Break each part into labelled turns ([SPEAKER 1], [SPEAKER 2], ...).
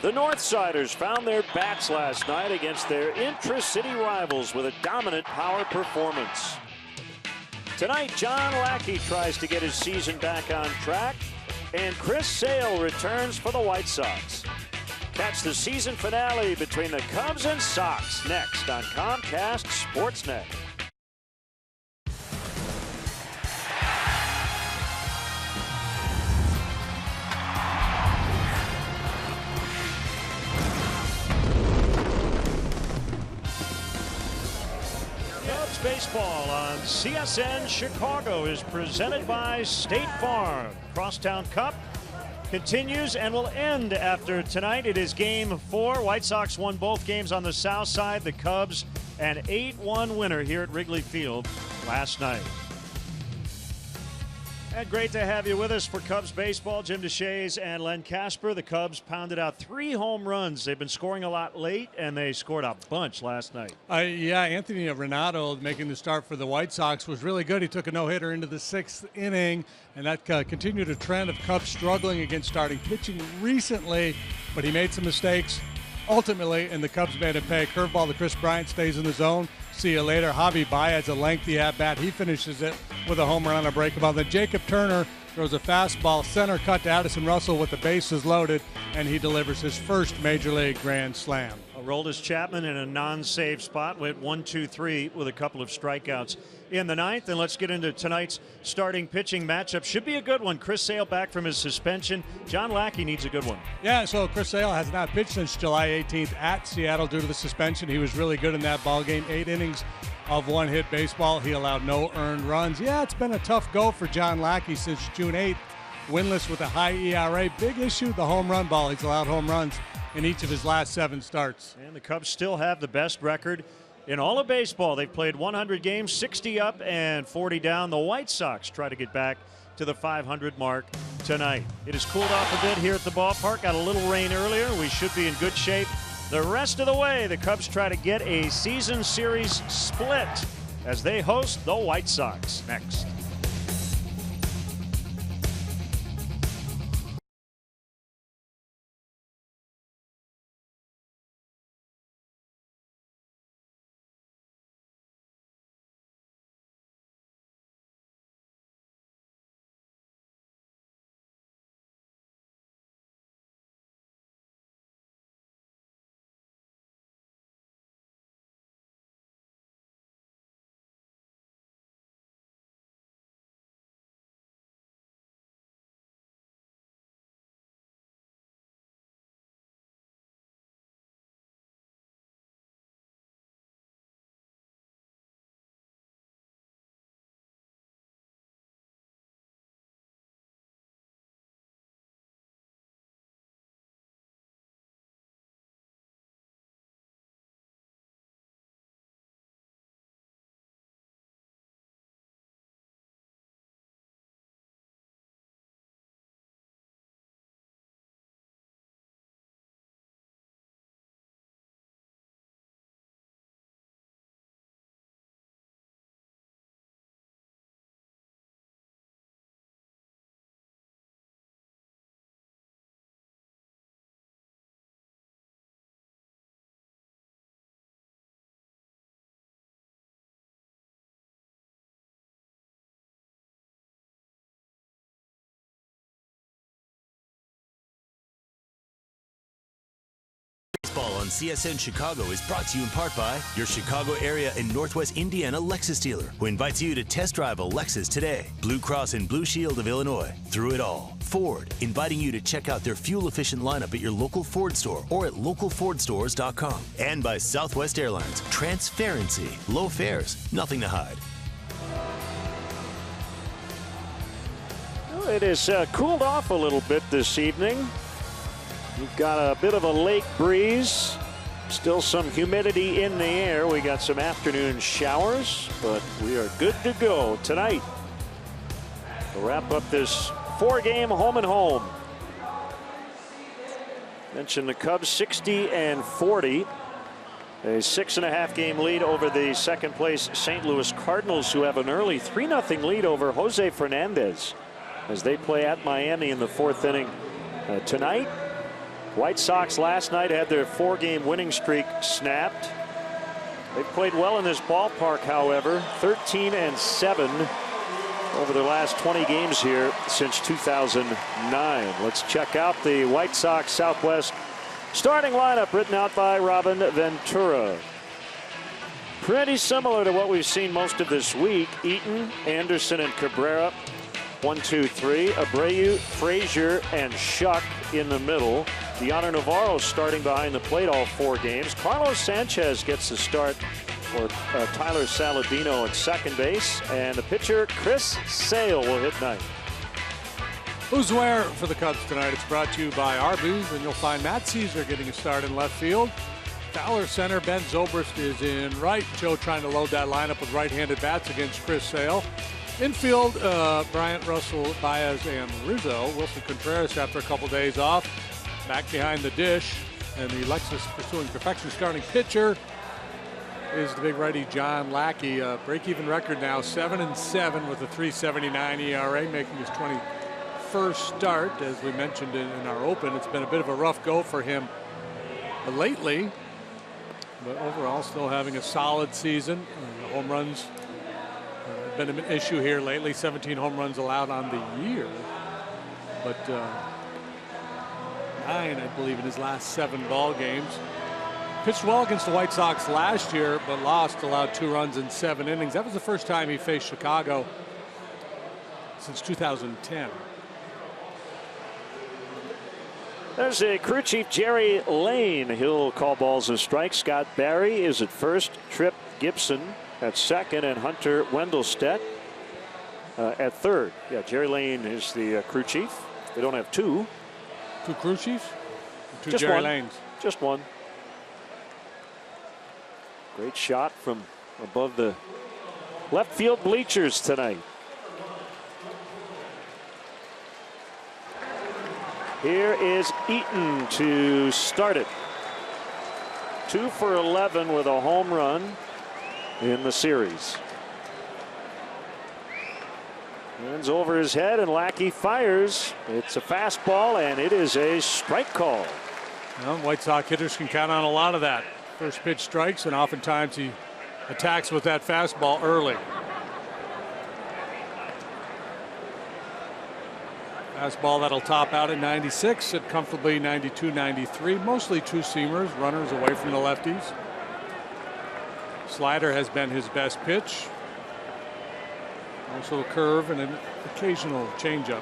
[SPEAKER 1] The Northsiders found their bats last night against their intra-city rivals with a dominant power performance. Tonight, John Lackey tries to get his season back on track, and Chris Sale returns for the White Sox. Catch the season finale between the Cubs and Sox next on Comcast Sportsnet. Cubs baseball on CSN Chicago is presented by State Farm. Crosstown Cup continues and will end after tonight. It is game 4. White Sox won both games on the south side. The Cubs an 8-1 winner here at Wrigley Field last night. And great to have you with us for Cubs baseball. Jim DeShays and Len Casper. The Cubs pounded out 3 home runs. They've been scoring a lot late, and they scored a bunch last night.
[SPEAKER 2] Yeah, Anthony Renato making the start for the White Sox was really good. He took a no-hitter into the 6th inning, and that continued a trend of Cubs struggling against starting pitching recently, but he made some mistakes ultimately, and the Cubs made him pay. Curveball to Chris Bryant stays in the zone. See you later. Javi Baez, a lengthy at-bat. He finishes it with a home run on a breakable. Then Jacob Turner throws a fastball center cut to Addison Russell with the bases loaded, and he delivers his first Major League grand slam.
[SPEAKER 1] Aroldis Chapman in a non-save spot went 1-2-3 with a couple of strikeouts in the 9th. And let's get into tonight's starting pitching matchup. Should be a good one. Chris Sale back from his suspension. John Lackey needs a good one.
[SPEAKER 2] Yeah, so Chris Sale has not pitched since July 18th at Seattle due to the suspension. He was really good in that ball game. 8 innings of one-hit baseball. He allowed no earned runs. Yeah, it's been a tough go for John Lackey since June 8th. Winless with a high ERA. Big issue, the home run ball. He's allowed home runs in each of his last 7 starts.
[SPEAKER 1] And the Cubs still have the best record in all of baseball. They've played 100 games, 60 up and 40 down. The White Sox try to get back to the 500 mark tonight. It has cooled off a bit here at the ballpark. Got a little rain earlier. We should be in good shape the rest of the way. The Cubs try to get a season series split as they host the White Sox next.
[SPEAKER 3] Baseball on CSN Chicago is brought to you in part by your Chicago area and Northwest Indiana Lexus dealer, who invites you to test drive a Lexus today. Blue Cross and Blue Shield of Illinois, through it all. Ford, inviting you to check out their fuel-efficient lineup at your local Ford store or at localfordstores.com. And by Southwest Airlines, transparency, low fares, nothing to hide.
[SPEAKER 1] It has cooled off a little bit this evening. We've got a bit of a lake breeze, still some humidity in the air. We got some afternoon showers, but we are good to go tonight. We'll wrap up this 4-game home and home. Mentioned the Cubs 60-40. A 6.5 game lead over the second place St. Louis Cardinals, who have an early 3-0 lead over Jose Fernandez as they play at Miami in the 4th inning tonight. White Sox last night had their 4-game winning streak snapped. They've played well in this ballpark, however, 13-7 over their last 20 games here since 2009. Let's check out the White Sox Southwest starting lineup written out by Robin Ventura. Pretty similar to what we've seen most of this week. Eaton, Anderson, and Cabrera. 1, 2, 3. Abreu, Frazier, and Shuck in the middle. Deoner Navarro starting behind the plate all 4 games. Carlos Sanchez gets the start for Tyler Saladino at second base. And the pitcher, Chris Sale, will hit ninth.
[SPEAKER 2] Who's where for the Cubs tonight? It's brought to you by Arby's, and you'll find Matt Caesar getting a start in left field. Fowler center, Ben Zobrist is in right. Joe trying to load that lineup with right-handed bats against Chris Sale. Infield, Bryant, Russell, Baez, and Rizzo. Wilson Contreras after a couple days off. Back behind the dish. And the Lexus pursuing perfection starting pitcher is the big righty John Lackey. Break-even record now, 7-7 with a 3.79 ERA, making his 21st start. As we mentioned in our open, it's been a bit of a rough go for him lately. But overall, still having a solid season. Home runs been an issue here lately. 17 home runs allowed on the year, but 9, I believe, in his last 7 ball games. Pitched well against the White Sox last year, but lost, allowed 2 runs in 7 innings. That was the first time he faced Chicago since 2010.
[SPEAKER 1] There's a crew chief, Jerry Lane. He'll call balls and strikes. Scott Barry is at first. Tripp Gibson at second, and Hunter Wendelstedt at third. Yeah, Jerry Lane is the crew chief. They don't have 2.
[SPEAKER 2] 2 crew chiefs? 2
[SPEAKER 1] Just
[SPEAKER 2] Jerry
[SPEAKER 1] one.
[SPEAKER 2] Lanes?
[SPEAKER 1] Just one. Great shot from above the left field bleachers tonight. Here is Eaton to start it. 2 for 11 with a home run in the series. Hands over his head, and Lackey fires. It's a fastball, and it is a strike call.
[SPEAKER 2] Well, White Sox hitters can count on a lot of that. First pitch strikes, and oftentimes he attacks with that fastball early. Fastball that'll top out at 96, at comfortably 92, 93. Mostly two-seamers, runners away from the lefties. Slider has been his best pitch. Also a curve and an occasional changeup.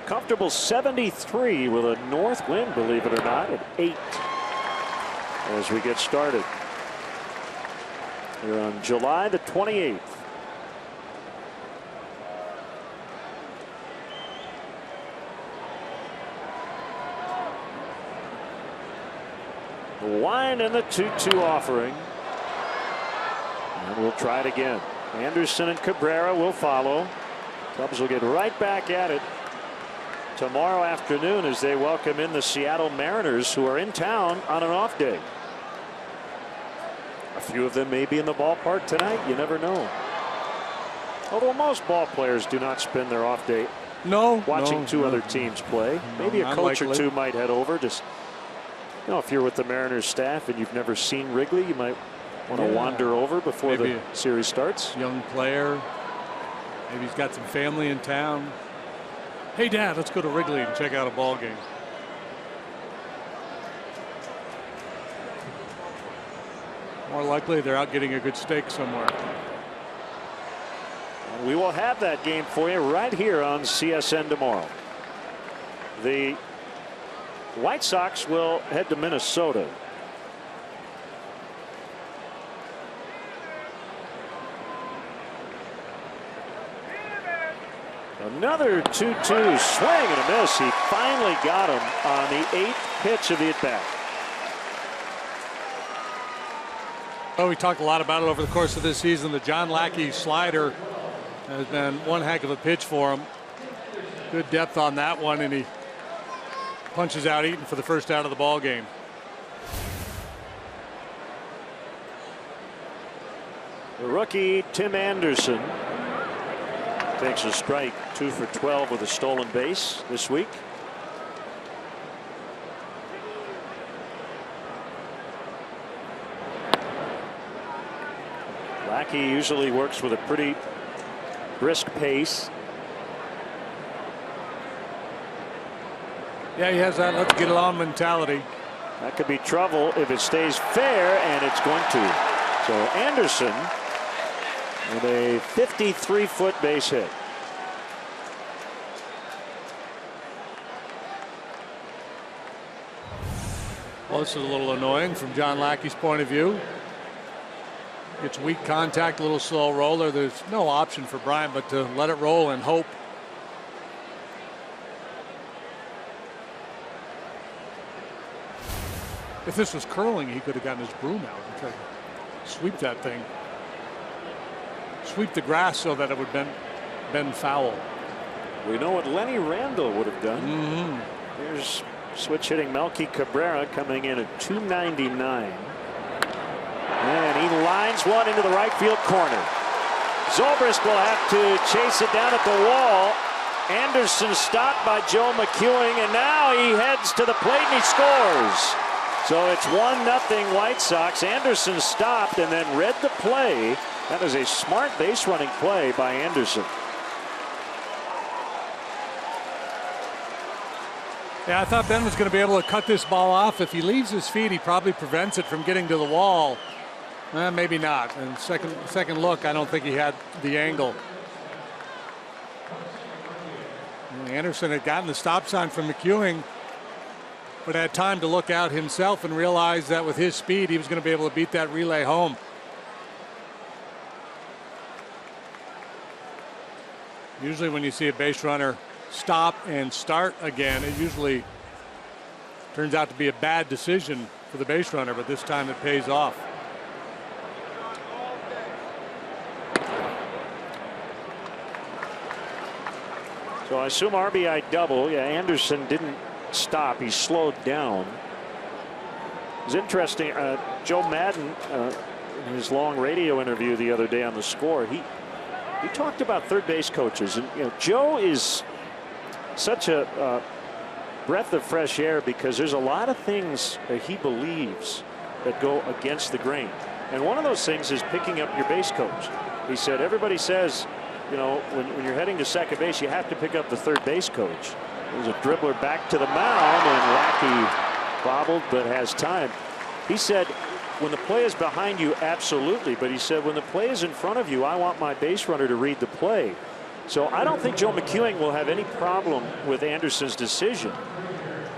[SPEAKER 1] Comfortable 73 with a north wind, believe it or not, at 8 as we get started here on July the 28th. The wind and the 2-2 offering. And we'll try it again. Anderson and Cabrera will follow. Cubs will get right back at it tomorrow afternoon as they welcome in the Seattle Mariners, who are in town on an off day. A few of them may be in the ballpark tonight. You never know. Although most ball players do not spend their off day watching two other teams play. Maybe a coach or two might head over. Just, you know, if you're with the Mariners staff and you've never seen Wrigley, you might want to wander over before the series starts.
[SPEAKER 2] Young player. Maybe he's got some family in town. Hey, Dad, let's go to Wrigley and check out a ball game. More likely they're out getting a good steak somewhere.
[SPEAKER 1] And we will have that game for you right here on CSN tomorrow. The White Sox will head to Minnesota. Another 2-2 swing and a miss. He finally got him on the 8th pitch of the at-bat.
[SPEAKER 2] Oh, we talked a lot about it over the course of this season. The John Lackey slider has been one heck of a pitch for him. Good depth on that one, and he punches out Eaton for the first out of the ball game.
[SPEAKER 1] The rookie Tim Anderson Takes a strike, 2 for 12 with a stolen base this week. Lackey usually works with a pretty brisk pace.
[SPEAKER 2] Yeah, he has that let's get along mentality.
[SPEAKER 1] That could be trouble if it stays fair, and it's going to. So Anderson with a 53-foot base hit.
[SPEAKER 2] Well, this is a little annoying from John Lackey's point of view. Gets weak contact, a little slow roller. There's no option for Bryant but to let it roll and hope. If this was curling, he could have gotten his broom out and tried to sweep that thing. Sweep the grass so that it would bend foul.
[SPEAKER 1] We know what Lenny Randle would have done. Here's switch hitting Melky Cabrera coming in at 299. And he lines one into the right field corner. Zobrist will have to chase it down at the wall. Anderson stopped by Joe McEwing, and now he heads to the plate and he scores. So it's 1-0 White Sox. Anderson stopped and then read the play. That is a smart base running play by Anderson.
[SPEAKER 2] Yeah, I thought Ben was going to be able to cut this ball off. If he leaves his feet, he probably prevents it from getting to the wall. Maybe not. And second look, I don't think he had the angle. Anderson had gotten the stop sign from McEwing, but had time to look out himself and realize that with his speed, he was going to be able to beat that relay home. Usually when you see a base runner stop and start again, it usually turns out to be a bad decision for the base runner, but this time it pays off.
[SPEAKER 1] So I assume RBI double. Yeah, Anderson didn't stop. He slowed down. It was interesting. Joe Madden, in his long radio interview the other day on The Score, he talked about third base coaches. And Joe is such a breath of fresh air because there's a lot of things that he believes that go against the grain. And one of those things is picking up your base coach. He said everybody says, when you're heading to second base, you have to pick up the third base coach. There's a dribbler back to the mound, and Lackey bobbled but has time. He said, when the play is behind you, absolutely. But he said, when the play is in front of you, I want my base runner to read the play. So I don't think Joe McEwing will have any problem with Anderson's decision,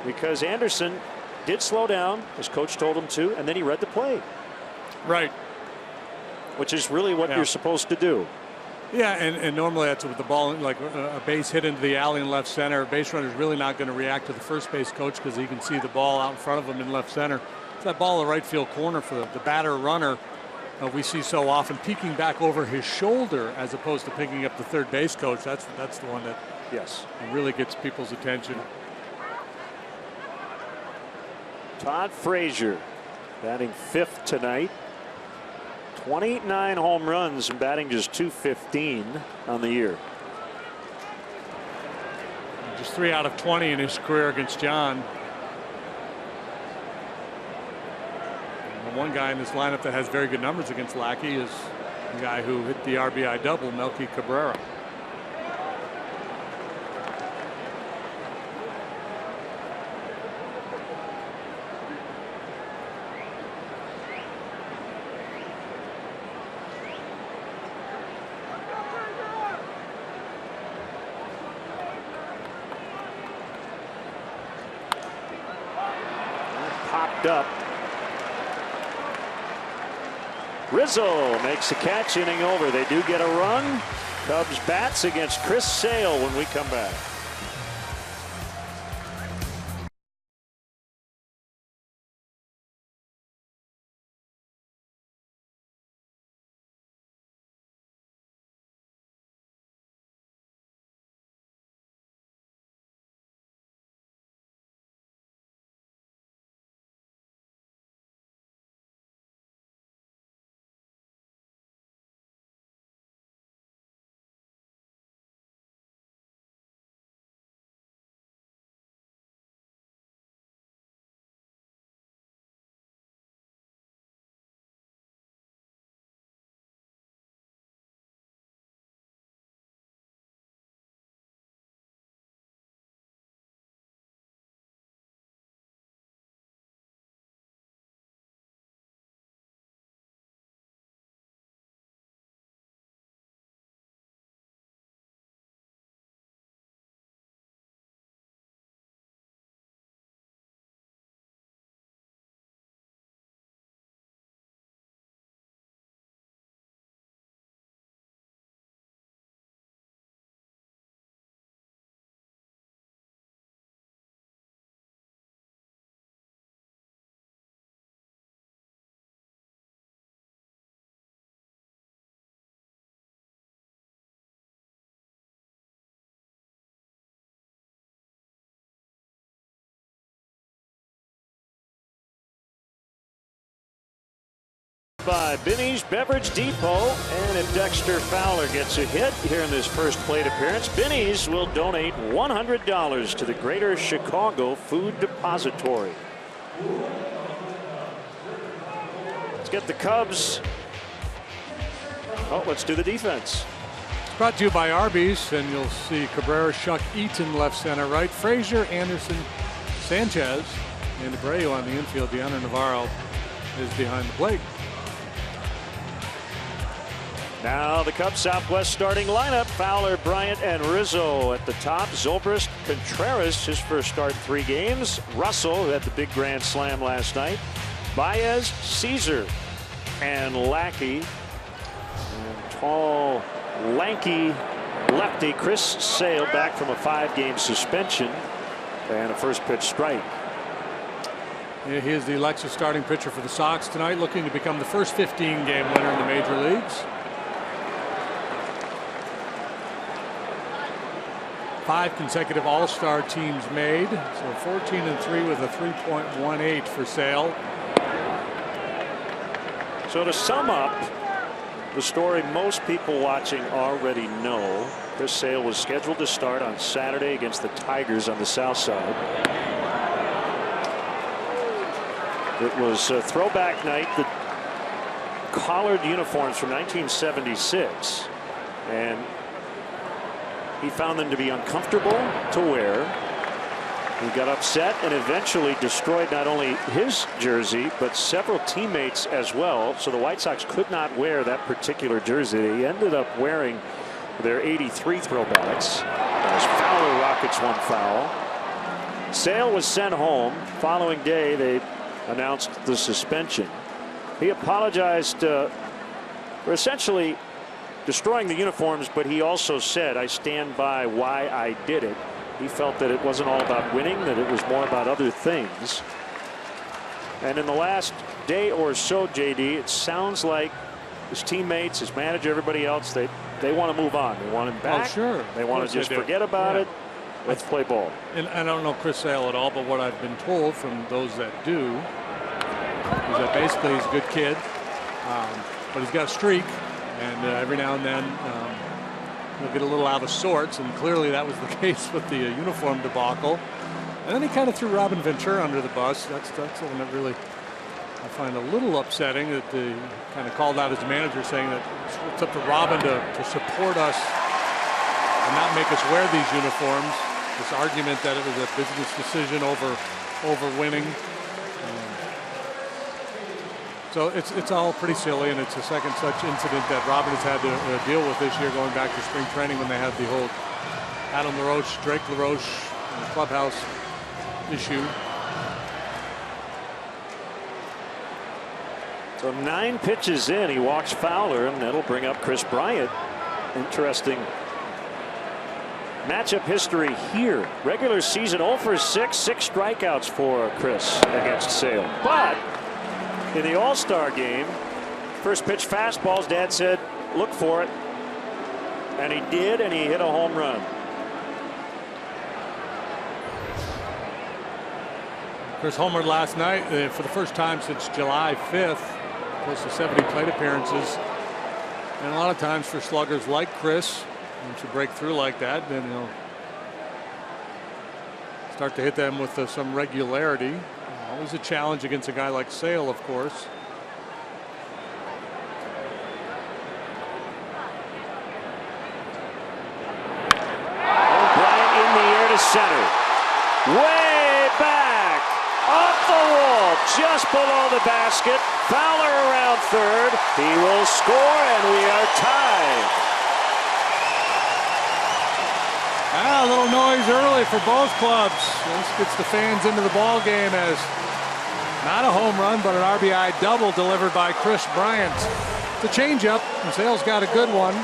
[SPEAKER 1] because Anderson did slow down, as coach told him to, and then he read the play.
[SPEAKER 2] Right.
[SPEAKER 1] Which is really what you're supposed to do.
[SPEAKER 2] Yeah, and normally that's with the ball, like a base hit into the alley in left center. A base runner is really not going to react to the first base coach because he can see the ball out in front of him in left center. It's that ball in the right field corner for the batter runner we see so often peeking back over his shoulder as opposed to picking up the third base coach. That's the one that really gets people's attention.
[SPEAKER 1] Todd Frazier batting fifth tonight. 29 home runs and batting just .215 on the year.
[SPEAKER 2] Just 3 out of 20 in his career against John. And the one guy in this lineup that has very good numbers against Lackey is the guy who hit the RBI double, Melky Cabrera.
[SPEAKER 1] Up. Rizzo makes a catch, inning over. They do get a run. Cubs bats against Chris Sale when we come back. By Binny's Beverage Depot, and if Dexter Fowler gets a hit here in this first plate appearance, Binny's will donate $100 to the Greater Chicago Food Depository. Let's get the Cubs. Oh, let's do the defense.
[SPEAKER 2] It's brought to you by Arby's, and you'll see Cabrera, Shuck, Eaton left, center, right, Frazier, Anderson, Sanchez, and Abreu on the infield. Deanna Navarro is behind the plate.
[SPEAKER 1] Now the Cubs Southwest starting lineup: Fowler, Bryant, and Rizzo at the top. Zobrist, Contreras, his first start in 3 games. Russell, who had the big grand slam last night. Baez, Caesar, and Lackey. And tall, lanky lefty Chris Sale back from a 5-game suspension and a first pitch strike.
[SPEAKER 2] Yeah, he is the Lexus starting pitcher for the Sox tonight, looking to become the first 15-game winner in the major leagues. 5 consecutive All-Star teams made, so 14-3 with a 3.18 for Sale.
[SPEAKER 1] So to sum up the story most people watching already know, Chris Sale was scheduled to start on Saturday against the Tigers on the south side. It was a throwback night, the collared uniforms from 1976, and he found them to be uncomfortable to wear. He got upset and eventually destroyed not only his jersey but several teammates as well. So the White Sox could not wear that particular jersey. They ended up wearing their '83 throwbacks as Fowler rockets one foul. Sale was sent home. Following day they announced the suspension. He apologized for essentially destroying the uniforms, but he also said, "I stand by why I did it." He felt that it wasn't all about winning, that it was more about other things. And in the last day or so, JD, it sounds like his teammates, his manager, everybody else, they want to move on. They want him back.
[SPEAKER 2] Oh, sure.
[SPEAKER 1] They want to just forget about it. Let's play ball.
[SPEAKER 2] And I don't know Chris Sale at all, but what I've been told from those that do is that basically he's a good kid, but he's got a streak. And every now and then he'll get a little out of sorts, and clearly that was the case with the uniform debacle. And then he kind of threw Robin Ventura under the bus. That's something that really I find a little upsetting, that he kind of called out his manager, saying that it's up to Robin to support us and not make us wear these uniforms. This argument that it was a business decision over winning. So it's all pretty silly, and it's the second such incident that Robin has had to deal with this year, going back to spring training when they had the whole Adam LaRoche, Drake LaRoche clubhouse issue.
[SPEAKER 1] So 9 pitches in, he walks Fowler, and that'll bring up Chris Bryant. Interesting matchup history here. Regular season 0 for 6, 6 strikeouts for Chris against Sale. But in the All-Star game, first pitch fastballs, Dad said, look for it. And he did, and he hit a home run.
[SPEAKER 2] Chris homered last night for the first time since July 5th. Close to 70 plate appearances. And a lot of times for sluggers like Chris, once you break through like that, then he'll start to hit them with some regularity. Always a challenge against a guy like Sale, of course.
[SPEAKER 1] Bryant in the air to center. Way back. Off the wall. Just below the basket. Fowler around third. He will score, and we are tied.
[SPEAKER 2] A little noise early for both clubs. This gets the fans into the ball game as not a home run, but an RBI double delivered by Chris Bryant. It's a changeup, and Sale's got a good one.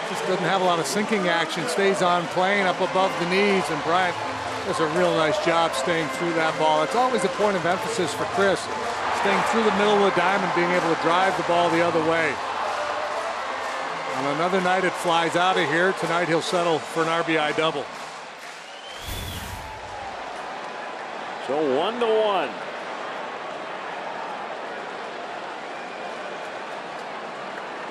[SPEAKER 2] Just doesn't have a lot of sinking action. Stays on plane up above the knees, and Bryant does a real nice job staying through that ball. It's always a point of emphasis for Chris, staying through the middle of the diamond, being able to drive the ball the other way. On another night, it flies out of here. Tonight, he'll settle for an RBI double.
[SPEAKER 1] So 1-1.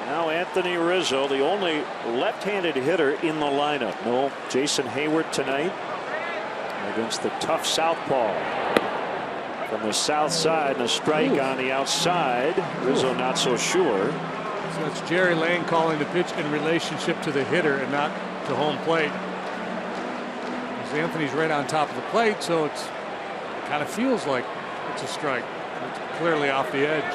[SPEAKER 1] Now Anthony Rizzo, the only left-handed hitter in the lineup. No Jason Hayward tonight against the tough southpaw from the south side, and a strike on the outside. Rizzo not so sure.
[SPEAKER 2] So it's Jerry Lane calling the pitch in relationship to the hitter and not to home plate. As Anthony's right on top of the plate, so it kind of feels like it's a strike. It's clearly off the edge.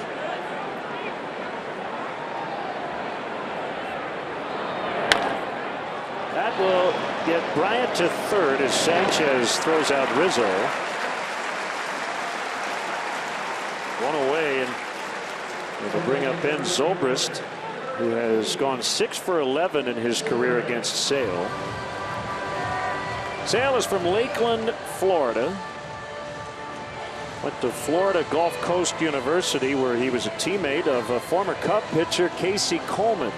[SPEAKER 1] That will get Bryant to third as Sanchez throws out Rizzo. One away, and it'll bring up Ben Zobrist, who has gone 6 for 11 in his career against Sale. Sale is from Lakeland, Florida. Went to Florida Gulf Coast University, where he was a teammate of a former Cub pitcher Casey Coleman.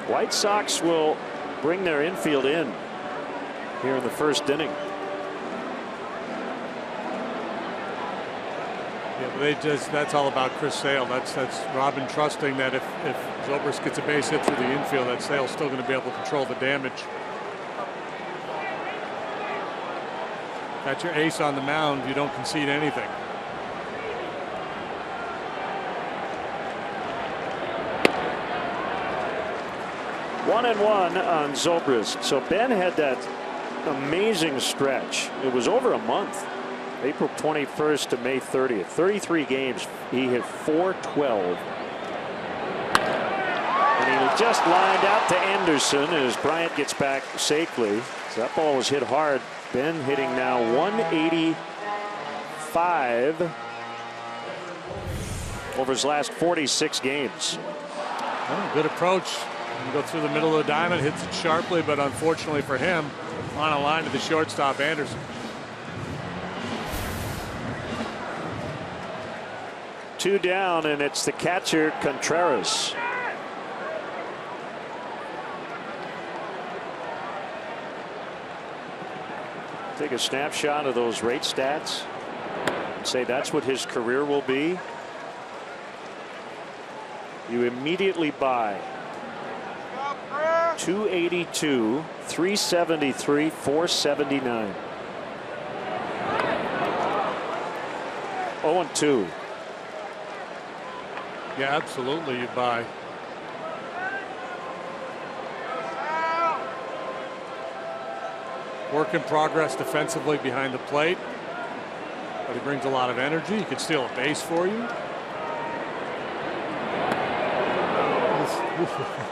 [SPEAKER 1] White Sox will bring their infield in here in the first inning.
[SPEAKER 2] Yeah, but that's all about Chris Sale. That's Robin trusting that if Zobrist gets a base hit through the infield, that Sale's still going to be able to control the damage. Got your ace on the mound, you don't concede anything.
[SPEAKER 1] One and one on Zobrist. So Ben had that amazing stretch. It was over a month. April 21st to May 30th. 33 games. He hit .412. And he just lined out to Anderson as Bryant gets back safely. So that ball was hit hard. Ben hitting now 185 over his last 46 games.
[SPEAKER 2] Oh, good approach. You go through the middle of the diamond, hits it sharply, but unfortunately for him, on a line to the shortstop, Anderson.
[SPEAKER 1] Two down, and it's the catcher Contreras. Take a snapshot of those rate stats and say that's what his career will be. You immediately buy 282, 373, 479. 0-2.
[SPEAKER 2] Yeah, absolutely, you buy. Work in progress defensively behind the plate, but he brings a lot of energy. He could steal a base for you.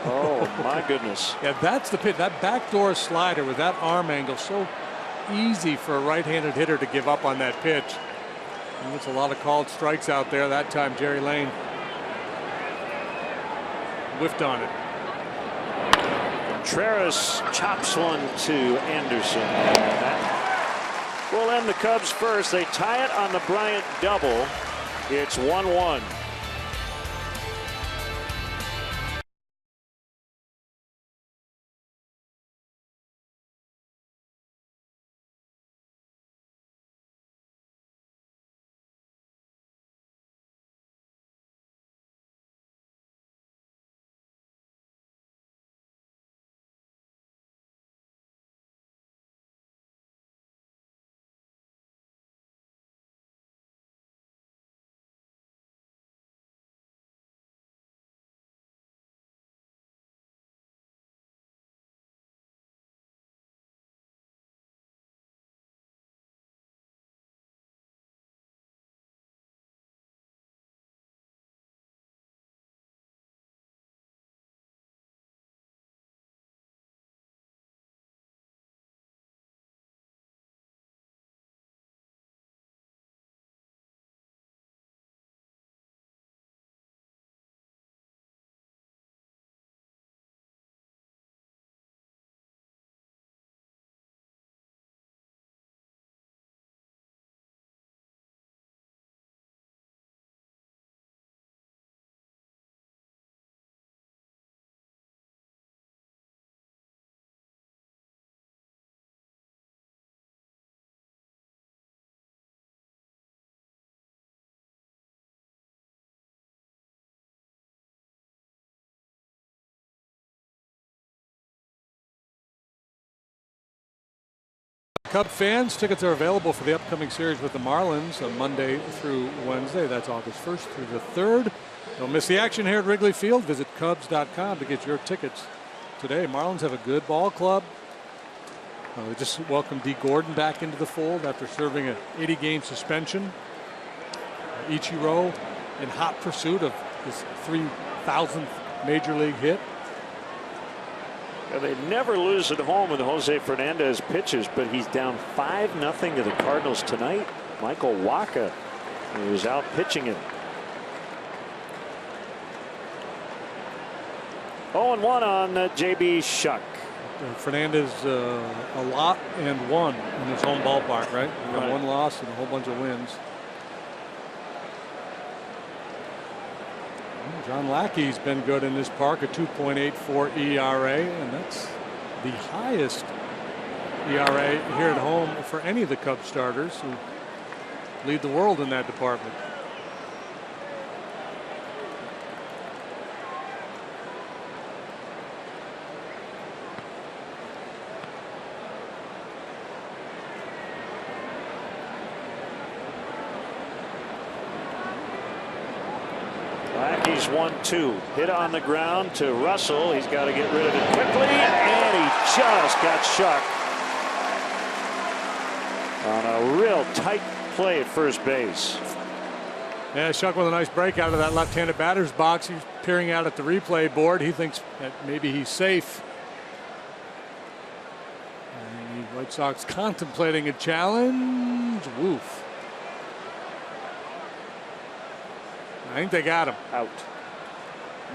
[SPEAKER 1] Oh my goodness.
[SPEAKER 2] Yeah, that's the pitch. That backdoor slider with that arm angle, so easy for a right-handed hitter to give up on that pitch. And there's a lot of called strikes out there. That time Jerry Lane whiffed on it.
[SPEAKER 1] Contreras chops one to Anderson. That will end the Cubs first. They tie it on the Bryant double. It's 1-1.
[SPEAKER 2] Cub fans, tickets are available for the upcoming series with the Marlins on Monday through Wednesday. That's August 1st through the 3rd. Don't miss the action here at Wrigley Field. Visit Cubs.com to get your tickets today. Marlins have a good ball club. They just welcomed D. Gordon back into the fold after serving an 80-game suspension. Ichiro in hot pursuit of his 3,000th major league hit.
[SPEAKER 1] They never lose at home when Jose Fernandez pitches, but he's down 5-0 to the Cardinals tonight. Michael Wacha is out pitching him. 0-1 on J.B. Shuck.
[SPEAKER 2] Fernandez a lot and one in his home ballpark, right?
[SPEAKER 1] Right.
[SPEAKER 2] One loss and a whole bunch of wins. John Lackey's been good in this park, a 2.84 ERA, and that's the highest ERA here at home for any of the Cubs starters who lead the world in that department.
[SPEAKER 1] Lackey's 1-2. Hit on the ground to Russell. He's got to get rid of it quickly, and he just got Shuck on a real tight play at first base.
[SPEAKER 2] Yeah, Shuck with a nice break out of that left-handed batter's box. He's peering out at the replay board. He thinks that maybe he's safe. And the White Sox contemplating a challenge. Woof. I think they got him.
[SPEAKER 1] Out.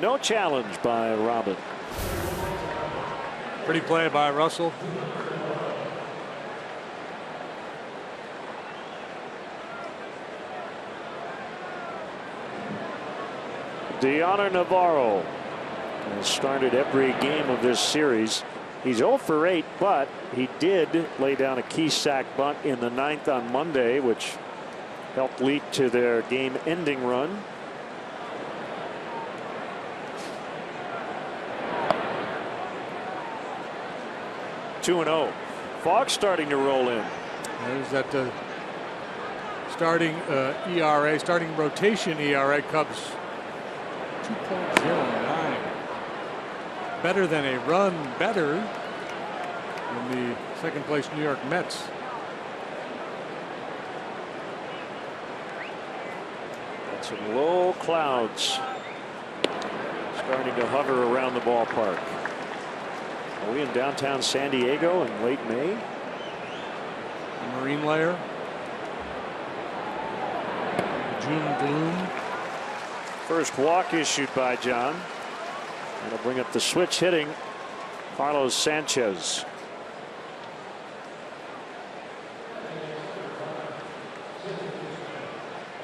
[SPEAKER 1] No challenge by Robin.
[SPEAKER 2] Pretty play by Russell.
[SPEAKER 1] Deoner Navarro has started every game of this series. He's 0 for 8, but he did lay down a key sac bunt in the 9th on Monday, which helped lead to their game-ending run. Two and 0. Fog's starting to roll in.
[SPEAKER 2] There's that starting ERA, starting rotation ERA. Cubs 2.09. Better than a run better than the second place New York Mets.
[SPEAKER 1] Got some low clouds starting to hover around the ballpark. Are we in downtown San Diego in late May?
[SPEAKER 2] The marine layer. June gloom.
[SPEAKER 1] First walk issued by John. That'll bring up the switch hitting Carlos Sanchez.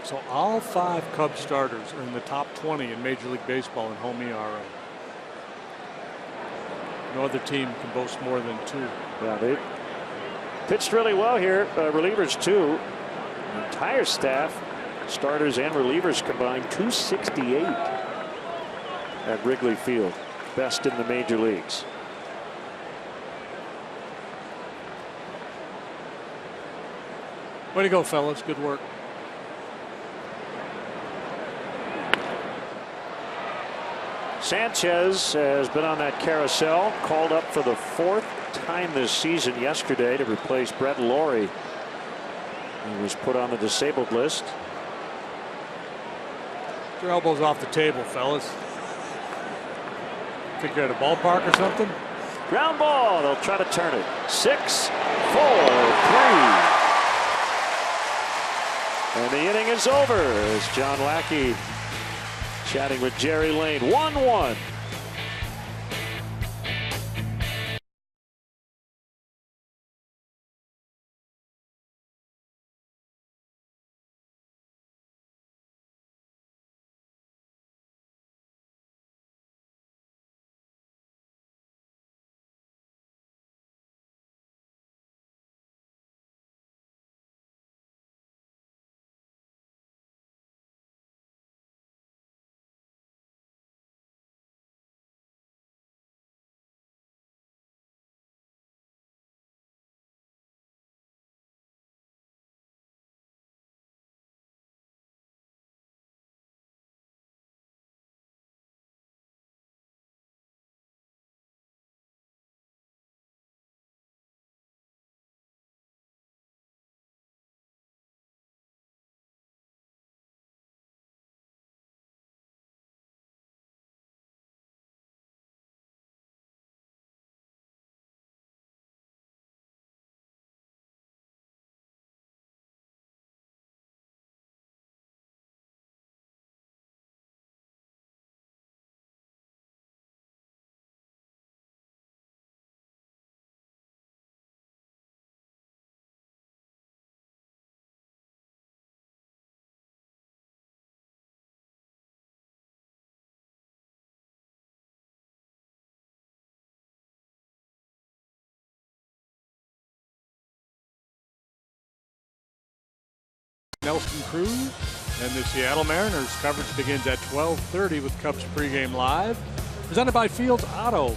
[SPEAKER 2] So all 5 Cubs starters are in the top 20 in Major League Baseball in home ERA. No other team can boast more than 2.
[SPEAKER 1] Yeah, they pitched really well here. Relievers too. The entire staff, starters and relievers combined, 268 at Wrigley Field. Best in the major leagues.
[SPEAKER 2] Way to go, fellas. Good work.
[SPEAKER 1] Sanchez has been on that carousel, called up for the 4th time this season yesterday to replace Brett Laurie. He was put on the disabled list.
[SPEAKER 2] Get your elbows off the table, fellas. Think you're at a ballpark or something?
[SPEAKER 1] Ground ball. They'll try to turn it. 6-4-3. And the inning is over as John Lackey chatting with Jerry Lane. 1-1.
[SPEAKER 2] Nelson Cruz and the Seattle Mariners. Coverage begins at 12:30 with Cubs pregame live. Presented by Fields Auto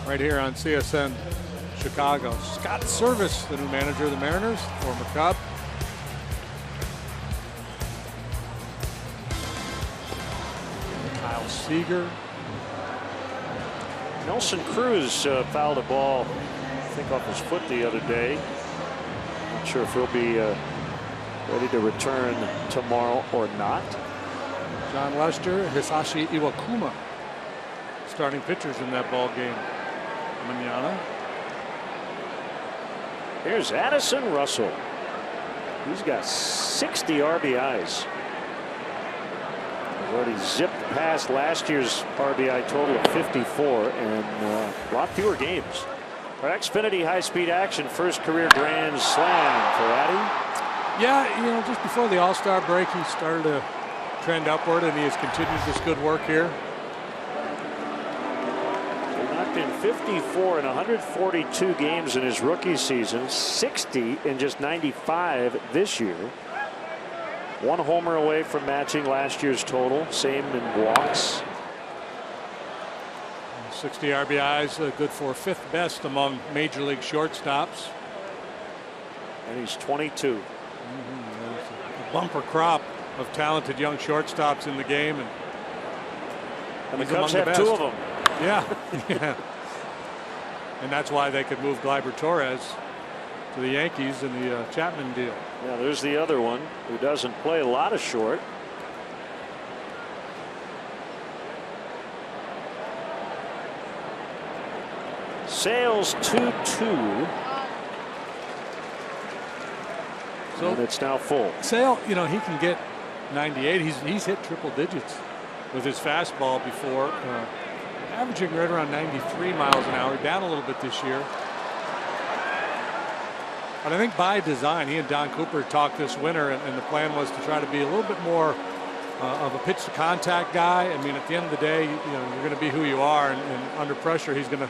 [SPEAKER 2] right here on CSN Chicago. Scott Service, the new manager of the Mariners, former Cub. Kyle Seager.
[SPEAKER 1] Nelson Cruz fouled a ball, I think, off his foot the other day. Not sure if he'll be ready to return tomorrow or not.
[SPEAKER 2] John Lester, Hisashi Iwakuma, starting pitchers in that ball game. Manana.
[SPEAKER 1] Here's Addison Russell. He's got 60 RBIs. He's already zipped past last year's RBI total of 54 and a lot fewer games. Our Xfinity high-speed action, first career grand slam for Addy.
[SPEAKER 2] Yeah, you know, just before the All-Star break, he started to trend upward, and he has continued this good work here.
[SPEAKER 1] He knocked in 54 in 142 games in his rookie season, 60 in just 95 this year. One homer away from matching last year's total, same in walks.
[SPEAKER 2] 60 RBIs, good for 5th best among major league shortstops.
[SPEAKER 1] And he's 22.
[SPEAKER 2] A bumper crop of talented young shortstops in the game,
[SPEAKER 1] and the Cubs have 2 of them.
[SPEAKER 2] Yeah. Yeah. And that's why they could move Gleyber Torres to the Yankees in the Chapman deal.
[SPEAKER 1] Yeah, there's the other one who doesn't play a lot of short. Sales 2-2. So and it's now full.
[SPEAKER 2] Sale, you know, he can get 98. He's hit triple digits with his fastball before, averaging right around 93 miles an hour, down a little bit this year. But I think by design, he and Don Cooper talked this winter, and the plan was to try to be a little bit more of a pitch to contact guy. I mean, at the end of the day, you know, you're going to be who you are, and under pressure, he's going to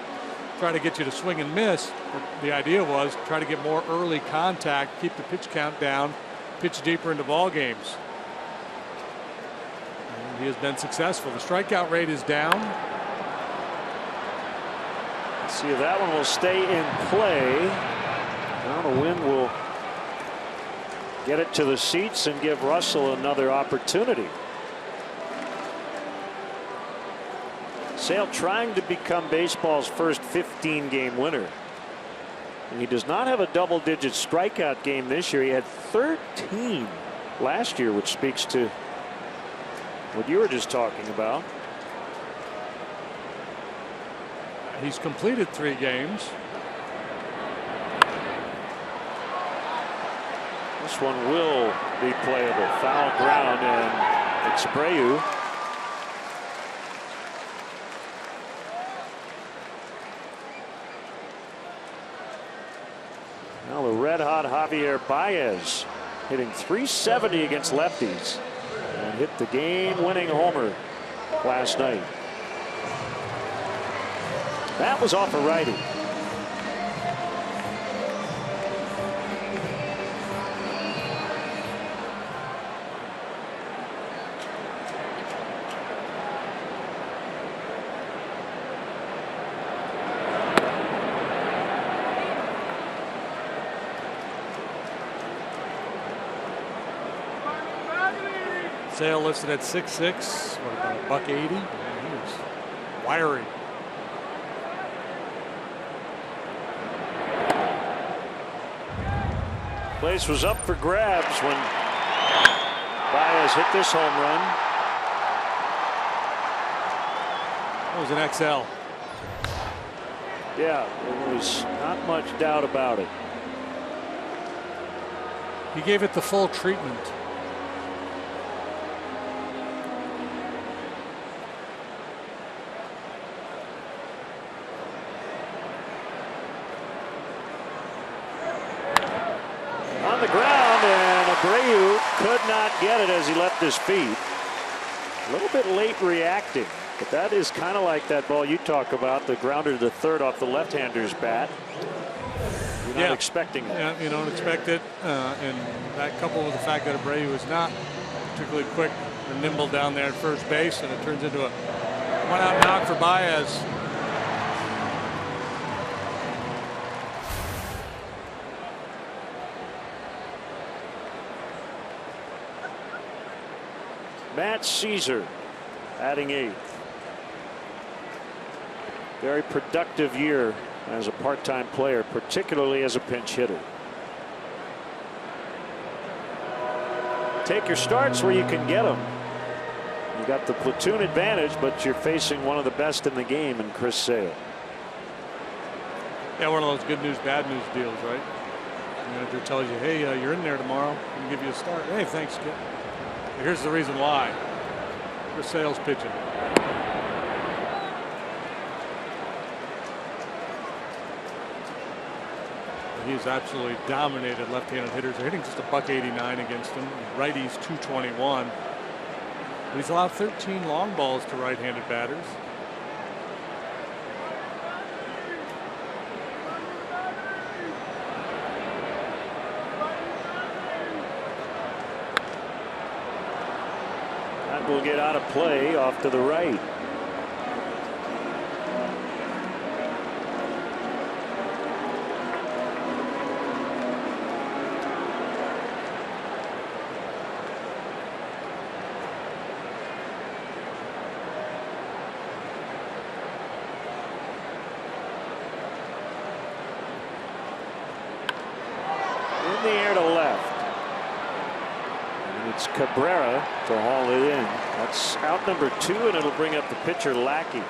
[SPEAKER 2] try to get you to swing and miss. But the idea was try to get more early contact, keep the pitch count down, pitch deeper into ball games. And he has been successful. The strikeout rate is down.
[SPEAKER 1] Let's see if that one will stay in play. Now the wind will get it to the seats and give Russell another opportunity. Sale trying to become baseball's first 15-game winner. And he does not have a double-digit strikeout game this year. He had 13 last year, which speaks to what you were just talking about.
[SPEAKER 2] He's completed 3 games.
[SPEAKER 1] This one will be playable. Foul ground, and it's Abreu. Now the red-hot Javier Baez hitting .370 against lefties and hit the game-winning homer last night. That was off a righty.
[SPEAKER 2] Sale listed at 6'6", what about $180? He is wiry.
[SPEAKER 1] Place was up for grabs when Baez hit this home run.
[SPEAKER 2] That was an XL.
[SPEAKER 1] Yeah, there was not much doubt about it.
[SPEAKER 2] He gave it the full treatment.
[SPEAKER 1] On the ground, and Abreu could not get it as he left his feet. A little bit late reacting, but that is kind of like that ball you talk about, the grounder to the third off the left-hander's bat. You're not expecting it.
[SPEAKER 2] Yeah, you don't expect it. And that coupled with the fact that Abreu was not particularly quick or nimble down there at first base, and it turns into a one-out knock for Baez.
[SPEAKER 1] Matt Caesar batting 8th. Very productive year as a part-time player, particularly as a pinch hitter. Take your starts where you can get them. You got the platoon advantage, but you're facing one of the best in the game in Chris Sale.
[SPEAKER 2] Yeah, one of those good news, bad news deals, right? The manager tells you, hey, you're in there tomorrow. We'll give you a start. Hey, thanks, kid. Here's the reason why. Chris Sale's pitching. He's absolutely dominated left-handed hitters. They're hitting just a .189 against him. Righties 221. But he's allowed 13 long balls to right-handed batters.
[SPEAKER 1] That will get out of play off to the right. In the air to left. And it's Cabrera to haul it in. That's out number 2, and it'll bring up the pitcher Lackey.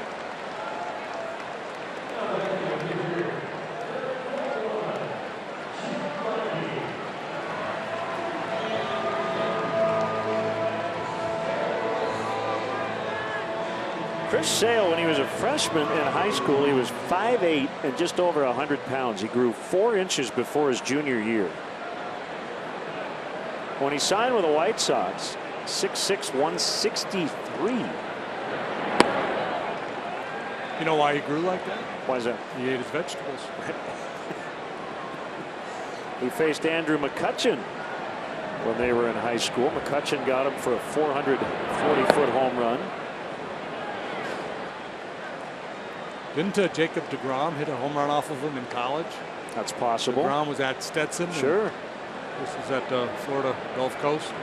[SPEAKER 1] Chris Sale, when he was a freshman in high school, he was 5'8" and just over 100 pounds. He grew 4 inches before his junior year. When he signed with the White Sox, 6'6", 163.
[SPEAKER 2] You know why he grew like that?
[SPEAKER 1] Why is that?
[SPEAKER 2] He ate his vegetables.
[SPEAKER 1] He faced Andrew McCutchen when they were in high school. McCutchen got him for a 440-foot home run.
[SPEAKER 2] Didn't Jacob deGrom hit a home run off of him in college?
[SPEAKER 1] That's possible.
[SPEAKER 2] deGrom was at Stetson.
[SPEAKER 1] Sure.
[SPEAKER 2] This is at Florida Gulf Coast.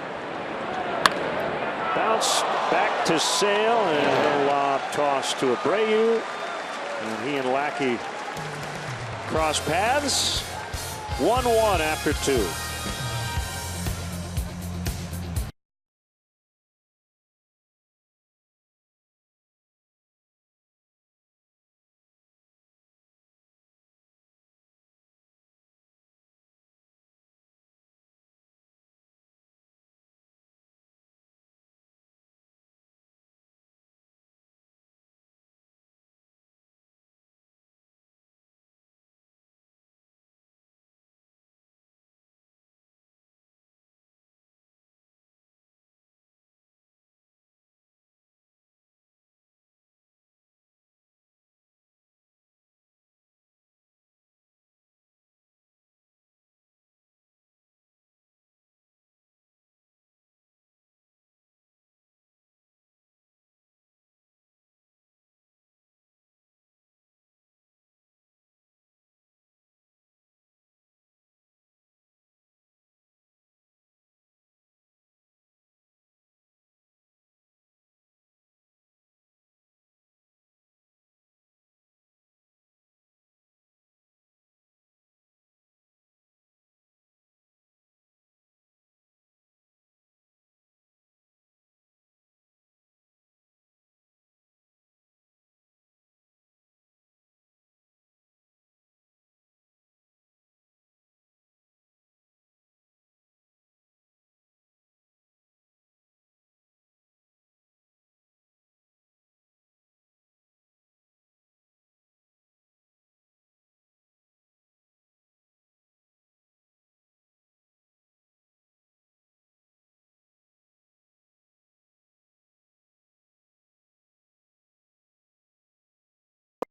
[SPEAKER 1] Bounce back to Sale, and a lob toss to Abreu. And he and Lackey cross paths. 1-1 after 2.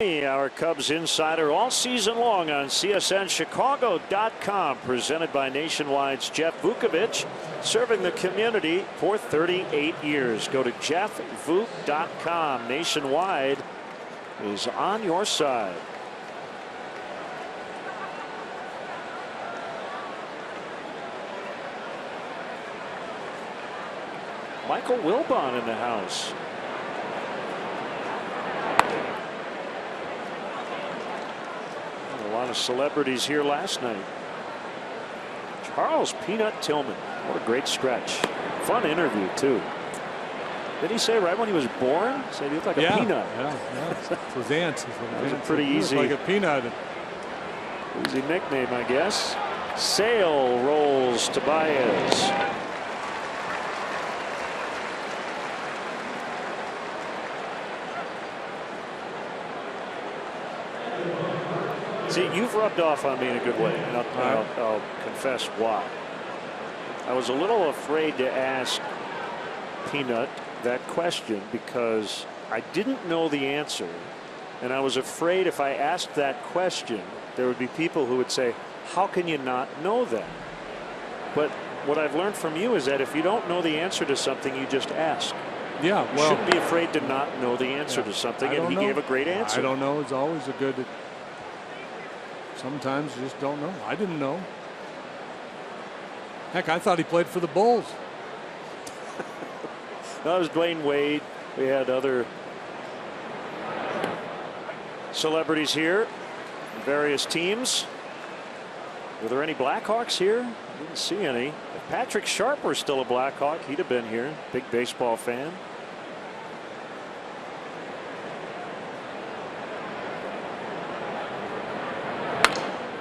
[SPEAKER 1] Our Cubs insider all season long on CSNChicago.com, presented by Nationwide's Jeff Vukovich, serving the community for 38 years. Go to jeffvuk.com. Nationwide is on your side. Michael Wilbon in the house. A lot of celebrities here last night. Charles Peanut Tillman. What a great stretch. Fun interview, too. Did he say right when he was born? He said he looked like a peanut.
[SPEAKER 2] Yeah. So his aunt.
[SPEAKER 1] That was a pretty easy.
[SPEAKER 2] Like a peanut.
[SPEAKER 1] Easy nickname, I guess. Sale rolls to Baez. See, you've rubbed off on me in a good way, and I'll confess why. I was a little afraid to ask Peanut that question because I didn't know the answer, and I was afraid if I asked that question, there would be people who would say, how can you not know that? But what I've learned from you is that if you don't know the answer to something, you just ask.
[SPEAKER 2] Yeah, well,
[SPEAKER 1] you shouldn't be afraid to not know the answer to something, and he gave a great answer.
[SPEAKER 2] I don't know. It's always a good. Sometimes you just don't know. I didn't know. Heck, I thought he played for the Bulls.
[SPEAKER 1] That was Dwayne Wade. We had other celebrities here, various teams. Were there any Blackhawks here? I didn't see any. If Patrick Sharp were still a Blackhawk, he'd have been here. Big baseball fan.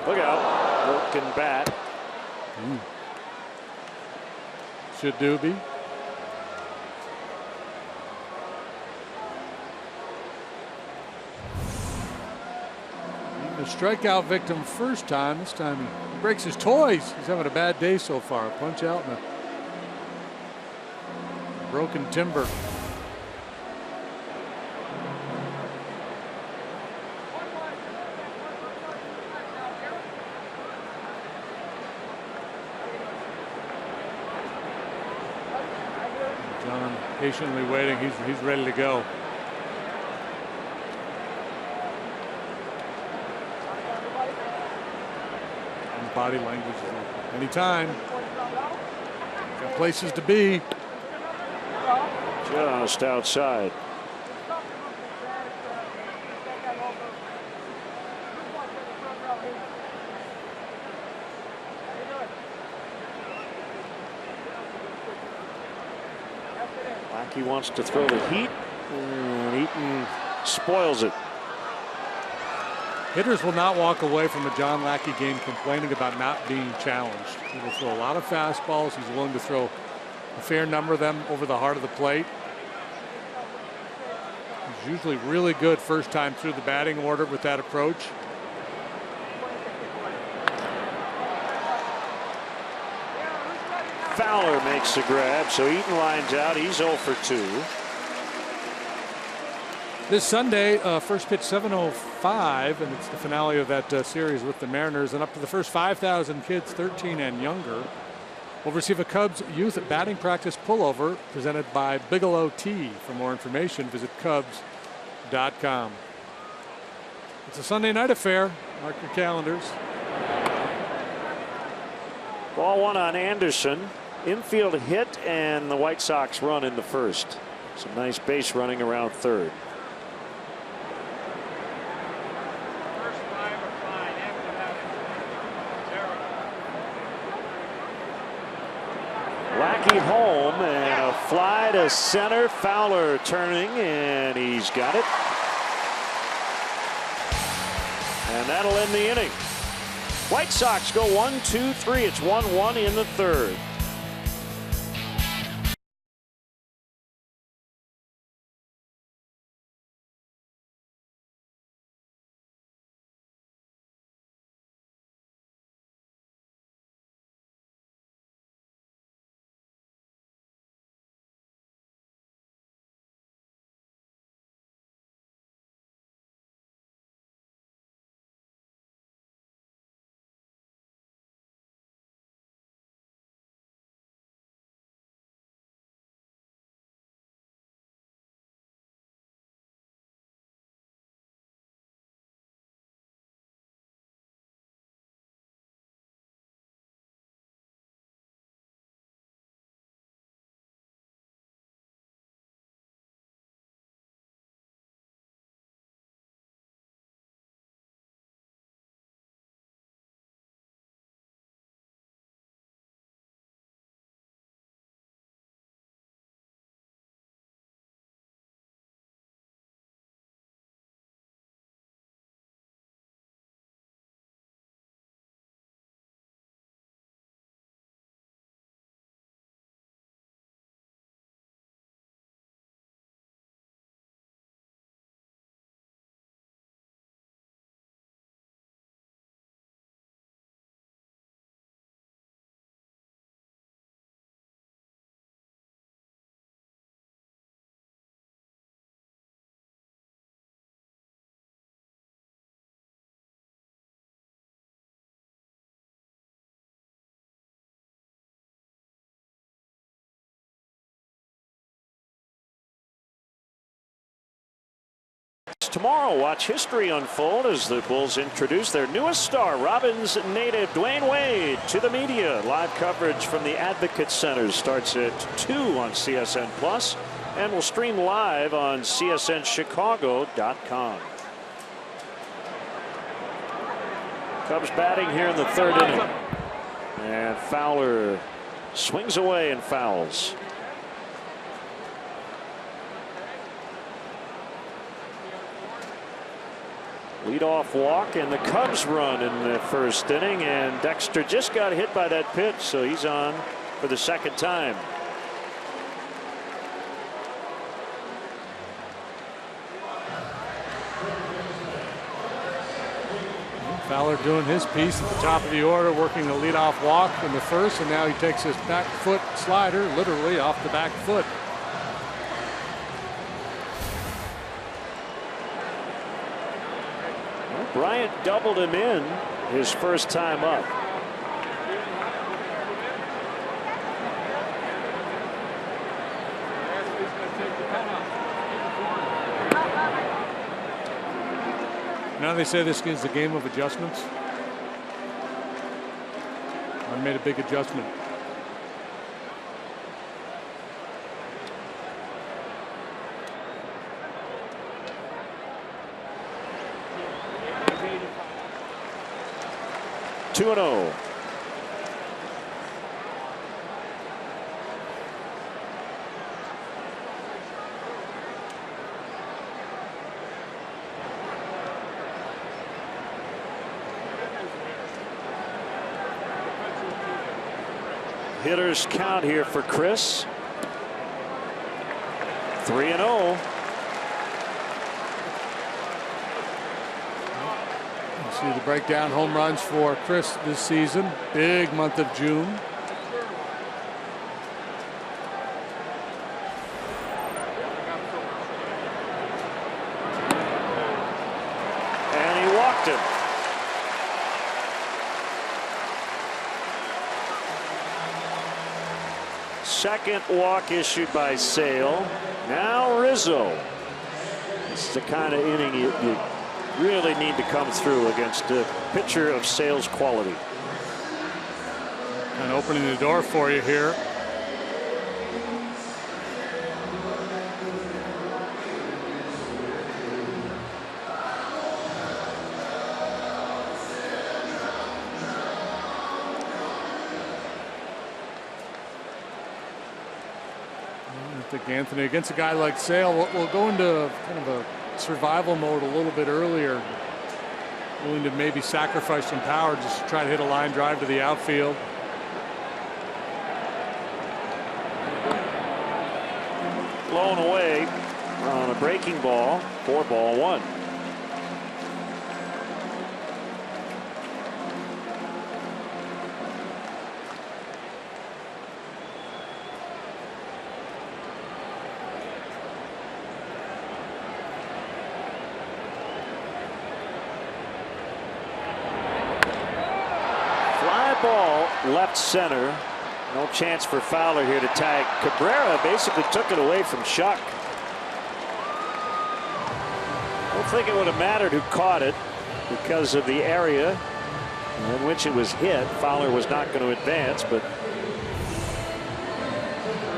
[SPEAKER 1] Look out. Working bat.
[SPEAKER 2] Should do be. The strikeout victim first time. This time he breaks his toys. He's having a bad day so far. Punch out in a broken timber. John patiently waiting. He's ready to go. And body language anytime. Got places to be.
[SPEAKER 1] Just outside. He wants to throw the heat, and Eaton spoils it.
[SPEAKER 2] Hitters will not walk away from a John Lackey game complaining about not being challenged. He will throw a lot of fastballs. He's willing to throw a fair number of them over the heart of the plate. He's usually really good first time through the batting order with that approach.
[SPEAKER 1] Fowler makes the grab, so Eaton lines out. He's 0 for 2.
[SPEAKER 2] This Sunday, first pitch 7:05, and it's the finale of that series with the Mariners. And up to the first 5,000 kids, 13 and younger, will receive a Cubs youth batting practice pullover presented by Bigelow Tea. For more information, visit Cubs.com. It's a Sunday night affair. Mark your calendars.
[SPEAKER 1] Ball one on Anderson. Infield hit, and the White Sox run in the first. Some nice base running around third. Lackey home, and a fly to center. Fowler turning, and he's got it. And that'll end the inning. White Sox go 1-2-3. It's 1-1 in the third. tomorrow. Watch history unfold as the Bulls introduce their newest star, Robins native Dwayne Wade, to the media. Live coverage from the Advocate Center starts at 2 on CSN Plus and will stream live on CSNChicago.com. Cubs batting here in the 3rd inning. And Fowler swings away and fouls. Leadoff walk, and the Cubs run in the 1st inning, and Dexter just got hit by that pitch, so he's on for the 2nd time.
[SPEAKER 2] Fowler doing his piece at the top of the order, working the leadoff walk in the 1st, and now he takes his back foot slider literally off the back foot.
[SPEAKER 1] Bryant doubled him in his 1st time up.
[SPEAKER 2] Now they say this is a game of adjustments. I made a big adjustment.
[SPEAKER 1] Two and 0. Hitters count here for Chris. 3 and 0.
[SPEAKER 2] See the breakdown home runs for Chris this season. Big month of June.
[SPEAKER 1] And he walked him. Second walk issued by Sale. Now Rizzo. This is the kind of inning you really need to come through against a pitcher of Sale's quality.
[SPEAKER 2] And opening the door for you here. I think Anthony, against a guy like Sale, we'll go into kind of a survival mode a little bit earlier, willing to maybe sacrifice some power just to try to hit a line drive to the outfield.
[SPEAKER 1] Blown away on a breaking ball. 4-1. Ball left center. No chance for Fowler here to tag. Cabrera basically took it away from Schuck. I don't think it would have mattered who caught it because of the area in which it was hit. Fowler was not going to advance, but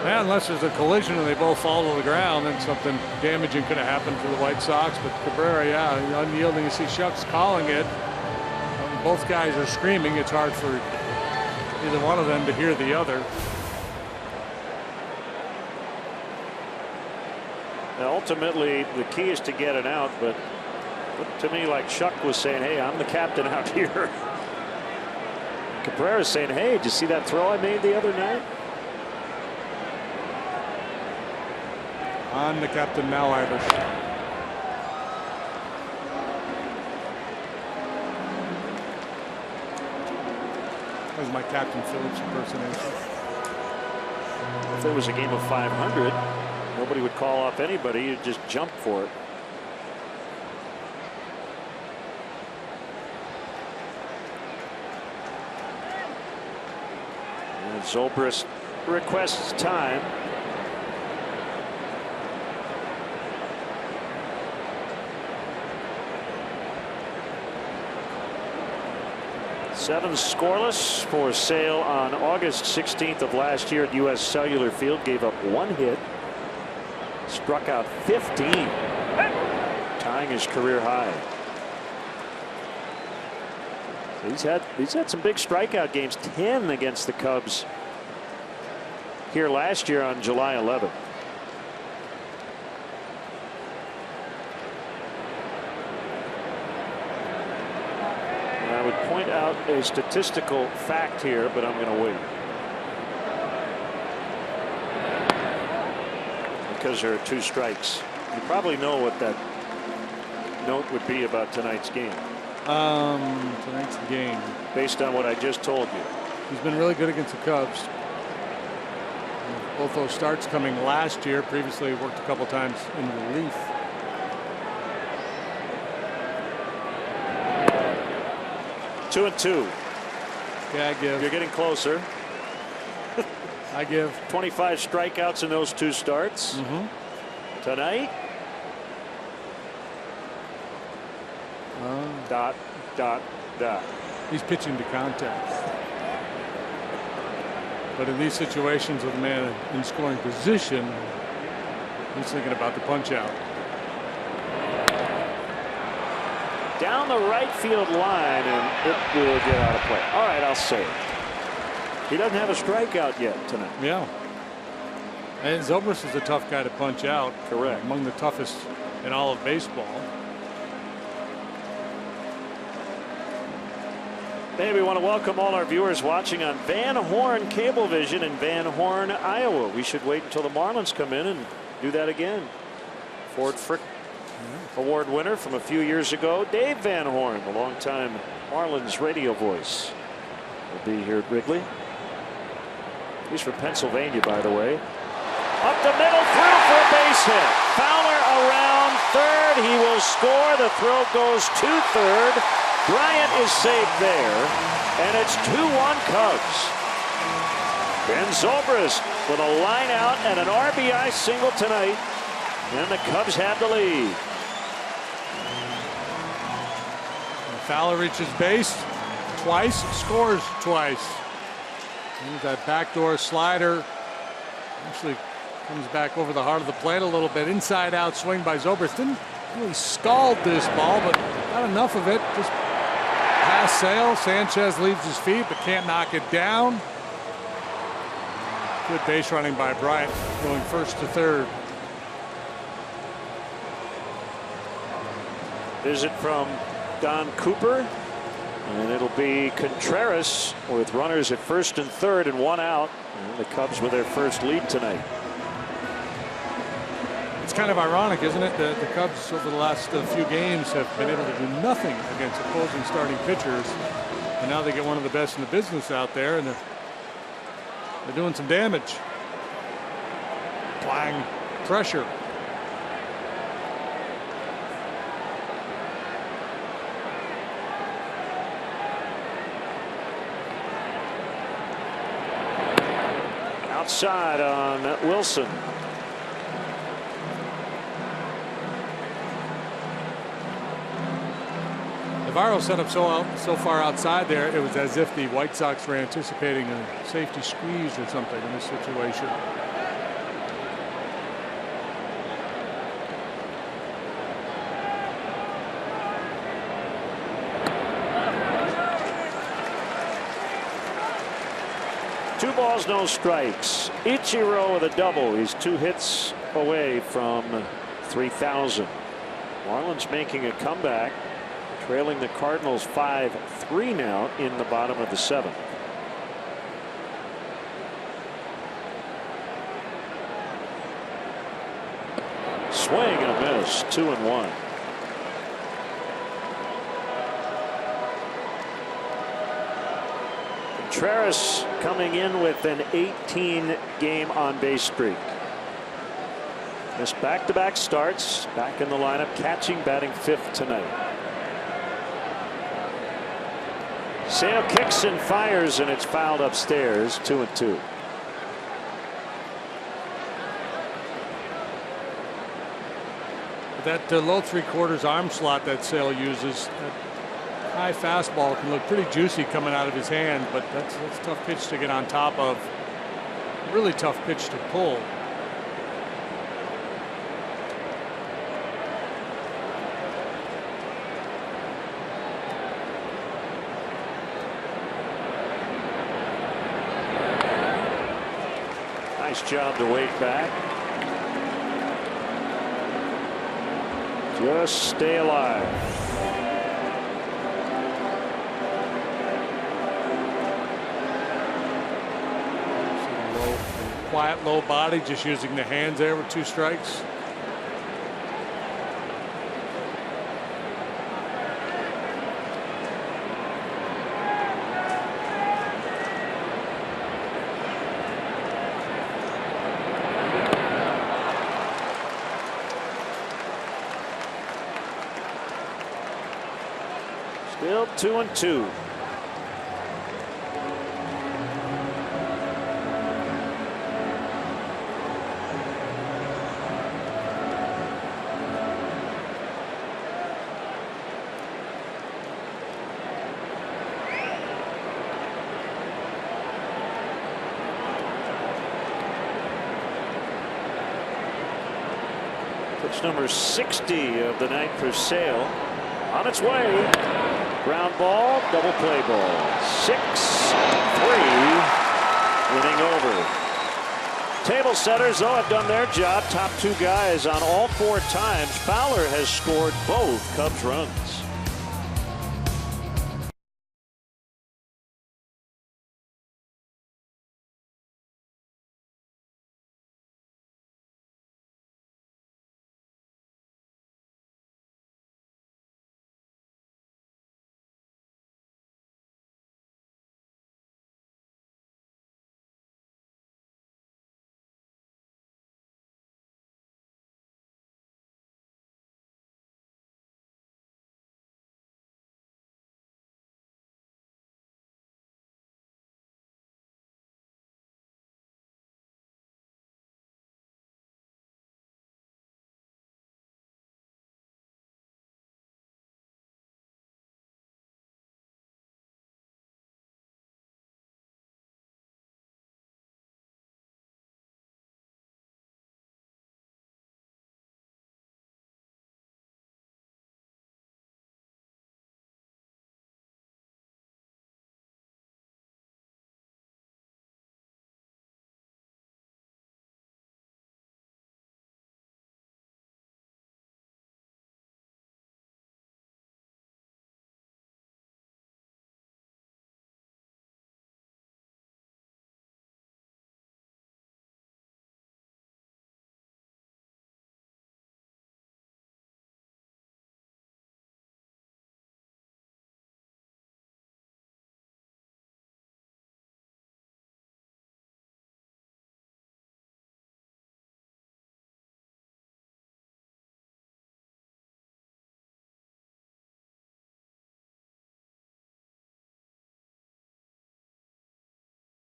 [SPEAKER 2] unless there's a collision and they both fall to the ground, then something damaging could have happened for the White Sox. But Cabrera, yeah, unyielding. You see Schuck's calling it. Both guys are screaming. It's hard for either one of them to hear the other.
[SPEAKER 1] Now ultimately, the key is to get it out, but looked to me like Schuck was saying, hey, I'm the captain out here. Cabrera's saying, hey, did you see that throw I made the other night?
[SPEAKER 2] On the captain now, Irish. That was my Captain Phillips impersonation.
[SPEAKER 1] If it was a game of 500, nobody would call off anybody. You'd just jump for it. And Zobrist requests time. 7 scoreless for Sale on August 16th of last year at U.S. Cellular Field. Gave up 1 hit. Struck out 15. Tying his career high. He's had some big strikeout games. 10 against the Cubs here last year on July 11th. I would point out a statistical fact here, but I'm going to wait. Because there are 2 strikes. You probably know what that note would be about tonight's game.
[SPEAKER 2] Tonight's game.
[SPEAKER 1] Based on what I just told you.
[SPEAKER 2] He's been really good against the Cubs. Both those starts coming last year. Previously worked a couple times in relief.
[SPEAKER 1] Two and two.
[SPEAKER 2] Yeah, I give.
[SPEAKER 1] You're getting closer.
[SPEAKER 2] I give.
[SPEAKER 1] 25 strikeouts in those 2 starts. Tonight. Dot, dot, dot.
[SPEAKER 2] He's pitching to contact. But in these situations with a man in scoring position, he's thinking about the punch out.
[SPEAKER 1] Down the right field line, and it will get out of play. All right, I'll say it. He doesn't have a strikeout yet tonight.
[SPEAKER 2] Yeah. And Zobrist is a tough guy to punch out.
[SPEAKER 1] Correct.
[SPEAKER 2] Among the toughest in all of baseball.
[SPEAKER 1] Hey, we want to welcome all our viewers watching on Van Horn Cablevision in Van Horn, Iowa. We should wait until the Marlins come in and do that again. Ford Frick Award winner from a few years ago, Dave Van Horn, the longtime Marlins radio voice, will be here at Wrigley. He's from Pennsylvania, by the way. Up the middle, through for a base hit. Fowler around third. He will score. The throw goes to third. Bryant is safe there, and it's 2-1 Cubs. Ben Zobrist with a line out and an RBI single tonight, and the Cubs have the lead.
[SPEAKER 2] Fowler reaches base twice, scores twice. And that backdoor slider actually comes back over the heart of the plate a little bit. Inside out swing by Zobrist. Didn't really scald this ball, but not enough of it. Just past Sale. Sanchez leaves his feet but can't knock it down. Good base running by Bryant, going first to third.
[SPEAKER 1] Visit from Don Cooper, and it'll be Contreras with runners at first and third and 1 out, and the Cubs with their first lead tonight.
[SPEAKER 2] It's kind of ironic, isn't it? The Cubs over the last few games have been able to do nothing against opposing starting pitchers, and now they get one of the best in the business out there, and they're doing some damage. Applying pressure.
[SPEAKER 1] Outside on Wilson.
[SPEAKER 2] Navarro set up so far outside there, it was as if the White Sox were anticipating a safety squeeze or something in this situation.
[SPEAKER 1] Two balls, no strikes. Ichiro with a double. He's 2 hits away from 3,000. Marlins making a comeback, trailing the Cardinals 5-3 now in the bottom of the 7th. Swing and a miss. 2-1. Contreras coming in with an 18-game on-base streak. Missed back-to-back starts. Back in the lineup, catching, batting 5th tonight. Sale kicks and fires, and it's fouled upstairs. 2-2.
[SPEAKER 2] That low 3/4 arm slot that Sale uses high fastball can look pretty juicy coming out of his hand, but that's a tough pitch to get on top of. Really tough pitch to pull.
[SPEAKER 1] Nice job to wait back. Just stay alive.
[SPEAKER 2] Quiet low body, just using the hands there with 2 strikes.
[SPEAKER 1] Still 2-2. Pitch number 60 of the night for Sale. On its way. Ground ball, double play ball. 6-3. Inning over. Table setters, though, have done their job. Top 2 guys on all 4 times. Fowler has scored both Cubs runs.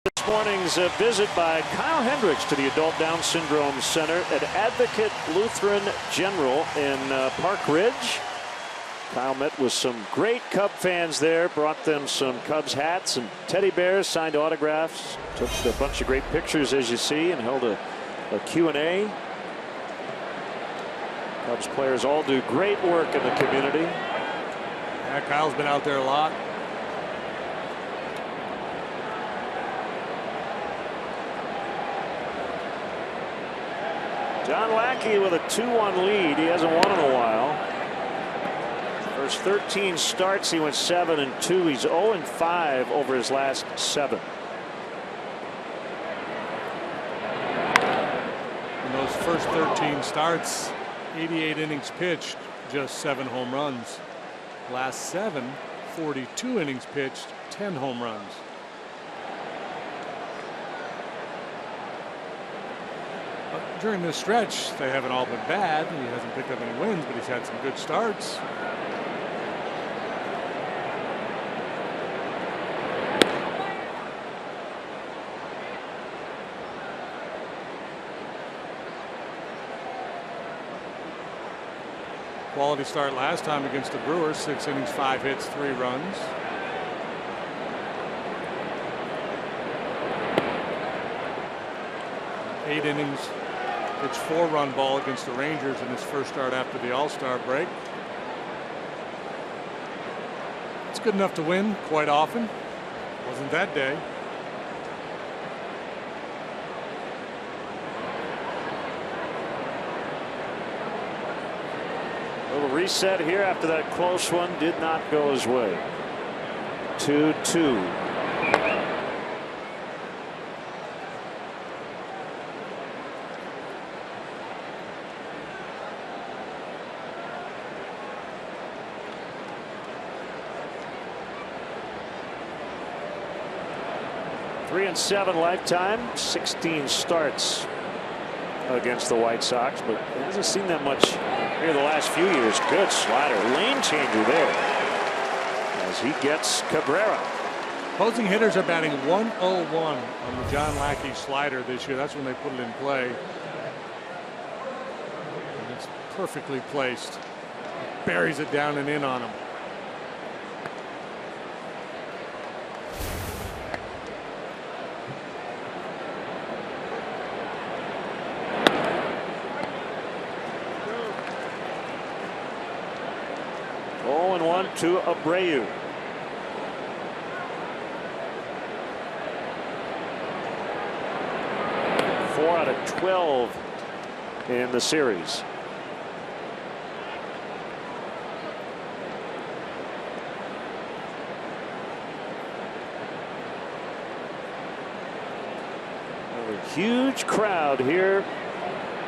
[SPEAKER 1] This morning's visit by Kyle Hendricks to the Adult Down Syndrome Center at Advocate Lutheran General in Park Ridge. Kyle met with some great Cub fans there, brought them some Cubs hats and teddy bears, signed autographs, took a bunch of great pictures, as you see, and held a Q&A. Cubs players all do great work in the community.
[SPEAKER 2] Yeah, Kyle's been out there a lot.
[SPEAKER 1] John Lackey with a 2-1 lead. He hasn't won in a while. First 13 starts, he went 7-2. He's 0-5 over his last 7.
[SPEAKER 2] In those first 13 starts, 88 innings pitched, just 7 home runs. Last 7, 42 innings pitched, 10 home runs. But during this stretch, they haven't all been bad. He hasn't picked up any wins, but he's had some good starts. Quality start last time against the Brewers. 6 innings, 5 hits, 3 runs. Eight innings, pitched 4-run ball against the Rangers in his first start after the All-Star break. It's good enough to win quite often. Wasn't that day.
[SPEAKER 1] Little reset here after that close one did not go his way. 2-2. Three and 7 lifetime, 16 starts against the White Sox, but he hasn't seen that much here the last few years. Good slider, lane changer there as he gets Cabrera.
[SPEAKER 2] Opposing hitters are batting 101 on the John Lackey slider this year. That's when they put it in play. And it's perfectly placed. Buries it down and in on him.
[SPEAKER 1] To Abreu. Four out of 12 in the series. Another huge crowd here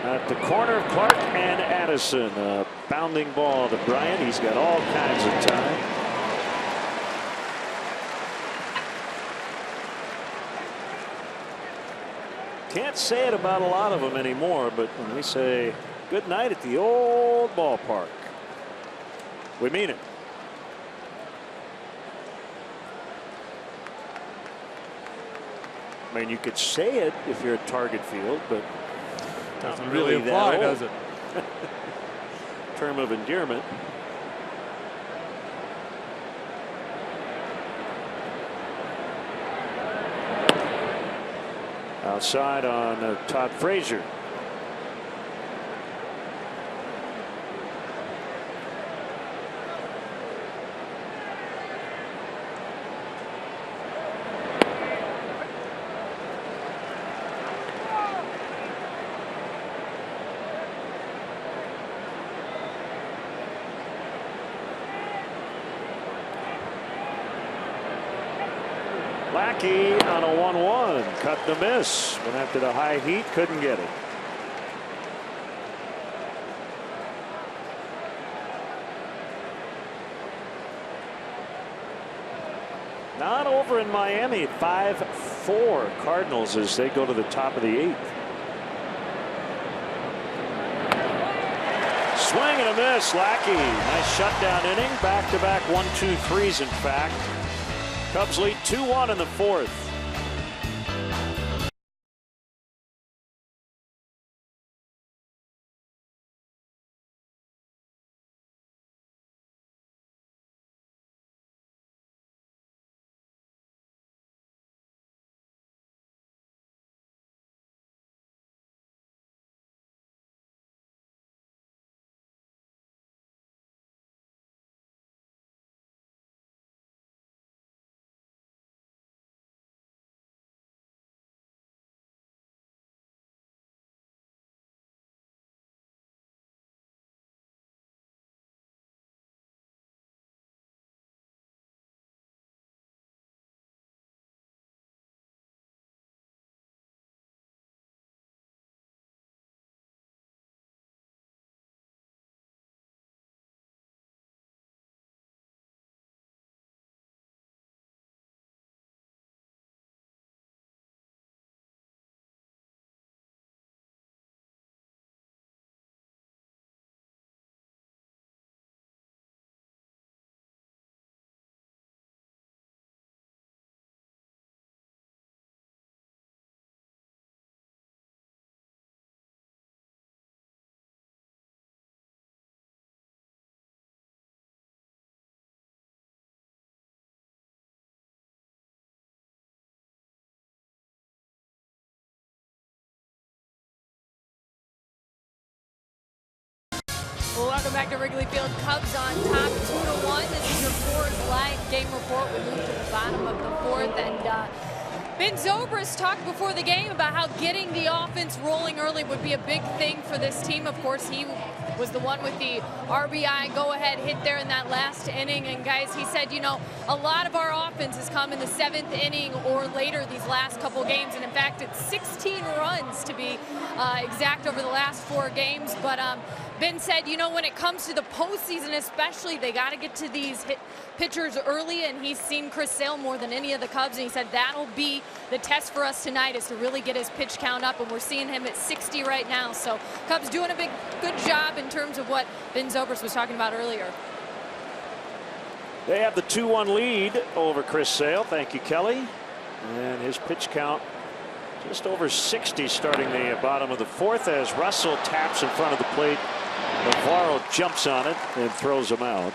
[SPEAKER 1] at the corner of Clark and Addison. A bounding ball to Bryant. He's got all kinds of time. Can't say it about a lot of them anymore, but when we say good night at the old ballpark, we mean it. I mean, you could say it if you're at Target Field, but
[SPEAKER 2] doesn't really apply, does it?
[SPEAKER 1] Term of endearment. Outside on Todd Frazier. Lackey on a 1-1, cut the miss. Went after the high heat, couldn't get it. Not over in Miami. 5-4 Cardinals as they go to the top of the 8th. Swing and a miss. Lackey, nice shutdown inning. Back-to-back 1-2-3s in fact. Cubs lead 2-1 in the 4th.
[SPEAKER 4] Well, welcome back to Wrigley Field. Cubs on top 2-1. This is your fourth live game report. We move to the bottom of the fourth, and Ben Zobrist talked before the game about how getting the offense rolling early would be a big thing for this team. Of course, he was the one with the RBI go-ahead hit there in that last inning. And guys, he said, you know, a lot of our offense has come in the 7th inning or later these last couple games. And in fact, it's 16 runs to be exact over the last 4 games. But Ben said, you know, when it comes to the postseason especially, they got to get to these pitchers early, and he's seen Chris Sale more than any of the Cubs, and he said that'll be the test for us tonight, is to really get his pitch count up, and we're seeing him at 60 right now. So Cubs doing a good job in terms of what Ben Zobrist was talking about earlier.
[SPEAKER 1] They have the 2-1 lead over Chris Sale. Thank you, Kelly. And his pitch count just over 60 starting the bottom of the fourth as Russell taps in front of the plate. Navarro jumps on it and throws him out.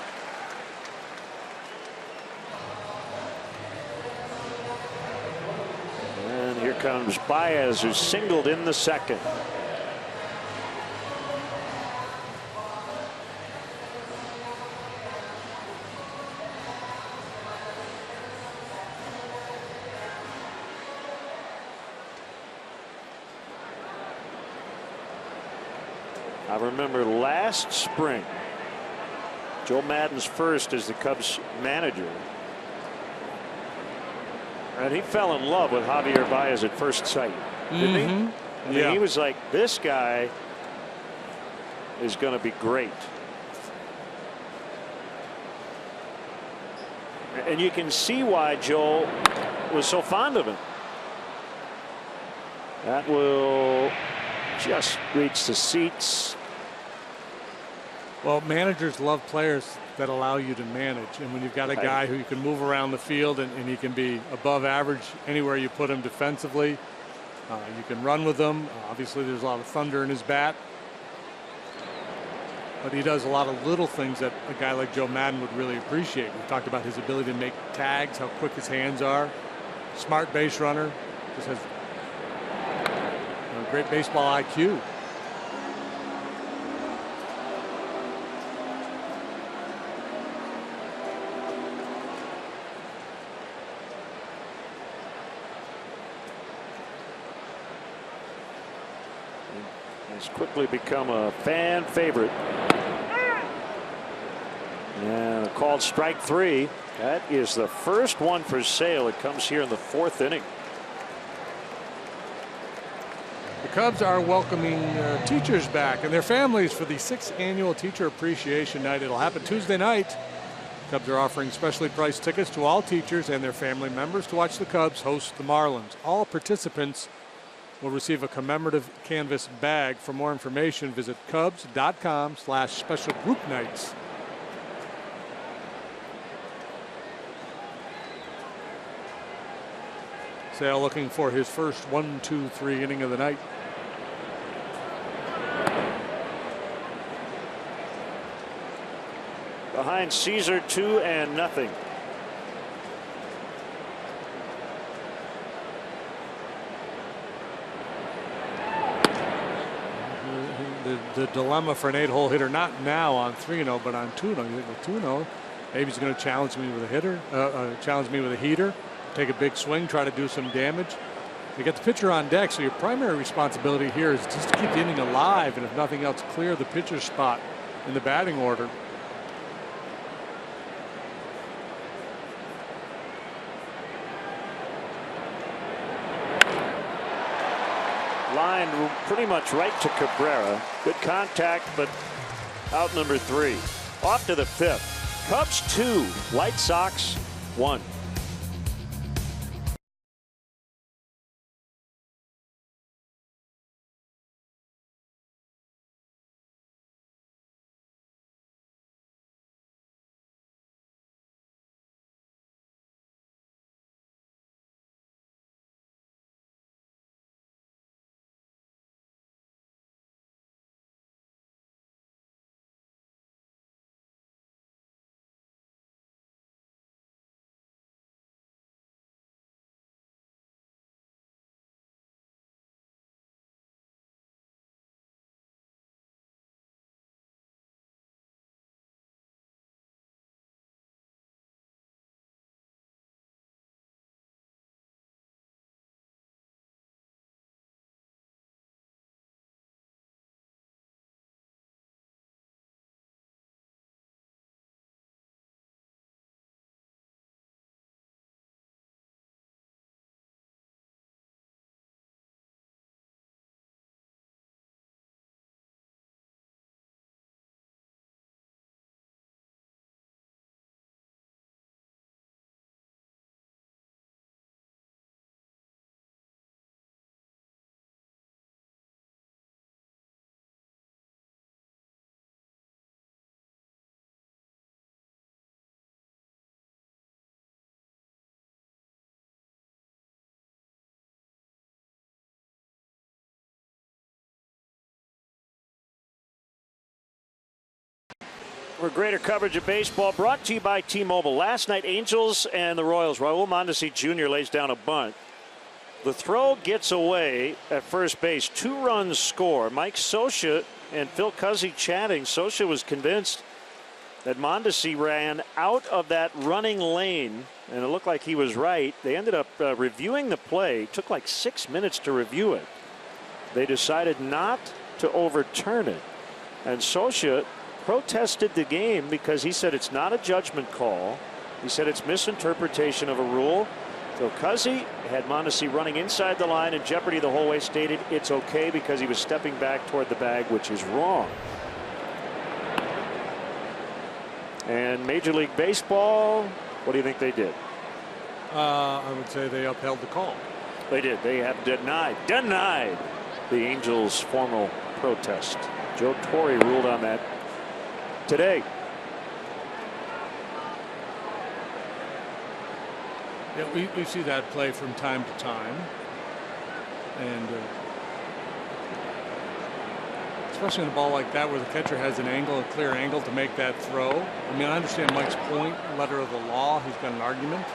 [SPEAKER 1] And here comes Baez, who singled in the second. I remember last spring, Joe Maddon's first as the Cubs manager, and he fell in love with Javier Baez at first sight, didn't he? I mean, he was like, this guy is going to be great. And you can see why Joe was so fond of him. That will just reach the seats.
[SPEAKER 2] Well, managers love players that allow you to manage. And when you've got a guy who you can move around the field and he can be above average anywhere you put him defensively, you can run with him. Obviously, there's a lot of thunder in his bat. But he does a lot of little things that a guy like Joe Maddon would really appreciate. We've talked about his ability to make tags, how quick his hands are. Smart base runner. Just has great baseball IQ.
[SPEAKER 1] Has quickly become a fan favorite. And a called strike 3. That is the first one for Sale. It comes here in the 4th inning.
[SPEAKER 2] The Cubs are welcoming teachers back and their families for the 6th annual Teacher Appreciation Night. It'll happen Tuesday night. Cubs are offering specially priced tickets to all teachers and their family members to watch the Cubs host the Marlins. All participants will receive a commemorative canvas bag. For more information, visit Cubs.com/special group nights. Sale looking for his first 1-2-3 inning of the night.
[SPEAKER 1] Behind Caesar, 2-0.
[SPEAKER 2] The dilemma for an 8-hole hitter, not now on 3-0, but on 2-0. You think, well, 2-0, maybe he's going to challenge me with a hitter, challenge me with a heater, take a big swing, try to do some damage. You get the pitcher on deck, so your primary responsibility here is just to keep the inning alive, and if nothing else, clear the pitcher's spot in the batting order.
[SPEAKER 1] Line pretty much right to Cabrera. Good contact, but out number 3. Off to the 5th. Cubs 2, White Sox 1. For greater coverage of baseball, brought to you by T-Mobile. Last night, Angels and the Royals. Raul Mondesi Jr. lays down a bunt. The throw gets away at first base. 2 runs score. Mike Scioscia and Phil Cuzzi chatting. Scioscia was convinced that Mondesi ran out of that running lane, and it looked like he was right. They ended up reviewing the play. It took like 6 minutes to review it. They decided not to overturn it. And Scioscia protested the game because he said it's not a judgment call. He said it's misinterpretation of a rule. So Cuzzi had Mondesi running inside the line in jeopardy the whole way, stated it's okay because he was stepping back toward the bag, which is wrong. And Major League Baseball, what do you think they did?
[SPEAKER 2] I would say they upheld the call.
[SPEAKER 1] They did. They have denied the Angels' formal protest. Joe Torre ruled on that today.
[SPEAKER 2] Yeah, we see that play from time to time, and especially in a ball like that where the catcher has an angle, a clear angle to make that throw. I mean, I understand Mike's point, letter of the law. He's got an argument.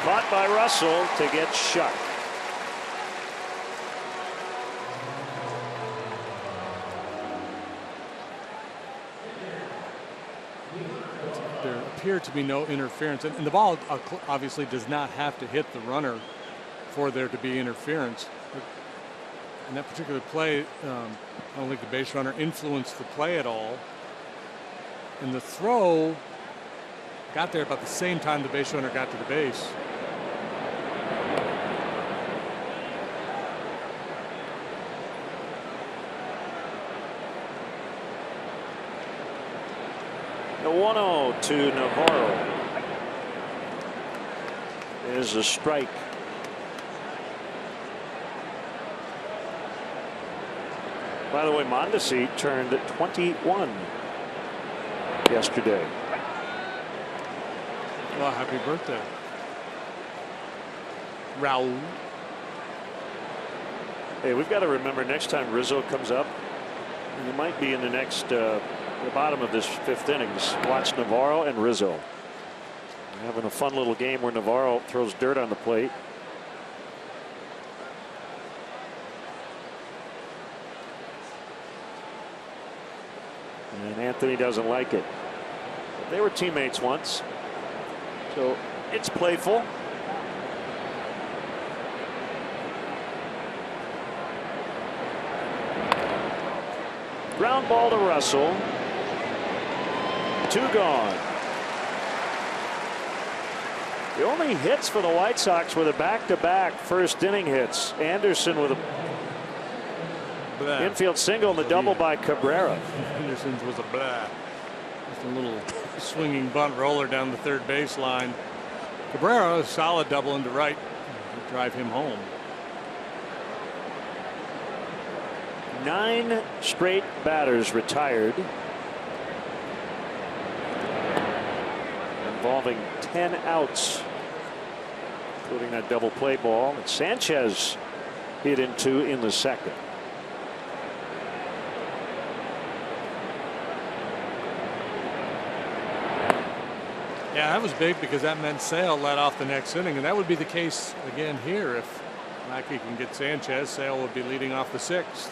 [SPEAKER 1] Caught by Russell to get shut.
[SPEAKER 2] There appeared to be no interference, and the ball obviously does not have to hit the runner for there to be interference. But in that particular play, I don't think the base runner influenced the play at all. And the throw got there about the same time the base runner got to the base.
[SPEAKER 1] The 1-0 to Navarro is a strike. By the way, Mondesi turned 21 yesterday.
[SPEAKER 2] Well, happy birthday, Raul.
[SPEAKER 1] Hey, we've got to remember next time Rizzo comes up, he might be in the next the bottom of this 5th inning. Watch Navarro and Rizzo having a fun little game where Navarro throws dirt on the plate. And Anthony doesn't like it. They were teammates once, so it's playful. Ground ball to Russell. 2 gone. The only hits for the White Sox were the back-to-back first inning hits. Anderson with a infield single and the double by Cabrera.
[SPEAKER 2] Anderson's was a blah. Just a little swinging bunt roller down the third baseline. Cabrera, a solid double into right to drive him home.
[SPEAKER 1] 9 straight batters retired, involving 10 outs, including that double play ball that Sanchez hit into in the 2nd.
[SPEAKER 2] Yeah, that was big because that meant Sale led off the next inning, and that would be the case again here if Mackey can get Sanchez. Sale would be leading off the 6th.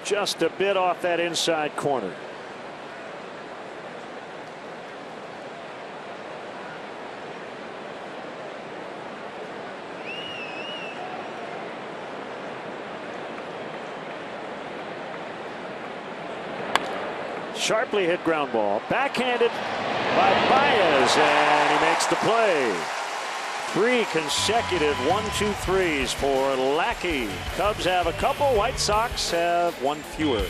[SPEAKER 1] Just a bit off that inside corner. Sharply hit ground ball. Backhanded by Baez, and he makes the play. 3 consecutive 1-2-3s for Lackey. Cubs have a couple. White Sox have 1 fewer.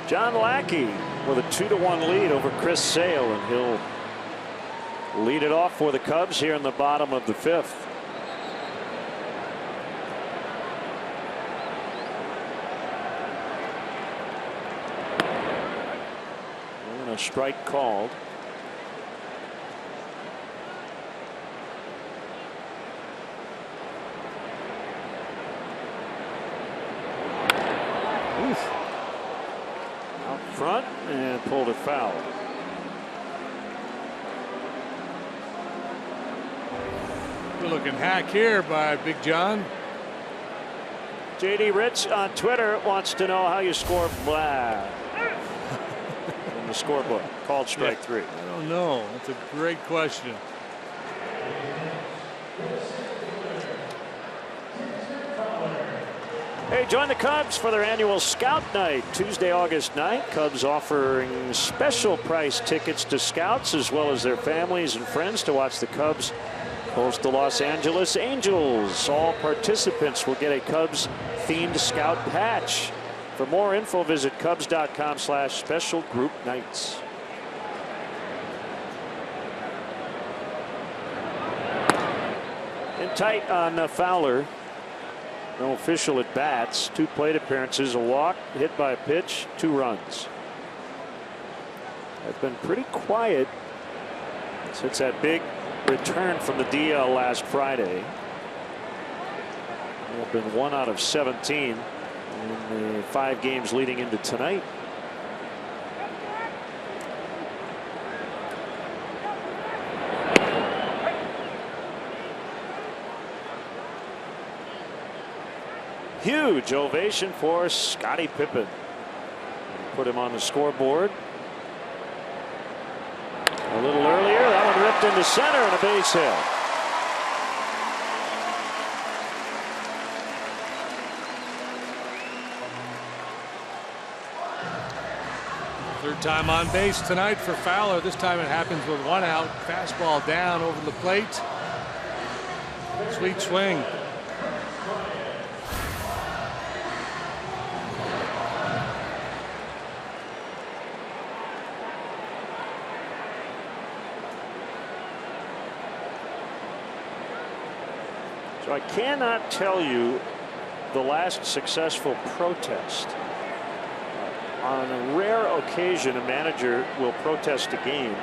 [SPEAKER 1] John Lackey with a 2-1 lead over Chris Sale, and he'll lead it off for the Cubs here in the bottom of the 5th. And a strike called. Out front and pulled it foul.
[SPEAKER 2] Good looking hack here by Big John.
[SPEAKER 1] JD Rich on Twitter wants to know how you score blah in the scorebook. Called strike 3.
[SPEAKER 2] I don't know. That's a great question.
[SPEAKER 1] Hey, join the Cubs for their annual Scout Night, Tuesday, August 9th. Cubs offering special price tickets to scouts as well as their families and friends to watch the Cubs host the Los Angeles Angels. All participants will get a Cubs-themed scout patch. For more info, visit Cubs.com/special group nights. In tight on Fowler. No official at bats. 2 plate appearances, a walk, hit by a pitch, 2 runs. They've been pretty quiet since that big return from the DL last Friday. They've been 1 out of 17 in the 5 games leading into tonight. Huge ovation for Scottie Pippen. Put him on the scoreboard. A little earlier, that one ripped into center and a base hit.
[SPEAKER 2] Third time on base tonight for Fowler. This time it happens with 1 out. Fastball down over the plate. Sweet swing.
[SPEAKER 1] So I cannot tell you the last successful protest. On a rare occasion, a manager will protest a game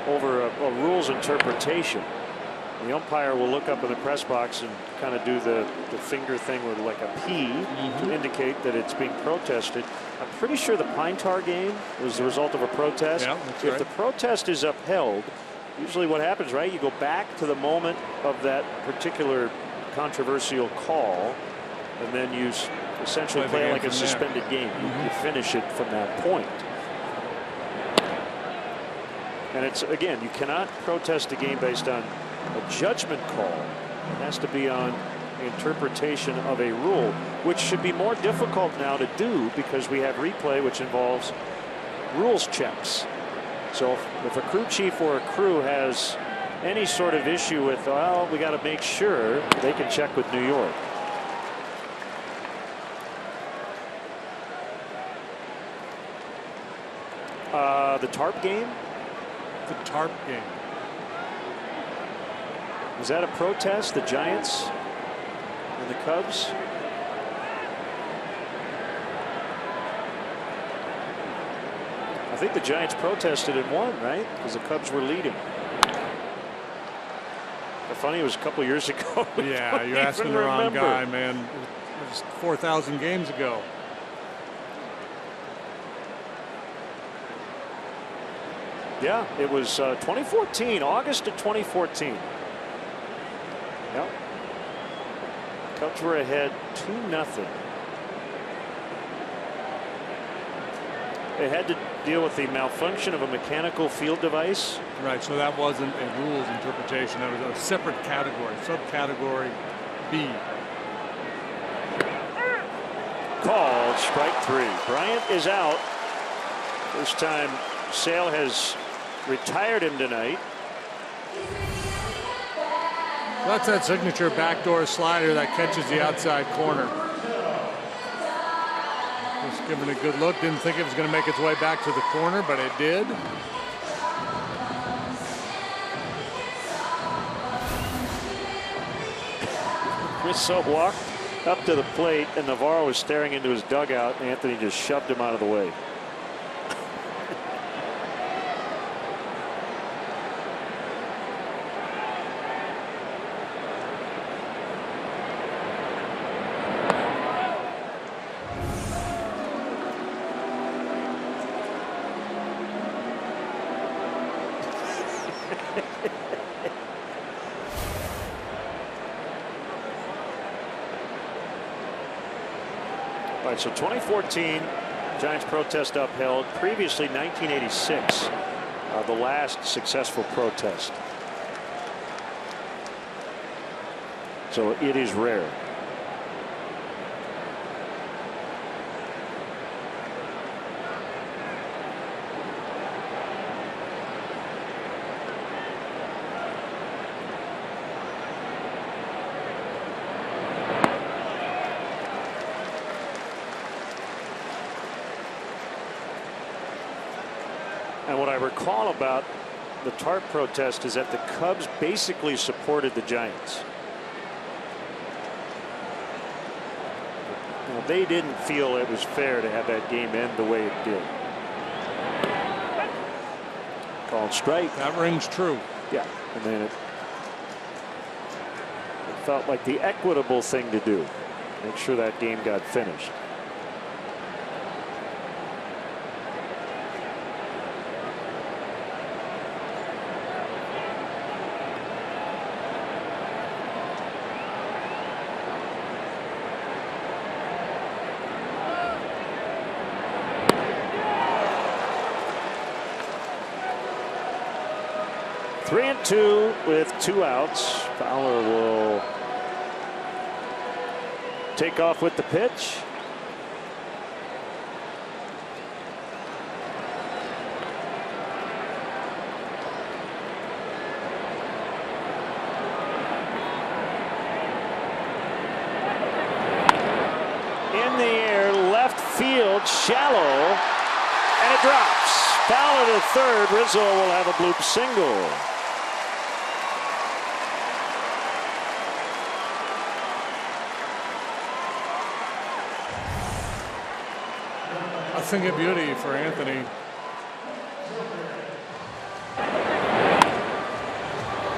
[SPEAKER 1] over a rules interpretation. The umpire will look up in the press box and kind of do the finger thing with like a P to indicate that it's being protested. I'm pretty sure the Pine Tar game was the result of a protest.
[SPEAKER 2] Yeah, that's
[SPEAKER 1] if
[SPEAKER 2] right.
[SPEAKER 1] the protest is upheld, usually what happens, right, you go back to the moment of that particular controversial call, and then you essentially play like a suspended game. You finish it from that point. And it's, again, you cannot protest a game based on a judgment call. It has to be on interpretation of a rule, which should be more difficult now to do because we have replay, which involves rules checks. So if a crew chief or a crew has any sort of issue with, well, we got to make sure, they can check with New York. The tarp game?
[SPEAKER 2] The tarp game.
[SPEAKER 1] Was that a protest? The Giants and the Cubs? I think the Giants protested and won, right? Because the Cubs were leading. Funny, it was a couple years ago.
[SPEAKER 2] Yeah, you're asking the wrong guy, man. It was 4,000 games ago.
[SPEAKER 1] Yeah, it was 2014, August of 2014. Yep. Cubs were ahead 2-0. They had to deal with the malfunction of a mechanical field device.
[SPEAKER 2] Right, so that wasn't a rules interpretation. That was a separate category, subcategory B.
[SPEAKER 1] Called strike 3. Bryant is out. First time Sale has retired him tonight.
[SPEAKER 2] That's that signature backdoor slider that catches the outside corner. Just giving it a good look. Didn't think it was going to make its way back to the corner, but it did.
[SPEAKER 1] Rizzo walked up to the plate, and Navarro was staring into his dugout. Anthony just shoved him out of the way. All right, so 2014, Giants protest upheld. Previously, 1986, the last successful protest. So it is rare. And what I recall about the TARP protest is that the Cubs basically supported the Giants. Now, they didn't feel it was fair to have that game end the way it did. Called strike.
[SPEAKER 2] That rings true.
[SPEAKER 1] Yeah, and then it felt like the equitable thing to do. Make sure that game got finished. Three and two with 2 outs. Fowler will take off with the pitch. In the air, left field, shallow, and it drops. Fowler to third. Rizzo will have a bloop single.
[SPEAKER 2] A thing of beauty for Anthony.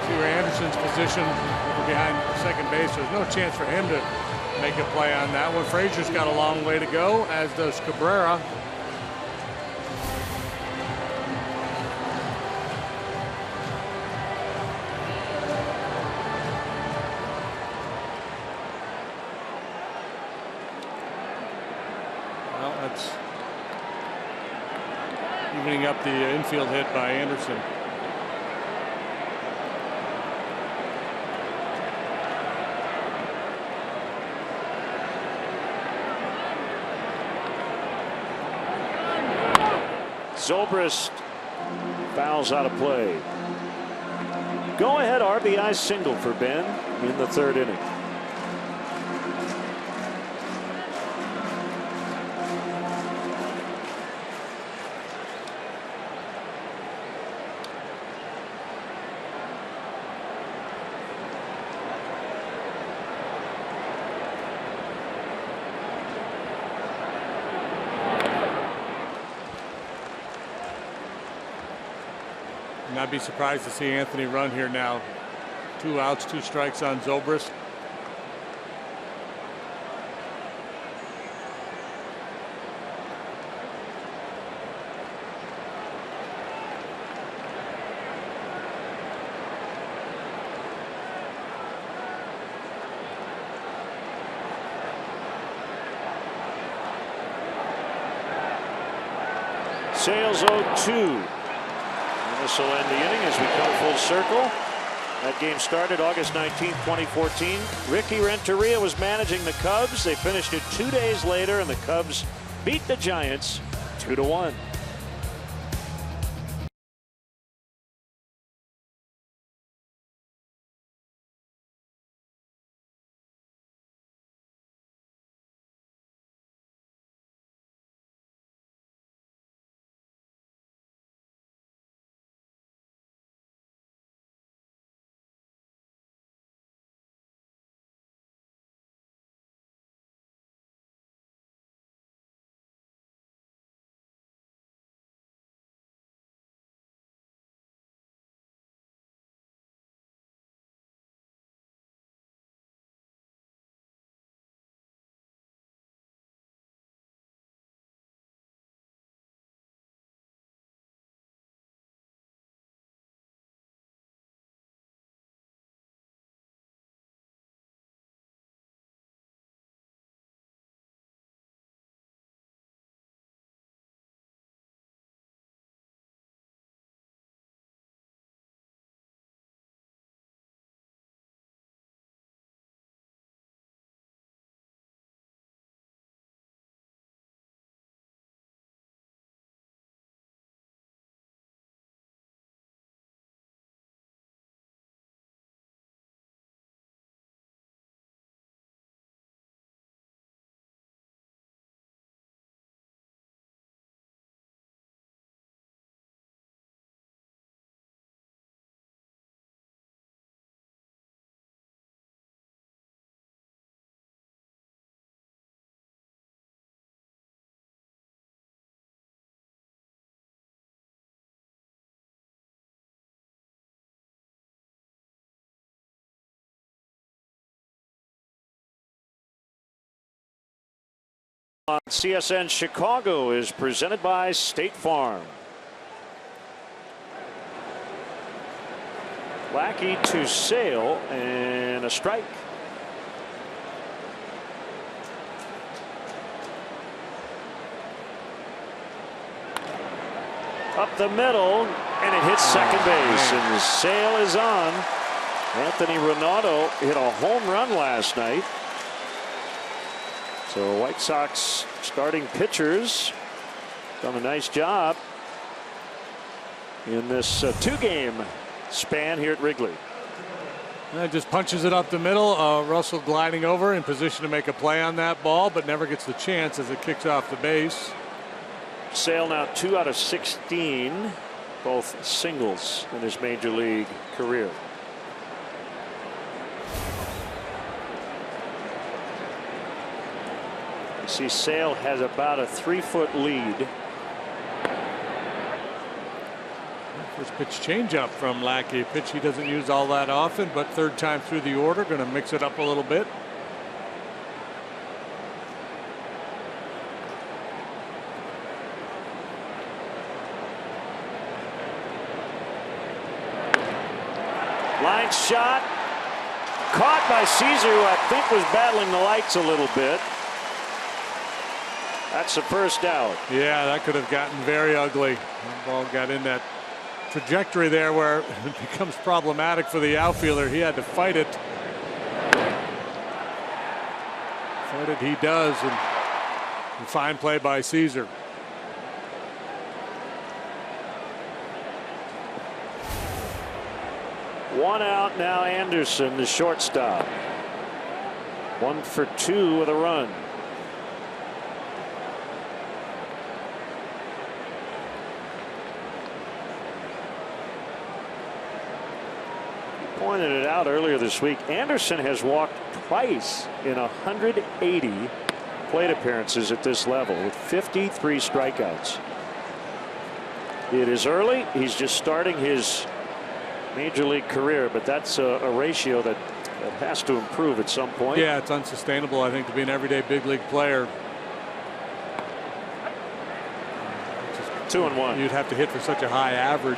[SPEAKER 2] See where Anderson's position over behind second base. There's no chance for him to make a play on that one. Frazier's got a long way to go, as does Cabrera. Well, that's evening up the infield hit by Anderson.
[SPEAKER 1] Zobrist fouls out of play. Go ahead RBI single for Ben in the third inning.
[SPEAKER 2] I'd be surprised to see Anthony run here now. 2 outs, 2 strikes on Zobrist.
[SPEAKER 1] Sales 0-2. This will end the inning as we come full circle. That game started August 19, 2014. Ricky Renteria was managing the Cubs. They finished it 2 days later, and the Cubs beat the Giants 2-1. On CSN Chicago is presented by State Farm. Lackey to Sale and a strike. Up the middle, and it hits second base, and Sale is on. Anthony Renato hit a home run last night. So White Sox starting pitchers done a nice job in this two-game span here at Wrigley.
[SPEAKER 2] And just punches it up the middle. Russell gliding over in position to make a play on that ball, but never gets the chance as it kicks off the base.
[SPEAKER 1] Sale now 2 out of 16, both singles in his major league career. You see Sale has about a 3-foot lead.
[SPEAKER 2] First pitch changeup from Lackey, a pitch he doesn't use all that often, but third time through the order, going to mix it up a little bit.
[SPEAKER 1] Line shot, caught by Caesar, who I think was battling the lights a little bit. That's the first out.
[SPEAKER 2] Yeah, that could have gotten very ugly. The ball got in that trajectory there where it becomes problematic for the outfielder. He had to fight it. Fight it he does, and fine play by Caesar.
[SPEAKER 1] One out now. Anderson, the shortstop. 1 for 2 with a run. Pointed it out earlier this week. Anderson has walked twice in 180 plate appearances at this level with 53 strikeouts. It is early. He's just starting his major league career, but that's a ratio that has to improve at some point.
[SPEAKER 2] Yeah, it's unsustainable, I think, to be an everyday big league player.
[SPEAKER 1] 2-1.
[SPEAKER 2] You'd have to hit for such a high average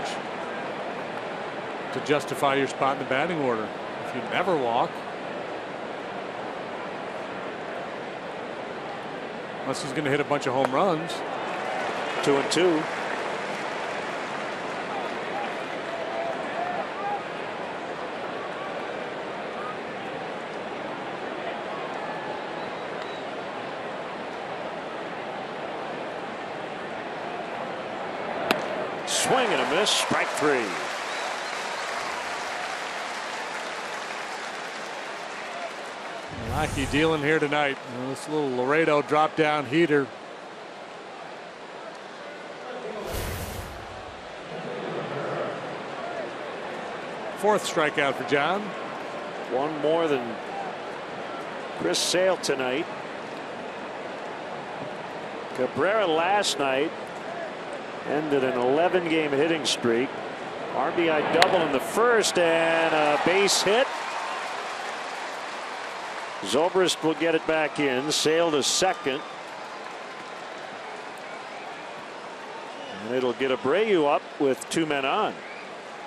[SPEAKER 2] to justify your spot in the batting order. If you never walk, unless he's going to hit a bunch of home runs.
[SPEAKER 1] 2-2. Swing and a miss. Strike 3.
[SPEAKER 2] Lackey dealing here tonight. This little Laredo drop down heater. Fourth strikeout for John.
[SPEAKER 1] One more than Chris Sale tonight. Cabrera last night ended an 11-game hitting streak. RBI double in the first and a base hit. Zobrist will get it back in. Sale to second. And it'll get Abreu up with 2 men on.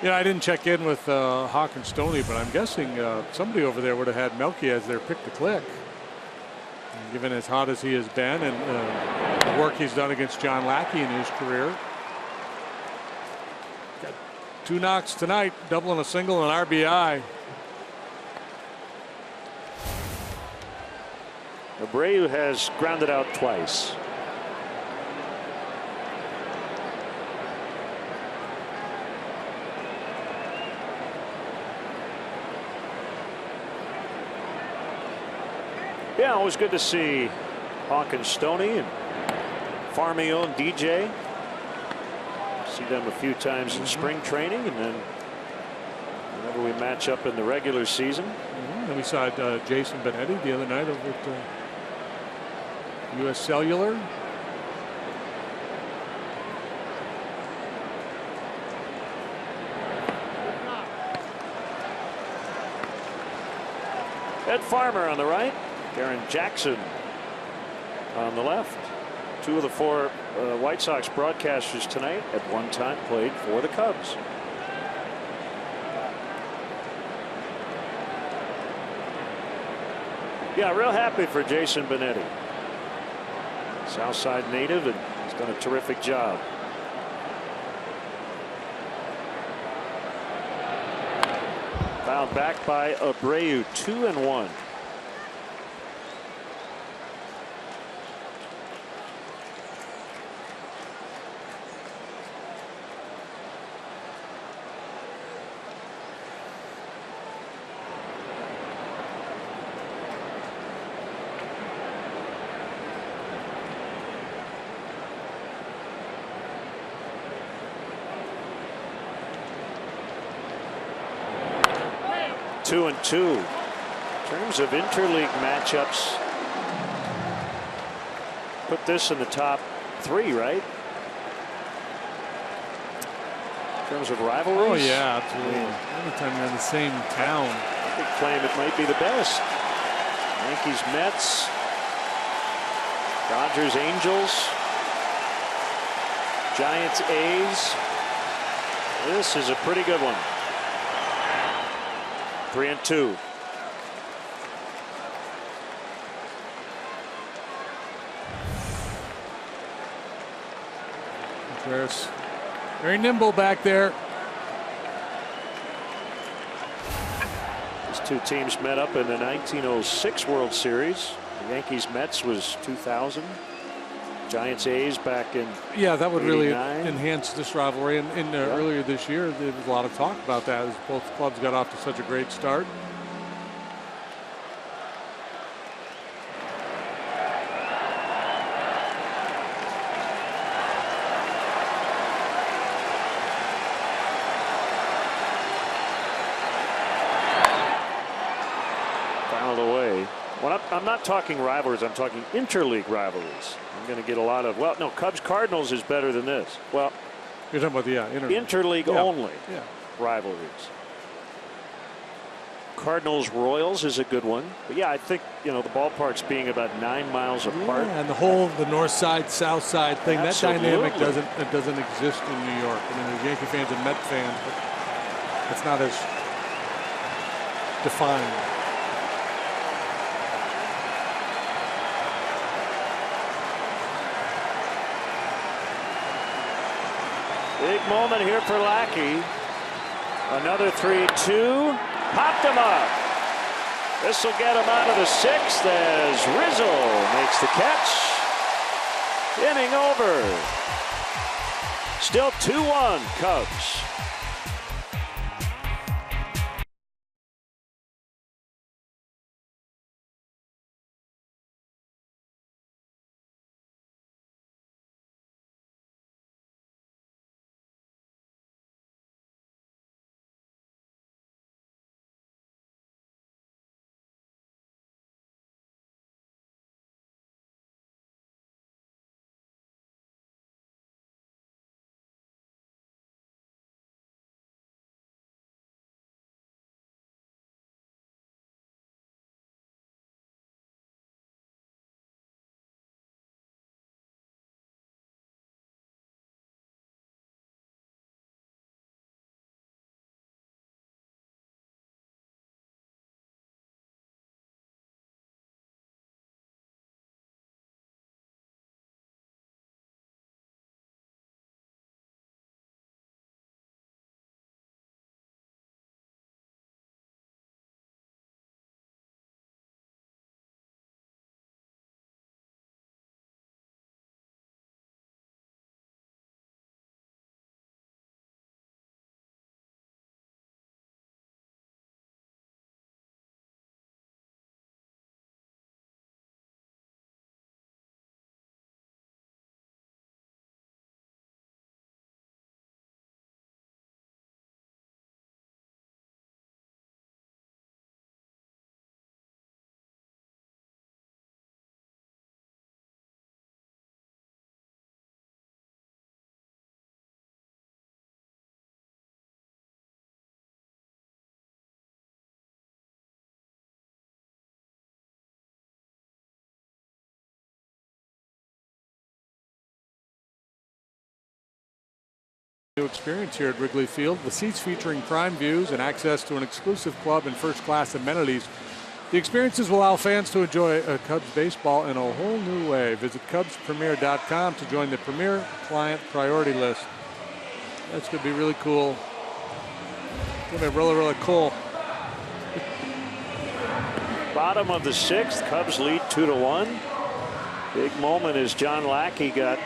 [SPEAKER 2] Yeah, I didn't check in with Hawk and Stoney, but I'm guessing somebody over there would have had Melky as their pick to click. And given as hot as he has been and the work he's done against John Lackey in his career. Got 2 knocks tonight, double and a single and RBI.
[SPEAKER 1] Abreu has grounded out twice. Yeah, always good to see Hawk and Stoney and Farmio and DJ. See them a few times in spring training, and then whenever we match up in the regular season.
[SPEAKER 2] And we saw Jason Benetti the other night over at U.S. Cellular.
[SPEAKER 1] Ed Farmer on the right. Aaron Jackson on the left. Two of the four White Sox broadcasters tonight at one time played for the Cubs. Yeah, real happy for Jason Benetti. Southside native, and he's done a terrific job. Fouled back by Abreu, 2-1. Two and two. In terms of interleague matchups, put this in the top three, right? In terms of rivalries.
[SPEAKER 2] Oh yeah, absolutely. Anytime you're in the same town.
[SPEAKER 1] I could claim it might be the best. Yankees, Mets, Dodgers, Angels, Giants, A's. This is a pretty good one. 3-2.
[SPEAKER 2] Contreras, very nimble back there.
[SPEAKER 1] These two teams met up in the 1906 World Series. The Yankees Mets was 2000. Giants A's back in
[SPEAKER 2] Yeah, that would
[SPEAKER 1] 89.
[SPEAKER 2] really enhance this rivalry. And earlier this year, there was a lot of talk about that as both clubs got off to such a great start.
[SPEAKER 1] Fouled away. Well, I'm not talking rivalries. I'm talking interleague rivalries. I'm going to get a lot of, well, no, Cubs Cardinals is better than this. Well,
[SPEAKER 2] you're talking about the
[SPEAKER 1] interleague only rivalries. Cardinals Royals is a good one. But yeah, I think, you know, the ballparks being about 9 miles apart.
[SPEAKER 2] Yeah, and the north side, south side thing,
[SPEAKER 1] Absolutely.
[SPEAKER 2] that dynamic doesn't exist in New York. I mean, there's Yankee fans and Met fans, but it's not as defined.
[SPEAKER 1] Big moment here for Lackey. Another 3-2. Popped him up. This will get him out of the sixth as Rizzo makes the catch. Inning over. Still 2-1 Cubs.
[SPEAKER 2] new experience here at Wrigley Field, with seats featuring prime views and access to an exclusive club and first-class amenities. The experiences will allow fans to enjoy Cubs baseball in a whole new way. Visit CubsPremier.com to join the Premier Client Priority List. That's going to be really cool. It's going to be really, really cool.
[SPEAKER 1] Bottom of the 6th, Cubs lead 2-1. Big moment as John Lackey got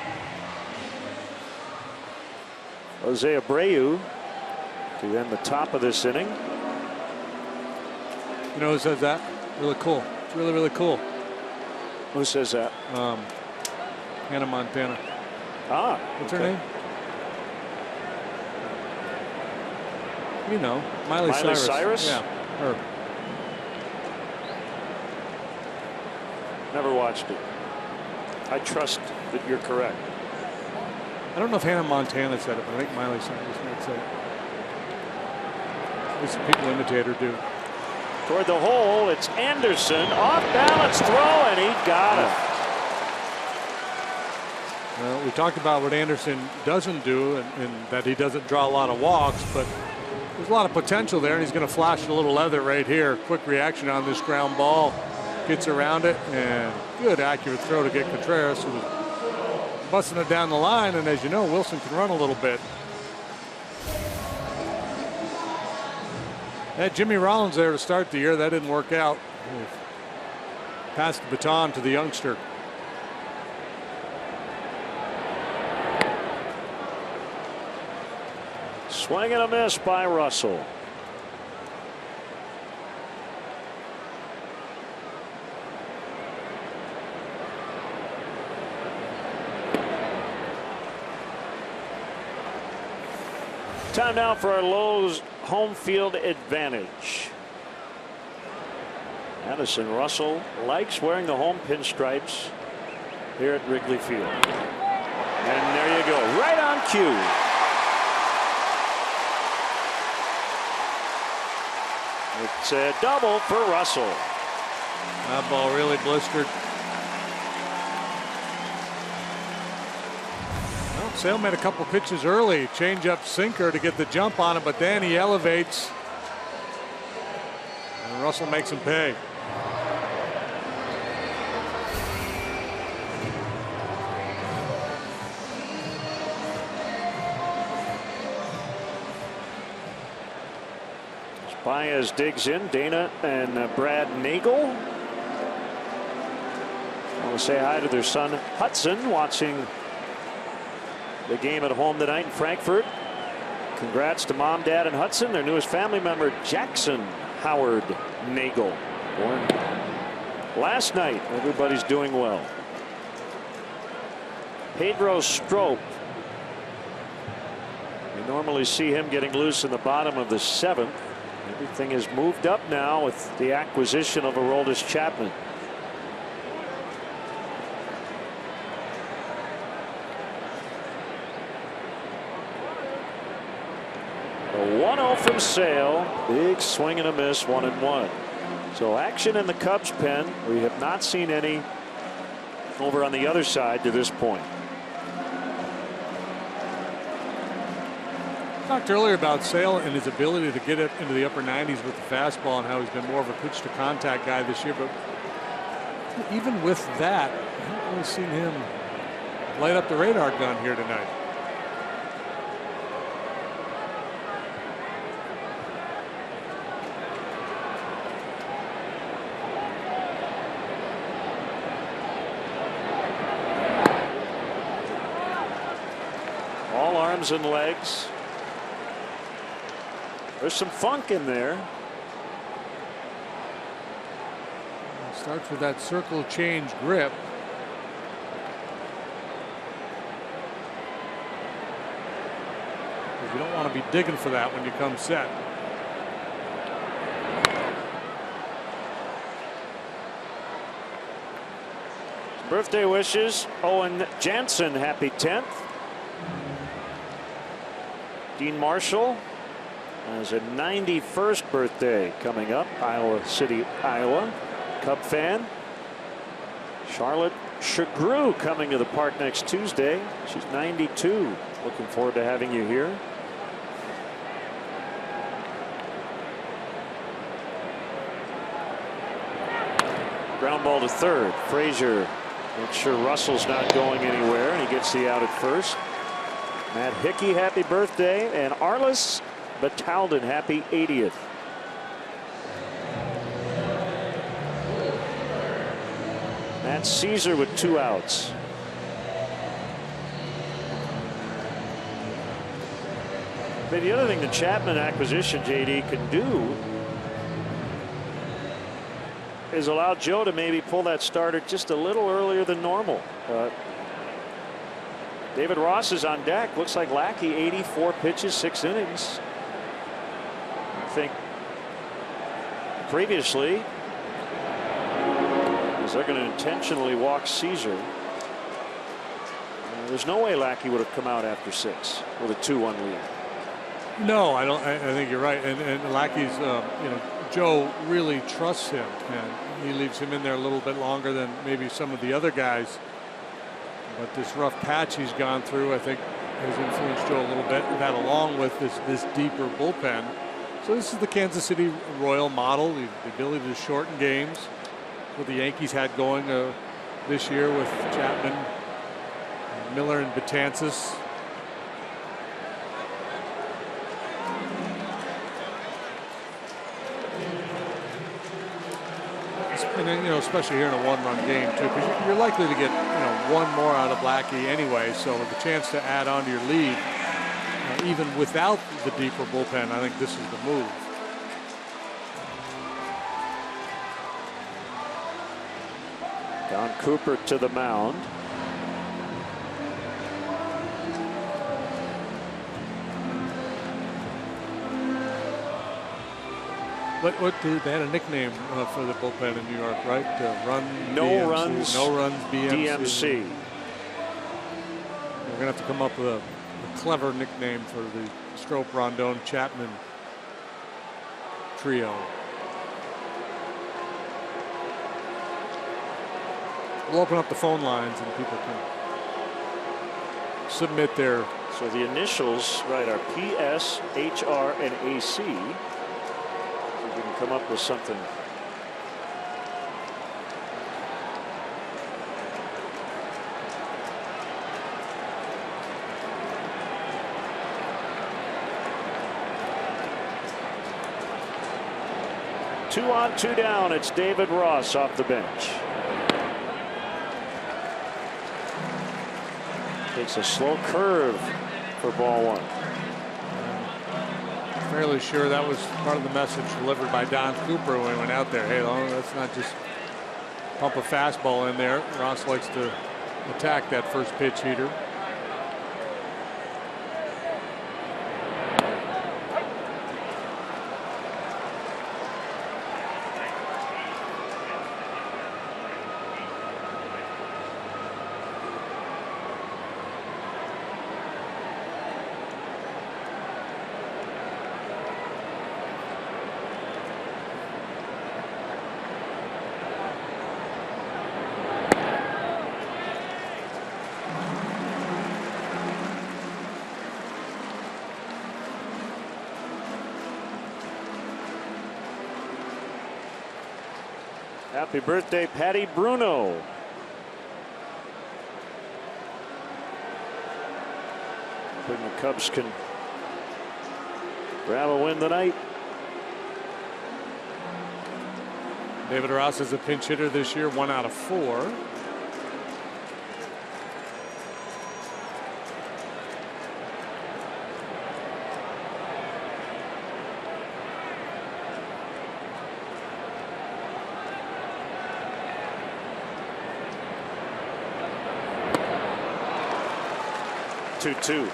[SPEAKER 1] Jose Abreu to end the top of this inning.
[SPEAKER 2] You know who says that? Really cool. It's really, really cool.
[SPEAKER 1] Who says that?
[SPEAKER 2] Hannah Montana.
[SPEAKER 1] Ah.
[SPEAKER 2] What's her name? You know, Miley Cyrus. Yeah, her.
[SPEAKER 1] Never watched it. I trust that you're correct.
[SPEAKER 2] I don't know if Hannah Montana said it, but I think Miley Cyrus might say it. At least people imitate her do.
[SPEAKER 1] Toward the hole, it's Anderson. Off balance throw, and he got it.
[SPEAKER 2] Well, we talked about what Anderson doesn't do, and that he doesn't draw a lot of walks, but there's a lot of potential there, and he's going to flash a little leather right here. Quick reaction on this ground ball. Gets around it, and good accurate throw to get Contreras, who was busting it down the line, and as you know, Wilson can run a little bit. Had Jimmy Rollins there to start the year. That didn't work out. Passed the baton to the youngster.
[SPEAKER 1] Swing and a miss by Russell. Time now for our Lowe's home field advantage. Addison Russell likes wearing the home pinstripes here at Wrigley Field. And there you go, right on cue. It's a double for Russell.
[SPEAKER 2] That ball really blistered. Sale made a couple pitches early, change up sinker to get the jump on it, but then he elevates and Russell makes him pay.
[SPEAKER 1] Baez digs in. Dana and Brad Nagel. I want to say hi to their son Hudson, watching the game at home tonight in Frankfurt. Congrats to Mom, Dad, and Hudson. Their newest family member, Jackson Howard Nagel, born last night. Everybody's doing well. Pedro Strop. You normally see him getting loose in the bottom of the 7th. Everything has moved up now with the acquisition of Aroldis Chapman. A 1-0 from Sale. Big swing and a miss, 1-1. So action in the Cubs pen. We have not seen any over on the other side to this point.
[SPEAKER 2] Talked earlier about Sale and his ability to get it into the upper 90s with the fastball and how he's been more of a pitch to contact guy this year. But even with that, I haven't really seen him light up the radar gun here tonight.
[SPEAKER 1] All arms and legs. There's some funk in there.
[SPEAKER 2] Starts with that circle change grip. You don't want to be digging for that when you come set.
[SPEAKER 1] Birthday wishes. Owen Jansen, happy 10th. Dean Marshall has a 91st birthday coming up. Iowa City, Iowa. Cub fan. Charlotte Chagru coming to the park next Tuesday. She's 92. Looking forward to having you here. Ground ball to third. Frazier makes sure Russell's not going anywhere, and he gets the out at first. Matt Hickey, happy birthday, and Arlis Batalden, happy 80th. Matt Caesar with 2 outs. But the other thing the Chapman acquisition, JD, can do is allow Joe to maybe pull that starter just a little earlier than normal. David Ross is on deck. Looks like Lackey, 84 pitches, 6 innings. I think previously they're going to intentionally walk Caesar. There's no way Lackey would have come out after 6 with a 2-1 lead.
[SPEAKER 2] No, I don't. I think you're right. And Lackey's, Joe really trusts him, and he leaves him in there a little bit longer than maybe some of the other guys. But this rough patch he's gone through, I think, has influenced Joe a little bit. That along with this deeper bullpen. So this is the Kansas City Royal model, the ability to shorten games. What the Yankees had going this year with Chapman, Miller, and Betances. And then, especially here in a 1-run game too, because you're likely to get, one more out of Lackey anyway. So with the chance to add on to your lead, even without the deeper bullpen, I think this is the move.
[SPEAKER 1] Don Cooper to the mound.
[SPEAKER 2] What they had a nickname for the bullpen in New York, right?
[SPEAKER 1] No
[SPEAKER 2] BMC,
[SPEAKER 1] runs.
[SPEAKER 2] No runs.
[SPEAKER 1] DMC.
[SPEAKER 2] We're gonna have to come up with a clever nickname for the Strop, Rondon, Chapman trio. We'll open up the phone lines and people can submit their.
[SPEAKER 1] So the initials, right, are PS, HR, and AC. We can come up with something. Two on, 2 down. It's David Ross off the bench. Takes a slow curve for ball 1.
[SPEAKER 2] Fairly sure that was part of the message delivered by Don Cooper when he went out there. Hey, let's not just pump a fastball in there. Ross likes to attack that first pitch heater.
[SPEAKER 1] Happy birthday, Patty Bruno. Hoping the Cubs can grab a win tonight.
[SPEAKER 2] David Ross is a pinch hitter this year, 1 out of 4.
[SPEAKER 1] Two.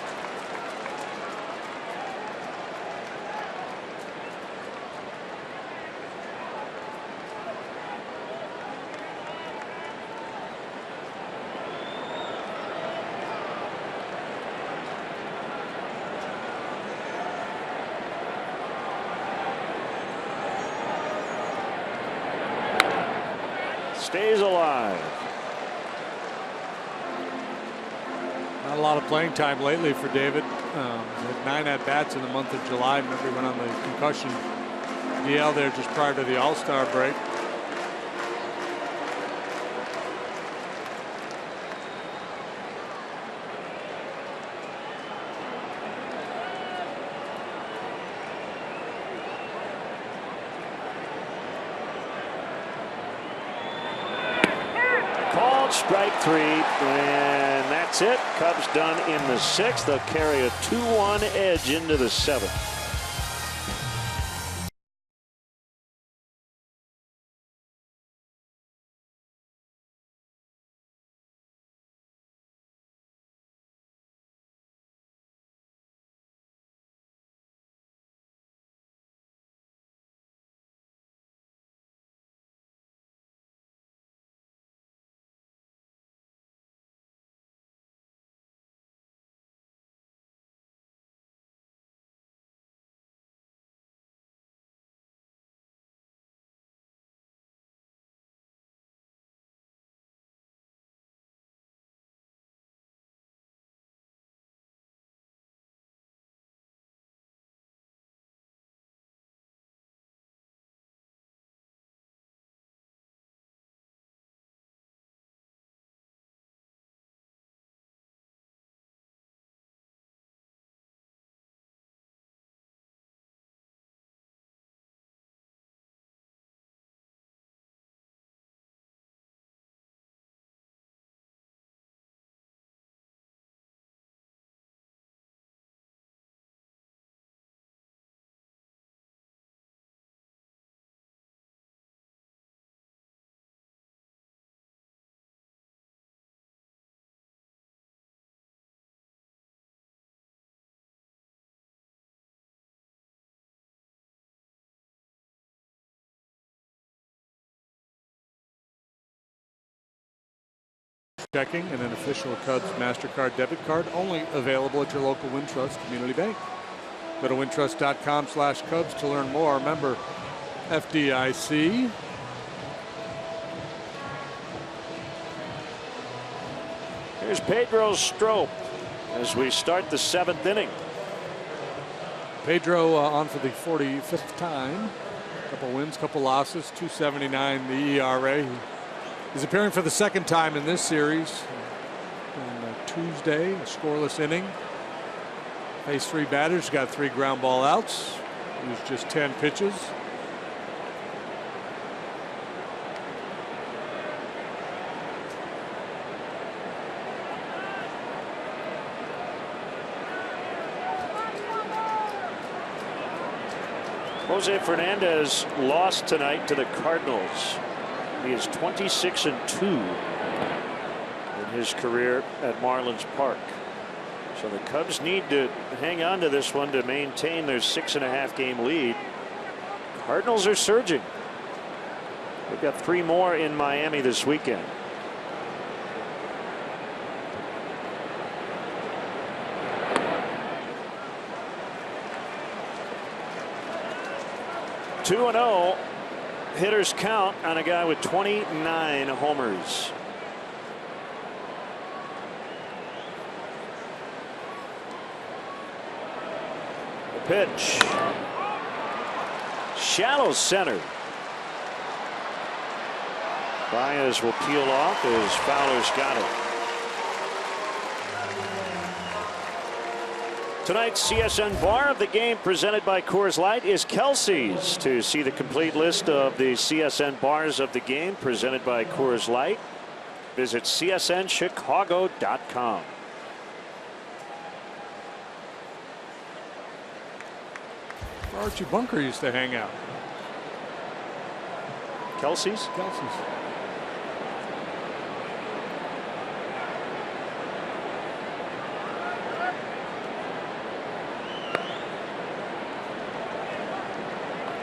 [SPEAKER 1] Stays alive.
[SPEAKER 2] lot of playing time lately for David. He had 9 at-bats in the month of July. Remember, he went on the concussion DL there just prior to the All-Star break.
[SPEAKER 1] Strike 3, and that's it. Cubs done in the 6th. They'll carry a 2-1 edge into the 7th.
[SPEAKER 2] Checking and an official Cubs MasterCard debit card only available at your local Wintrust Community Bank. Go to wintrust.com/Cubs to learn more. Remember, FDIC.
[SPEAKER 1] Here's Pedro Strop as we start the 7th inning.
[SPEAKER 2] Pedro on for the 45th time. Couple wins, couple losses, 2.79 the ERA. He's appearing for the 2nd time in this series. On Tuesday, a scoreless inning. Faced 3 batters, got 3 ground ball outs. Used just 10 pitches.
[SPEAKER 1] Jose Fernandez lost tonight to the Cardinals. He is 26-2 in his career at Marlins Park. So the Cubs need to hang on to this one to maintain their 6.5 game lead. Cardinals are surging. They've got 3 more in Miami this weekend. Two and 0 hitters count on a guy with 29 homers. The pitch. Shallow center. Baez will peel off as Fowler's got it. Tonight's CSN Bar of the Game presented by Coors Light is Kelsey's. To see the complete list of the CSN Bars of the Game presented by Coors Light, visit csnchicago.com.
[SPEAKER 2] Archie Bunker used to hang out.
[SPEAKER 1] Kelsey's?
[SPEAKER 2] Kelsey's.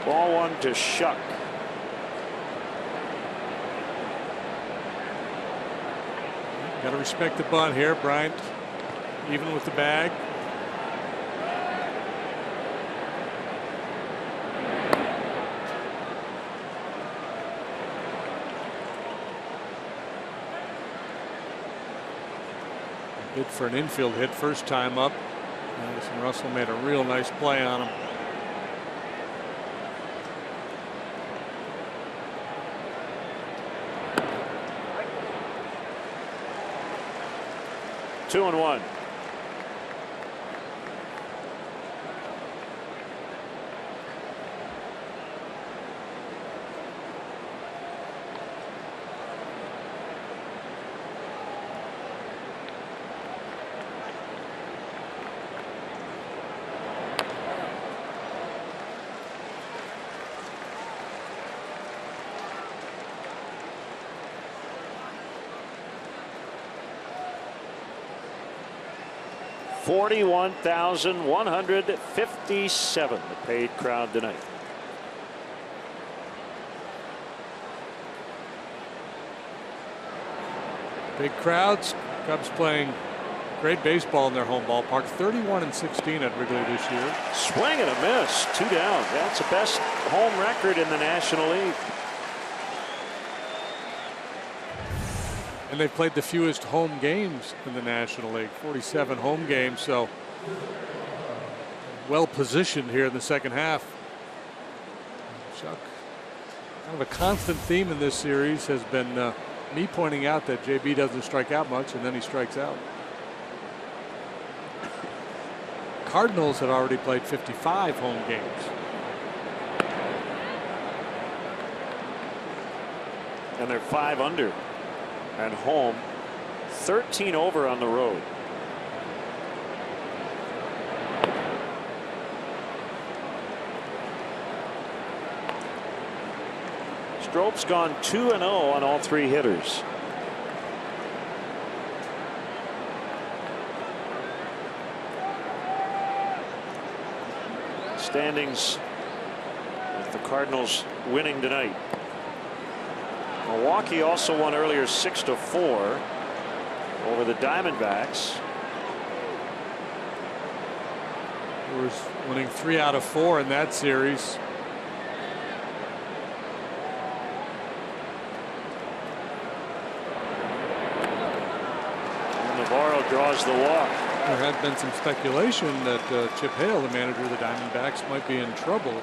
[SPEAKER 1] Ball 1 to Shuck.
[SPEAKER 2] Got to respect the bunt here, Bryant. Even with the bag. Hit for an infield hit first time up. Anderson Russell made a real nice play on him.
[SPEAKER 1] Two and one. $41,157, the paid crowd tonight.
[SPEAKER 2] Big crowds. Cubs playing great baseball in their home ballpark. 31-16 at Wrigley this year.
[SPEAKER 1] Swing and a miss. 2 down. That's the best home record in the National League.
[SPEAKER 2] And they've played the fewest home games in the National League, 47 home games. So well positioned here in the second half. Chuck, kind of a constant theme in this series has been me pointing out that JB doesn't strike out much, and then he strikes out. Cardinals had already played 55 home games.
[SPEAKER 1] And they're 5 under at home, 13 over on the road. Strope's gone 2-0 on all 3 hitters. Standings with the Cardinals winning tonight. Milwaukee also won earlier 6-4 over the Diamondbacks.
[SPEAKER 2] Brewers winning 3 out of 4 in that series.
[SPEAKER 1] And Navarro draws the walk.
[SPEAKER 2] There had been some speculation that Chip Hale, the manager of the Diamondbacks, might be in trouble.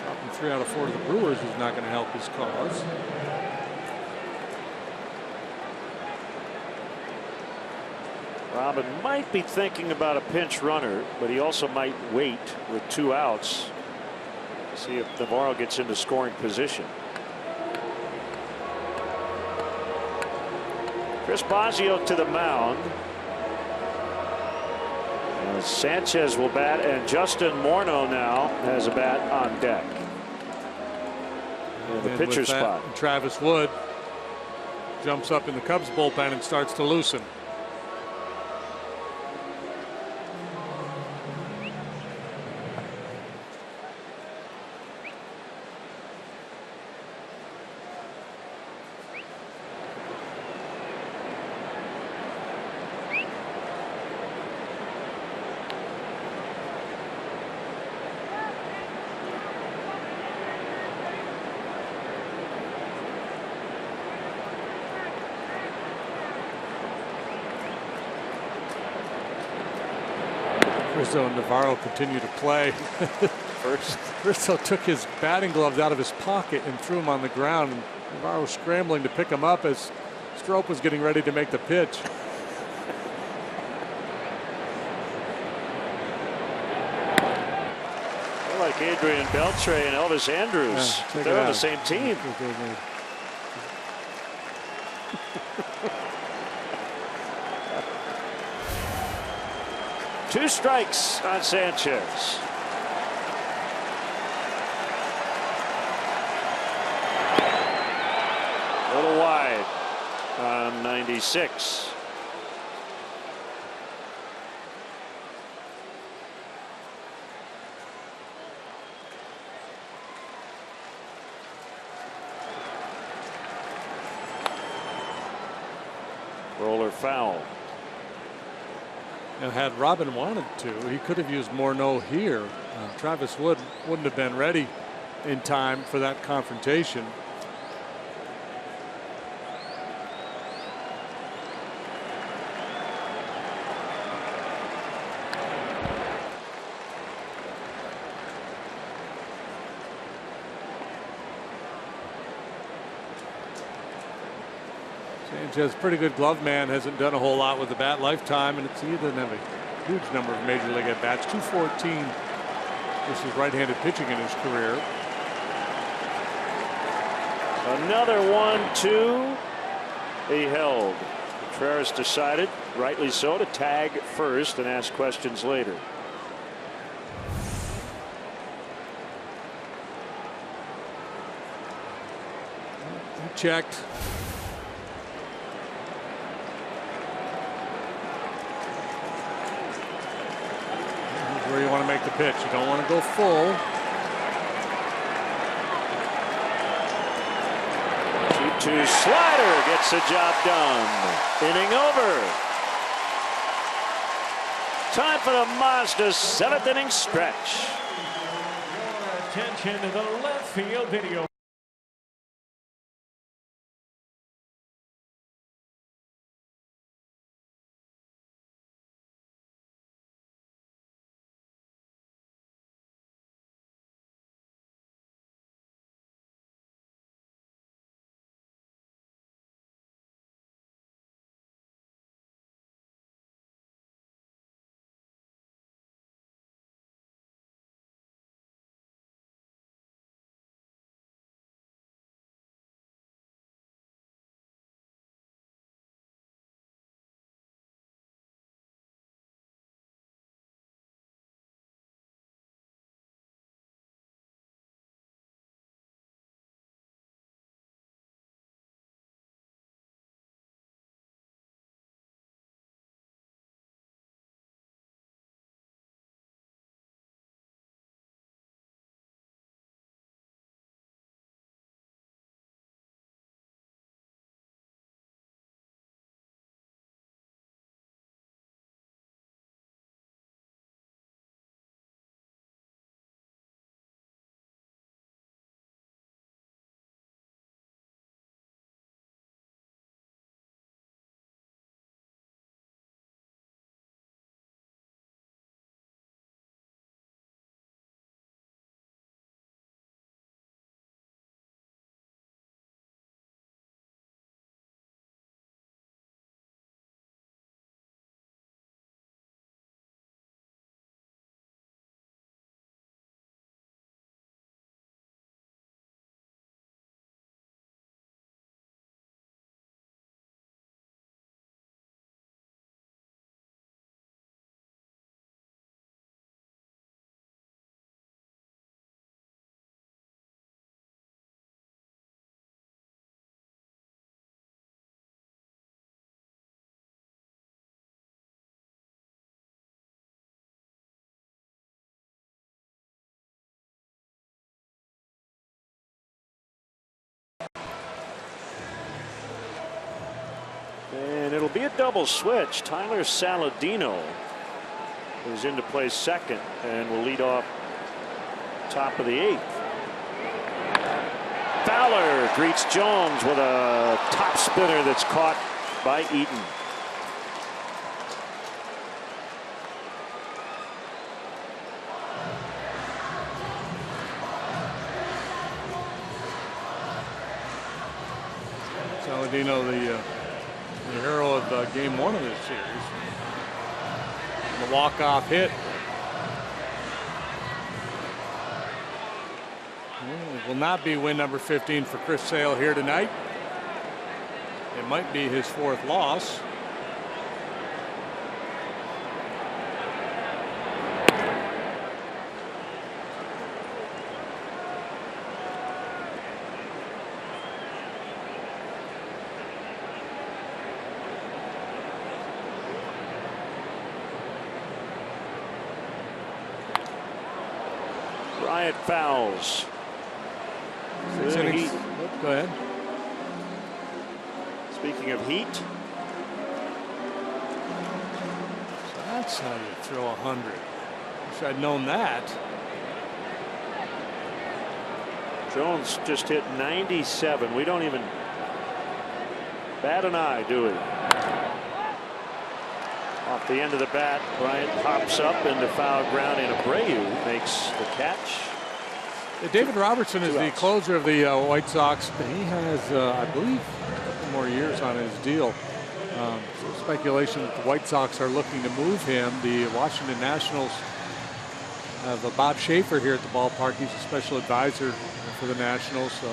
[SPEAKER 2] Dropping 3 out of 4 to the Brewers is not going to help his cause.
[SPEAKER 1] Robin might be thinking about a pinch runner, but he also might wait with 2 outs. See if Navarro gets into scoring position. Chris Bosio to the mound. Sanchez will bat, and Justin Morneau now has a bat on deck. In the pitcher spot.
[SPEAKER 2] Travis Wood jumps up in the Cubs bullpen and starts to loosen. Rizzo and Navarro continue to play.
[SPEAKER 1] First,
[SPEAKER 2] Rizzo took his batting gloves out of his pocket and threw them on the ground. And Navarro was scrambling to pick them up as Strope was getting ready to make the pitch.
[SPEAKER 1] They're like Adrian Beltre and Elvis Andrus.
[SPEAKER 2] Yeah,
[SPEAKER 1] they're on the same team. Two strikes on Sanchez. A little wide on 96. Roller foul.
[SPEAKER 2] Now, had Robin wanted to, he could have used Morneau here. Travis Wood wouldn't have been ready in time for that confrontation. Judge has pretty good glove man, hasn't done a whole lot with the bat lifetime, and he doesn't have a huge number of major league at bats. 214 versus right-handed pitching in his career.
[SPEAKER 1] Another 1-2. He held. Contreras decided, rightly so, to tag first and ask questions later.
[SPEAKER 2] He checked. Here's where you want to make the pitch. You don't want to go full.
[SPEAKER 1] 2-2 slider gets the job done. Inning over. Time for the Mazda 7th inning stretch.
[SPEAKER 5] Attention to the left field video.
[SPEAKER 1] And it'll be a double switch. Tyler Saladino is in to play second and will lead off top of the 8th. Fowler greets Jones with a top spinner that's caught by Eaton.
[SPEAKER 2] Saladino, the hero of game 1 of this series. The walk-off hit. It will not be win number 15 for Chris Sale here tonight. It might be his 4th loss.
[SPEAKER 1] Riot fouls.
[SPEAKER 2] Heat. Go ahead.
[SPEAKER 1] Speaking of heat.
[SPEAKER 2] So that's how you throw 100. Wish I'd known that.
[SPEAKER 1] Jones just hit 97. We don't even bat an eye, do we? Off the end of the bat, Bryant pops up into foul ground, and Abreu makes the catch.
[SPEAKER 2] David Robertson is the closer of the White Sox. He has, I believe, more years on his deal. Speculation that the White Sox are looking to move him. The Washington Nationals have Bob Schaefer here at the ballpark. He's a special advisor for the Nationals, so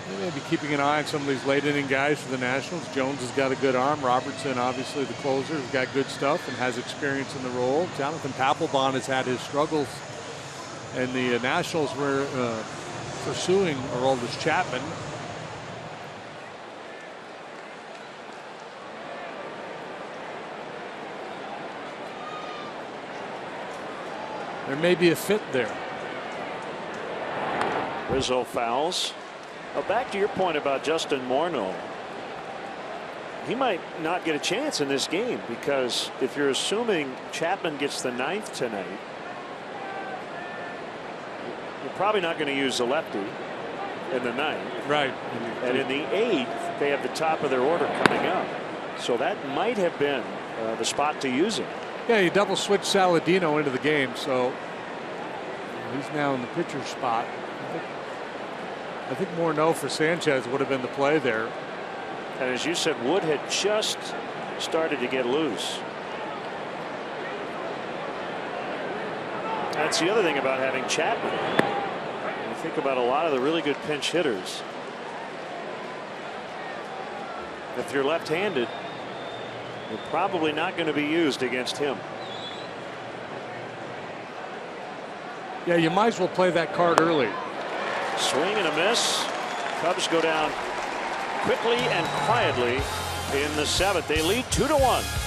[SPEAKER 2] they may be keeping an eye on some of these late inning guys for the Nationals. Jones has got a good arm. Robertson, obviously the closer, has got good stuff and has experience in the role. Jonathan Papelbon has had his struggles, and the Nationals were pursuing Aroldis Chapman. There may be a fit there.
[SPEAKER 1] Rizzo fouls. Well, back to your point about Justin Morneau. He might not get a chance in this game, because if you're assuming Chapman gets the 9th tonight, you're probably not going to use the lefty in the 9th.
[SPEAKER 2] Right.
[SPEAKER 1] And in the 8th, they have the top of their order coming up. So that might have been the spot to use him.
[SPEAKER 2] Yeah, you double switch Saladino into the game, so he's now in the pitcher's spot. I think Morneau for Sanchez would have been the play there.
[SPEAKER 1] And as you said, Wood had just started to get loose. That's the other thing about having Chapman. You think about a lot of the really good pinch hitters. If you're left-handed, they're probably not going to be used against him.
[SPEAKER 2] Yeah, you might as well play that card early.
[SPEAKER 1] Swing and a miss. Cubs go down quickly and quietly in the 7th. They lead 2-1.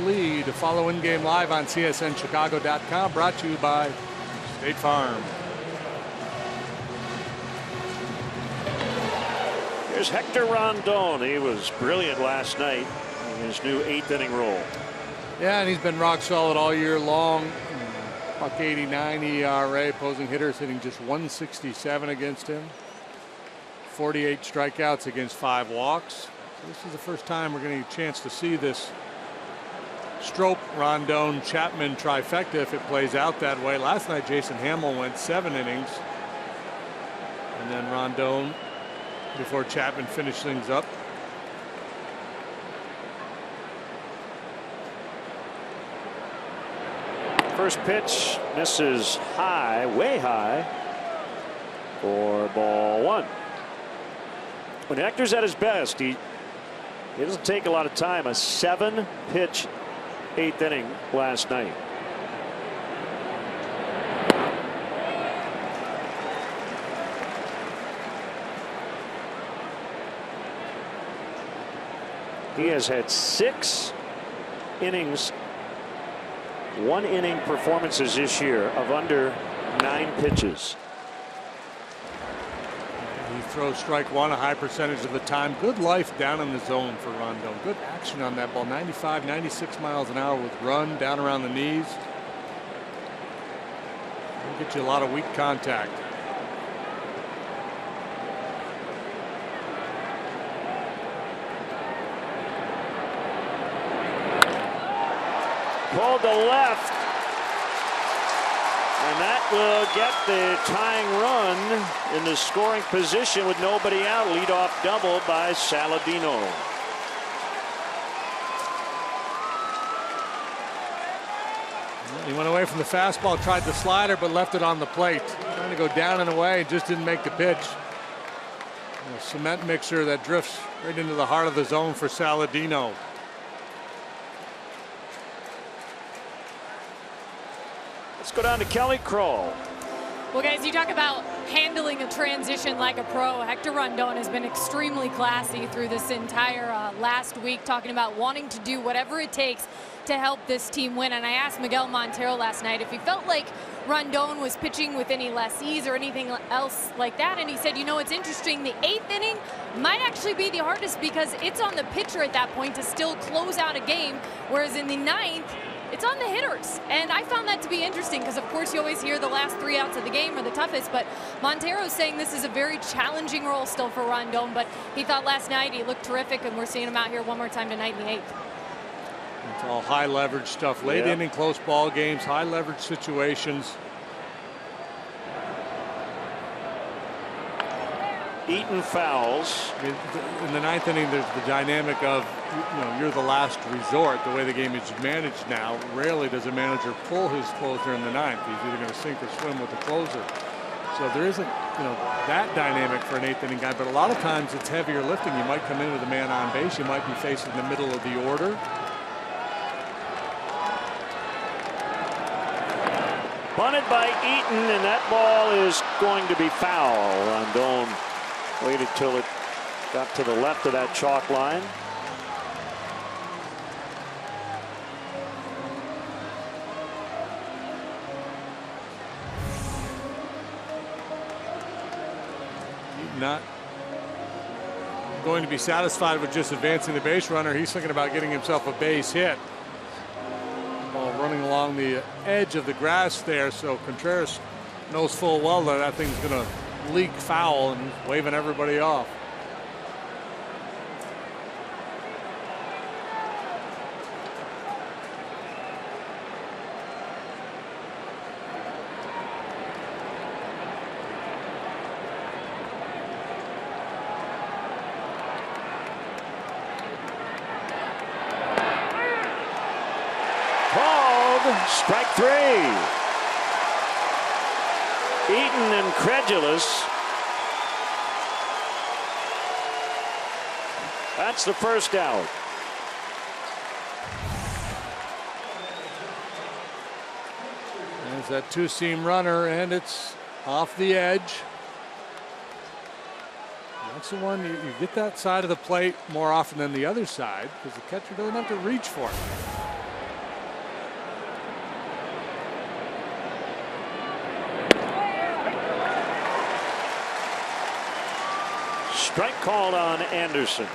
[SPEAKER 2] Lead. Follow in-game live on CSNChicago.com. Brought to you by State Farm.
[SPEAKER 1] Here's Hector Rondon. He was brilliant last night in his new 8th inning role.
[SPEAKER 2] Yeah, and he's been rock solid all year long. .89 ERA. Opposing hitters hitting just 167 against him. 48 strikeouts against 5 walks. So this is the first time we're getting a chance to see this Strop, Rondon, Chapman trifecta if it plays out that way. Last night Jason Hamill went 7 innings, and then Rondon before Chapman finished things up.
[SPEAKER 1] First pitch misses high, way high, for ball 1. When Hector's at his best, he doesn't take a lot of time. A 7-pitch 8th inning last night. He has had 6 innings, 1-inning performances this year of under 9 pitches.
[SPEAKER 2] He throws strike one a high percentage of the time. Good life down in the zone for Rondon. Good action on that ball. 95, 96 miles an hour with run down around the knees. It'll get you a lot of weak contact.
[SPEAKER 1] Pulled to left. And that will get the tying run in the scoring position with nobody out. Leadoff double by Saladino.
[SPEAKER 2] He went away from the fastball, tried the slider, but left it on the plate. Trying to go down and away, just didn't make the pitch. A cement mixer that drifts right into the heart of the zone for Saladino.
[SPEAKER 1] Let's go down to Kelly Kroll.
[SPEAKER 4] Well, guys, you talk about handling a transition like a pro. Hector Rondon has been extremely classy through this entire last week, talking about wanting to do whatever it takes to help this team win. And I asked Miguel Montero last night if he felt like Rondon was pitching with any less ease or anything else like that. And he said, you know, it's interesting. The 8th inning might actually be the hardest because it's on the pitcher at that point to still close out a game, whereas in the 9th, it's on the hitters. And I found that to be interesting because, of course, you always hear the last 3 outs of the game are the toughest. But Montero's saying this is a very challenging role still for Rondon. But he thought last night he looked terrific, and we're seeing him out here one more time tonight in the 8th.
[SPEAKER 2] It's all high leverage stuff. Late inning, close ball games, high leverage situations.
[SPEAKER 1] Eaton fouls.
[SPEAKER 2] I mean, in the 9th inning, there's the dynamic of, you know, you're the last resort. The way the game is managed now, rarely does a manager pull his closer in the 9th. He's either going to sink or swim with the closer. So there isn't, you know, that dynamic for an 8th inning guy. But a lot of times it's heavier lifting. You might come in with a man on base. You might be facing the middle of the order.
[SPEAKER 1] Bunted by Eaton, and that ball is going to be foul. Rondon waited till it got to the left of that chalk line.
[SPEAKER 2] Not going to be satisfied with just advancing the base runner. He's thinking about getting himself a base hit. Ball running along the edge of the grass there, so Contreras knows full well that that thing's going to leak foul and waving everybody off.
[SPEAKER 1] Strike 3. Eaton incredulous. That's the first out.
[SPEAKER 2] There's that two-seam runner, and it's off the edge. That's the one you get that side of the plate more often than the other side because the catcher doesn't have to reach for it.
[SPEAKER 1] Strike called on Anderson.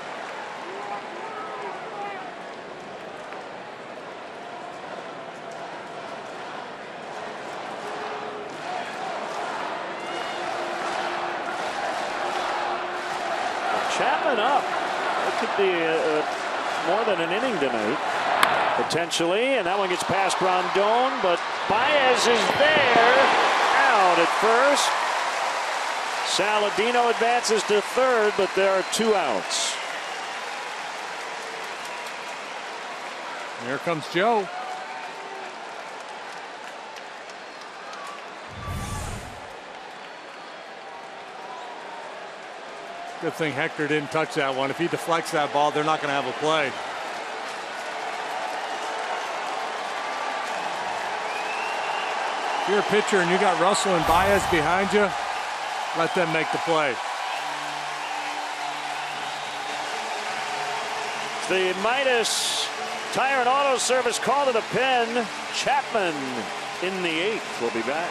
[SPEAKER 1] Chapman up. It could be more than an inning tonight, potentially. And that one gets past Rondon, but Baez is there. Out at first. Saladino advances to third, but there are 2 outs.
[SPEAKER 2] Here comes Joe. Good thing Hector didn't touch that one. If he deflects that ball, they're not going to have a play. If you're a pitcher and you got Russell and Baez behind you, let them make the play.
[SPEAKER 1] The Midas Tire and Auto Service call to the pen. Chapman in the 8th. We'll be back.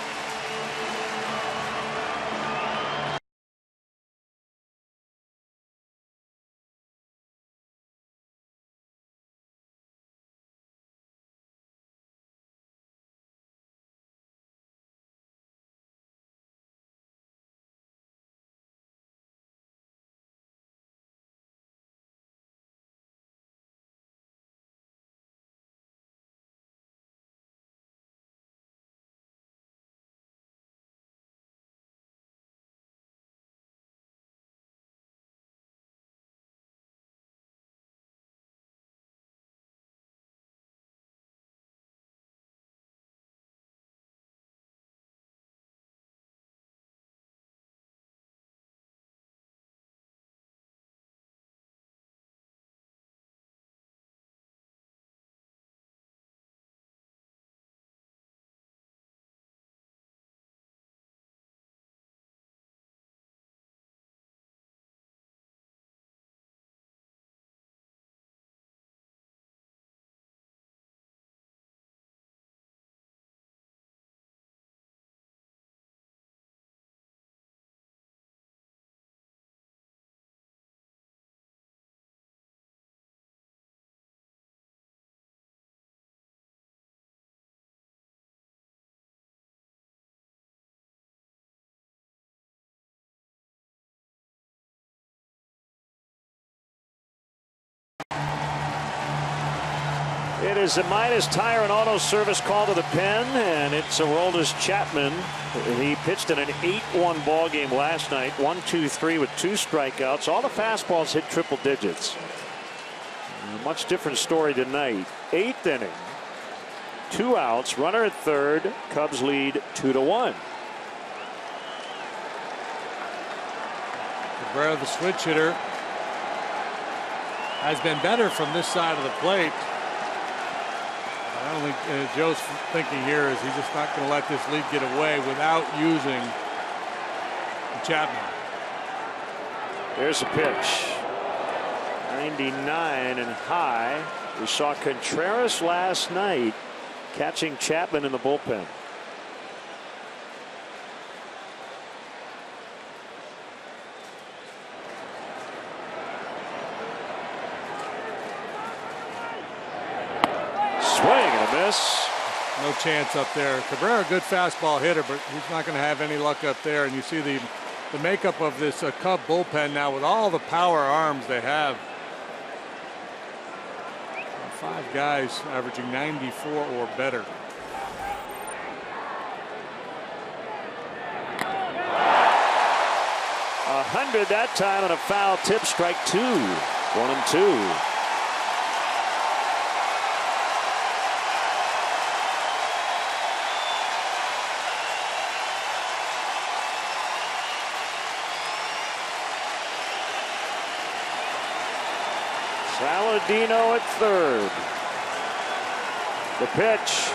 [SPEAKER 1] It is a minus tire and auto service call to the pen, and it's Aroldis Chapman. He pitched in an 8-1 ball game last night, 1-2-3 with 2 strikeouts. All the fastballs hit triple digits. A much different story tonight. 8th inning, 2 outs, runner at third. Cubs lead 2-1.
[SPEAKER 2] Cabrera, the switch hitter, has been better from this side of the plate. I don't think Joe's thinking here is he's just not going to let this lead get away without using Chapman.
[SPEAKER 1] There's a pitch. 99 and high. We saw Contreras last night catching Chapman in the bullpen. Swing and a miss.
[SPEAKER 2] No chance up there. Cabrera, a good fastball hitter, but he's not going to have any luck up there. And you see the makeup of this Cub bullpen now with all the power arms they have. 5 guys averaging 94 or better.
[SPEAKER 1] A 100 that time on a foul tip, strike 2. 1-2. Saladino at third. The pitch.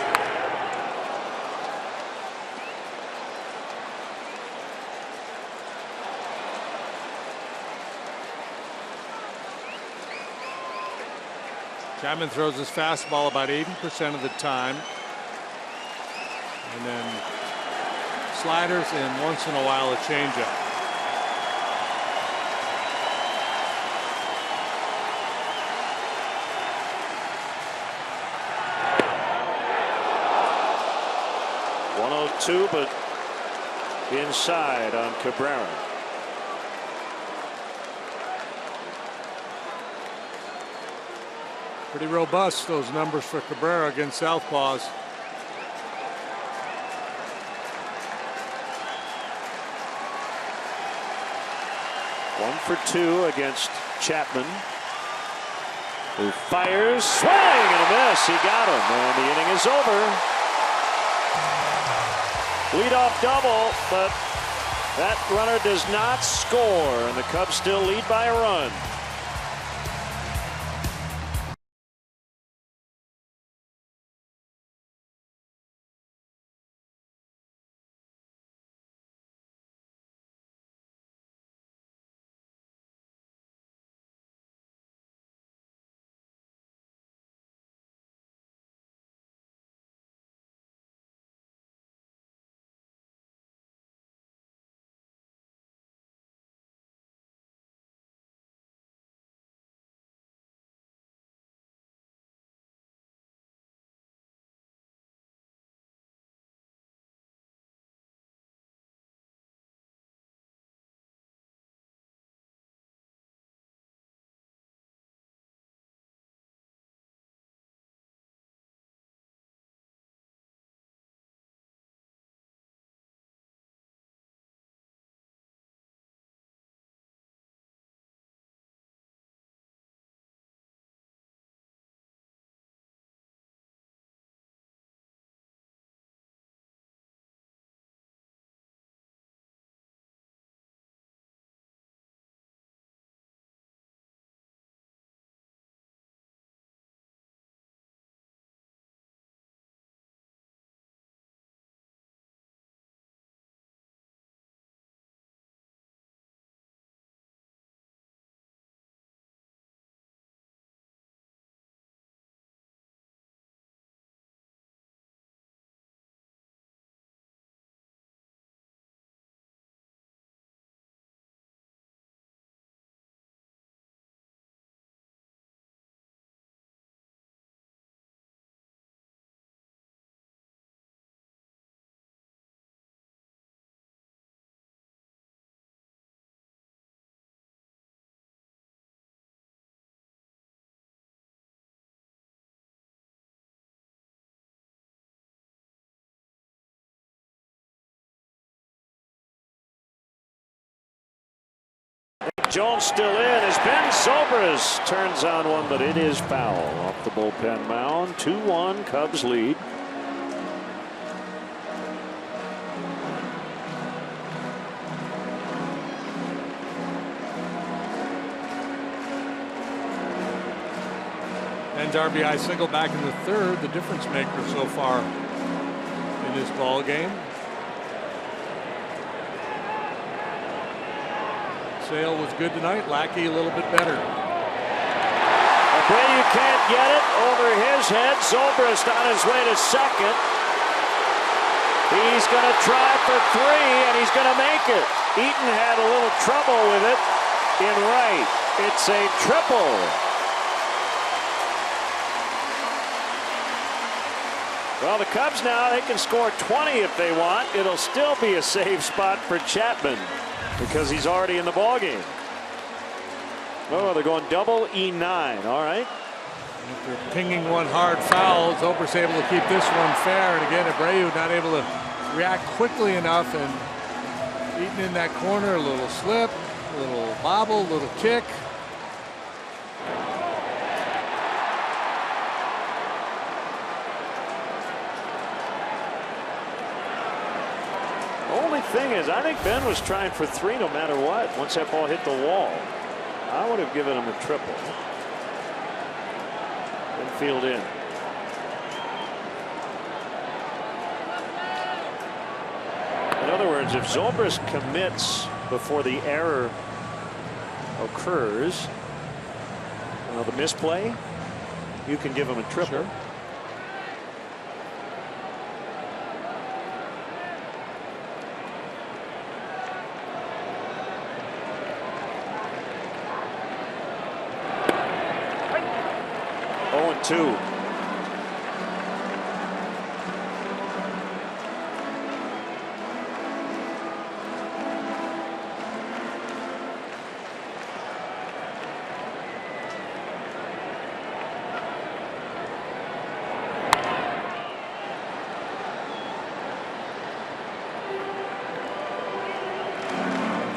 [SPEAKER 2] Chapman throws his fastball about 80% of the time. And then sliders and once in a while a changeup.
[SPEAKER 1] But inside on Cabrera.
[SPEAKER 2] Pretty robust, those numbers for Cabrera against southpaws.
[SPEAKER 1] One for 2 against Chapman, who fires, swing and a miss. He got him, and the inning is over. Leadoff double, but that runner does not score, and the Cubs still lead by a run. Jones still in as Ben Zobrist turns on one, but it is foul off the bullpen mound. 2-1 Cubs lead.
[SPEAKER 2] Ben's RBI single back in the third, the difference maker so far in this ball game. Sale was good tonight. Lackey a little bit better.
[SPEAKER 1] Abreu can't get it over his head. Zobrist on his way to second. He's going to try for 3, and he's going to make it. Eaton had a little trouble with it in right. It's a triple. Well, the Cubs now, they can score 20 if they want. It'll still be a safe spot for Chapman because he's already in the ballgame. Oh, they're going double E9. All right.
[SPEAKER 2] After pinging one hard foul, Zobrist able to keep this one fair. And again, Abreu not able to react quickly enough. And Eaton in that corner, a little slip, a little bobble, a little kick.
[SPEAKER 1] Only thing is, I think Ben was trying for 3 no matter what. Once that ball hit the wall, I would have given him a triple. Infield in. In other words, if Zobrist commits before the error occurs, the misplay, you can give him a triple.
[SPEAKER 2] Sure.
[SPEAKER 1] Two.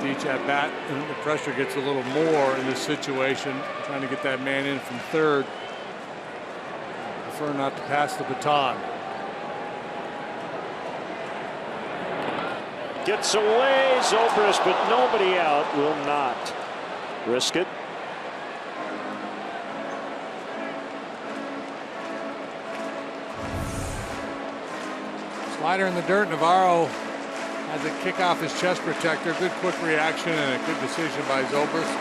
[SPEAKER 2] Each at bat, and the pressure gets a little more in this situation, trying to get that man in from third. Prefer not to pass the baton.
[SPEAKER 1] Gets away, Zobrist, but nobody out. Will not risk it.
[SPEAKER 2] Slider in the dirt. Navarro has a kick off his chest protector. Good quick reaction and a good decision by Zobrist.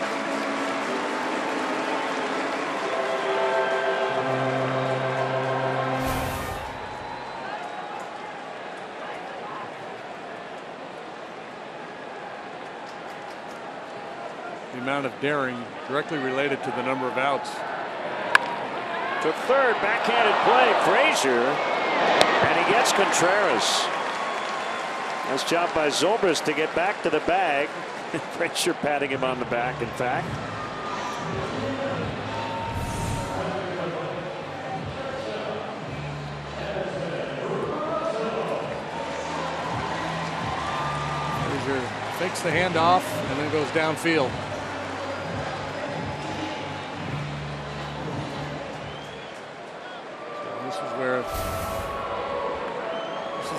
[SPEAKER 2] Amount of daring directly related to the number of outs.
[SPEAKER 1] To third, backhanded play, Frazier, and he gets Contreras. Nice job by Zobrist to get back to the bag. Frazier patting him on the back, in fact.
[SPEAKER 2] Frazier fakes the handoff and then goes downfield.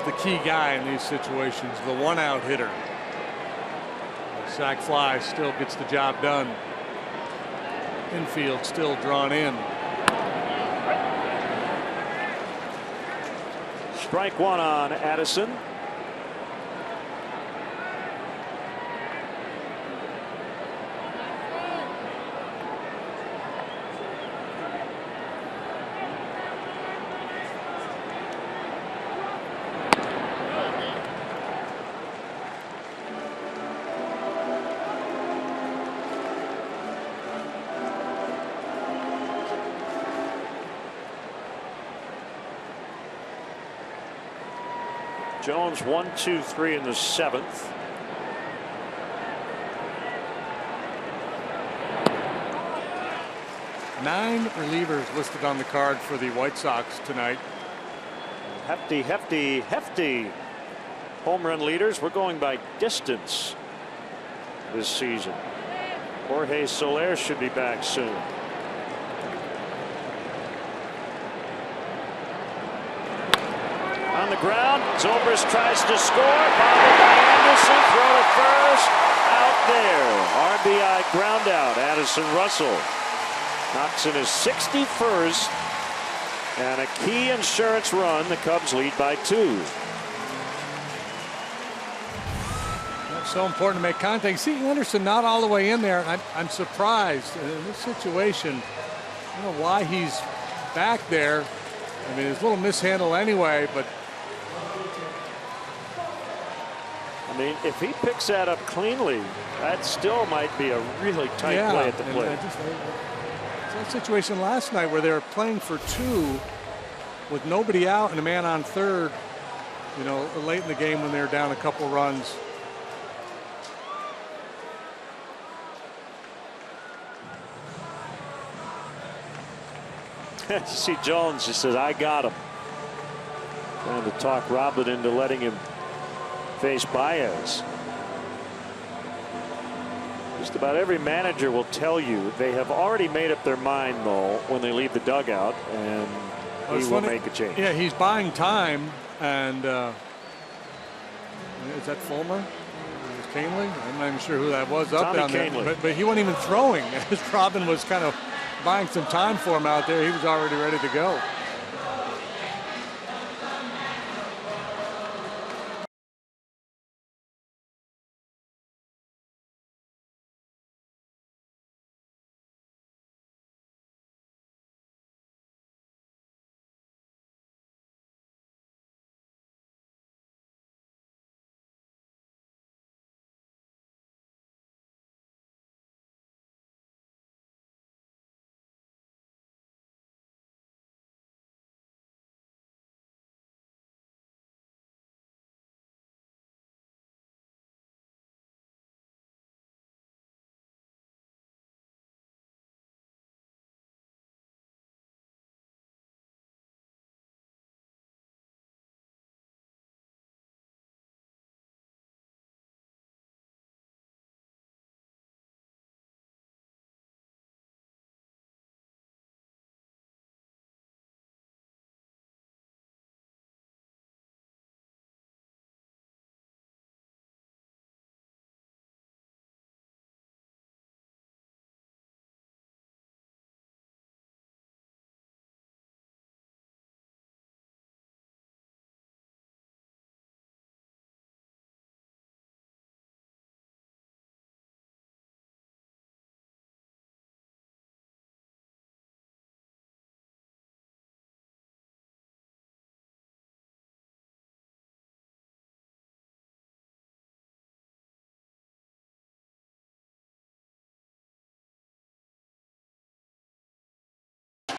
[SPEAKER 2] The key guy in these situations, the one-out hitter. The sac fly still gets the job done. Infield still drawn in.
[SPEAKER 1] Strike one on Addison. Jones 1, 2, 3 in the 7th.
[SPEAKER 2] Nine relievers listed on the card for the White Sox tonight.
[SPEAKER 1] Hefty home run leaders. We're going by distance this season. Jorge Soler should be back soon. On the ground, Zobrist tries to score. Followed by Anderson. Throw to first. Out there. RBI ground out. Addison Russell knocks in his 61st. And a key insurance run. The Cubs lead by 2.
[SPEAKER 2] It's so important to make contact. See Anderson not all the way in there. I'm surprised in this situation. I don't know why he's back there. I mean, it's a little mishandle anyway, but
[SPEAKER 1] I mean, if he picks that up cleanly, that still might be a really tight play at the plate.
[SPEAKER 2] It's that situation last night where they were playing for 2 with nobody out and a man on third, you know, late in the game when they were down a couple runs.
[SPEAKER 1] You see Jones just says, I got him. Trying to talk Robert into letting him face Baez. Just about every manager will tell you they have already made up their mind, though, when they leave the dugout, and he will make a change.
[SPEAKER 2] Yeah, he's buying time, and is that Fulmer? Is Canely? I'm not even sure who that was up down there. But he wasn't even throwing. As Robin was kind of buying some time for him out there, he was already ready to go.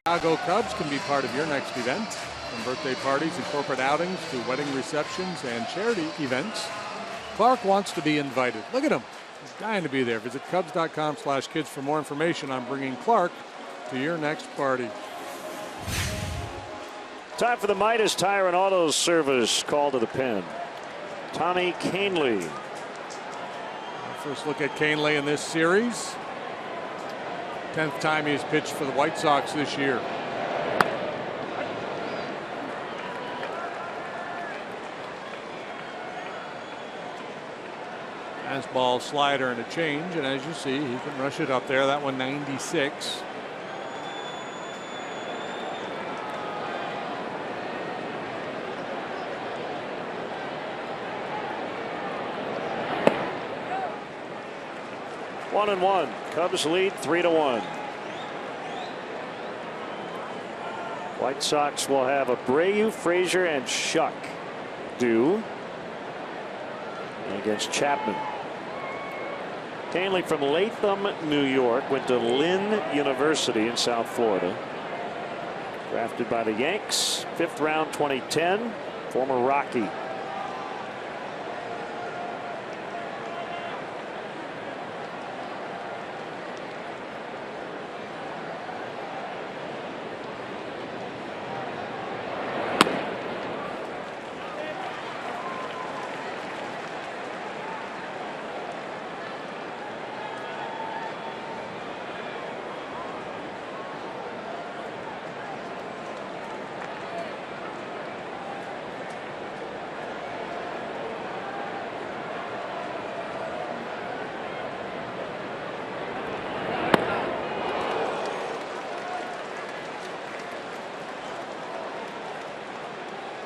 [SPEAKER 2] Chicago Cubs can be part of your next event. From birthday parties and corporate outings to wedding receptions and charity events, Clark wants to be invited. Look at him. He's dying to be there. Visit Cubs.com/kids for more information on bringing Clark to your next party.
[SPEAKER 1] Time for the Midas Tire and Auto Service call to the pen. Tommy Kahnle.
[SPEAKER 2] First look at Kahnle in this series. 10th time he's pitched for the White Sox this year. Fastball, slider, and a change, and as you see, he can rush it up there. That one 96.
[SPEAKER 1] One and one. Cubs lead 3-1. White Sox will have Abreu, Frazier, and Shuck due against Chapman. Kahnle from Latham, New York, went to Lynn University in South Florida. Drafted by the Yanks, 5th round 2010, former Rocky.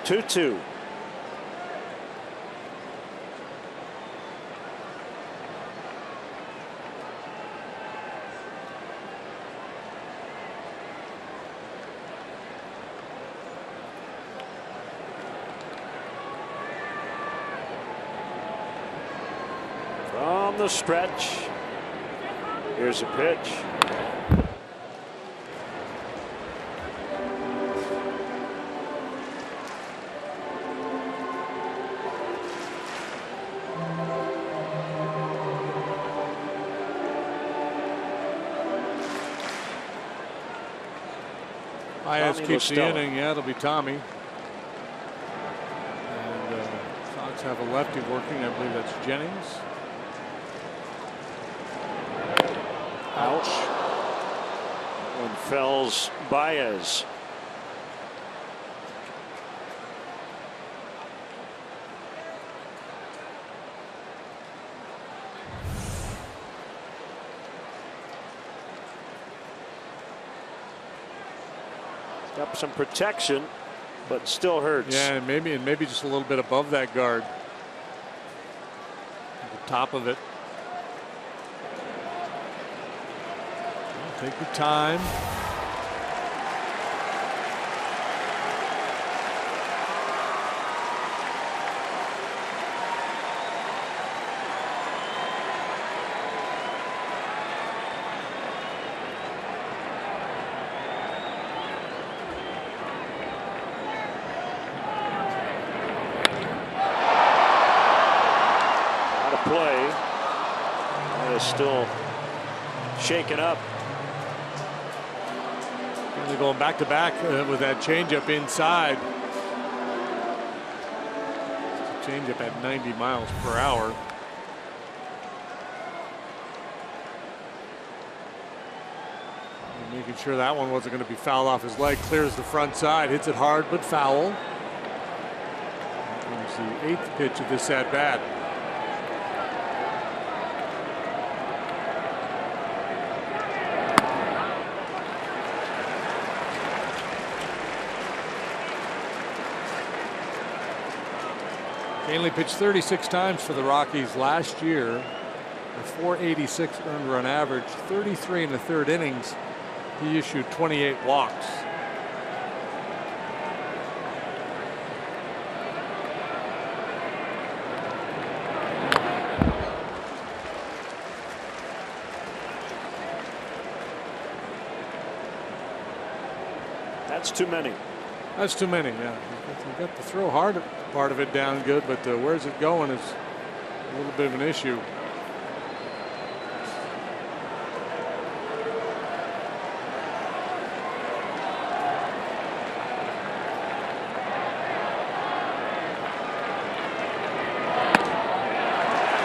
[SPEAKER 1] 2-2. From the stretch, here's a pitch.
[SPEAKER 6] Baez keeps the inning. Yeah, it'll be Tommy. And Sox have a lefty working. I believe that's Jennings.
[SPEAKER 1] Ouch. And fells Baez. Got some protection, but still hurts.
[SPEAKER 6] Yeah, and maybe just a little bit above that guard. At the top of it. Take your time.
[SPEAKER 1] Play. That is still shaken up.
[SPEAKER 6] And they're going back to back with that changeup inside. Changeup at 90 miles per hour. And making sure that one wasn't going to be fouled off his leg. Clears the front side, hits it hard but foul. Here comes the 8th pitch of this at bat. Only pitched 36 times for the Rockies last year. A 486 earned run average, 33 in the 3rd innings. He issued 28 walks.
[SPEAKER 1] That's too many.
[SPEAKER 6] That's too many, yeah. You got the throw hard part of it down good, but where's it going is a little bit of an issue.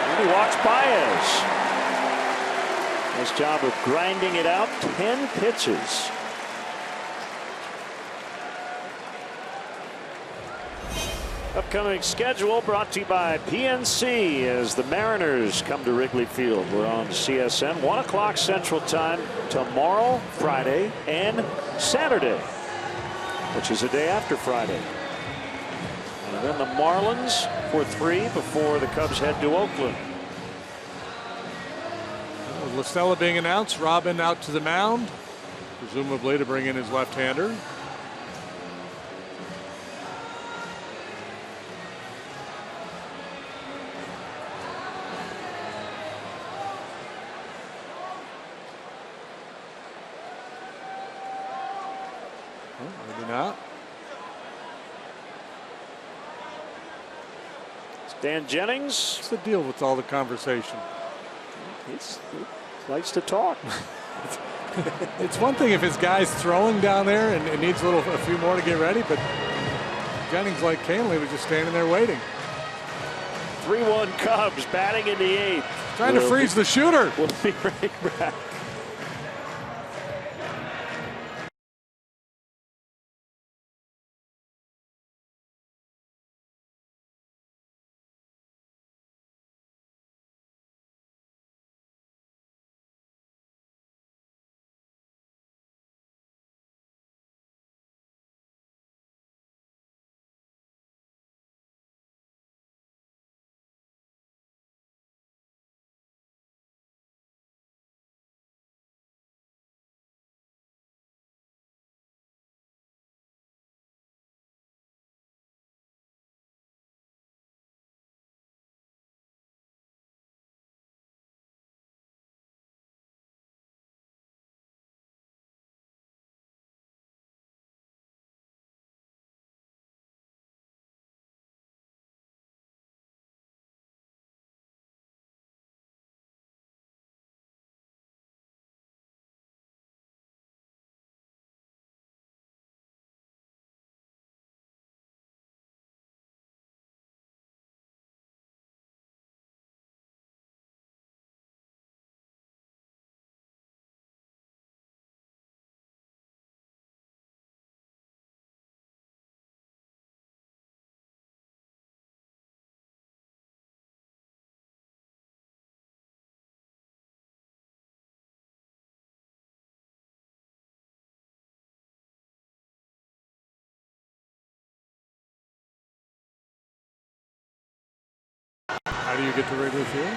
[SPEAKER 1] And he walks Baez. Nice job of grinding it out. 10 pitches. Upcoming schedule brought to you by PNC as the Mariners come to Wrigley Field. We're on CSN 1 o'clock Central Time tomorrow, Friday, and Saturday, which is a day after Friday. And then the Marlins for 3 before the Cubs head to Oakland.
[SPEAKER 6] With LaStella being announced, Robin out to the mound, presumably to bring in his left-hander. Maybe not.
[SPEAKER 1] Dan Jennings.
[SPEAKER 6] What's the deal with all the conversation?
[SPEAKER 1] He likes to talk.
[SPEAKER 6] It's one thing if his guy's throwing down there and it needs a few more to get ready, but Jennings, like Canley, was just standing there waiting.
[SPEAKER 1] 3-1 Cubs batting in the 8th.
[SPEAKER 6] Trying to freeze the shooter.
[SPEAKER 1] We'll be right back.
[SPEAKER 6] How do you get to Wrigley Field?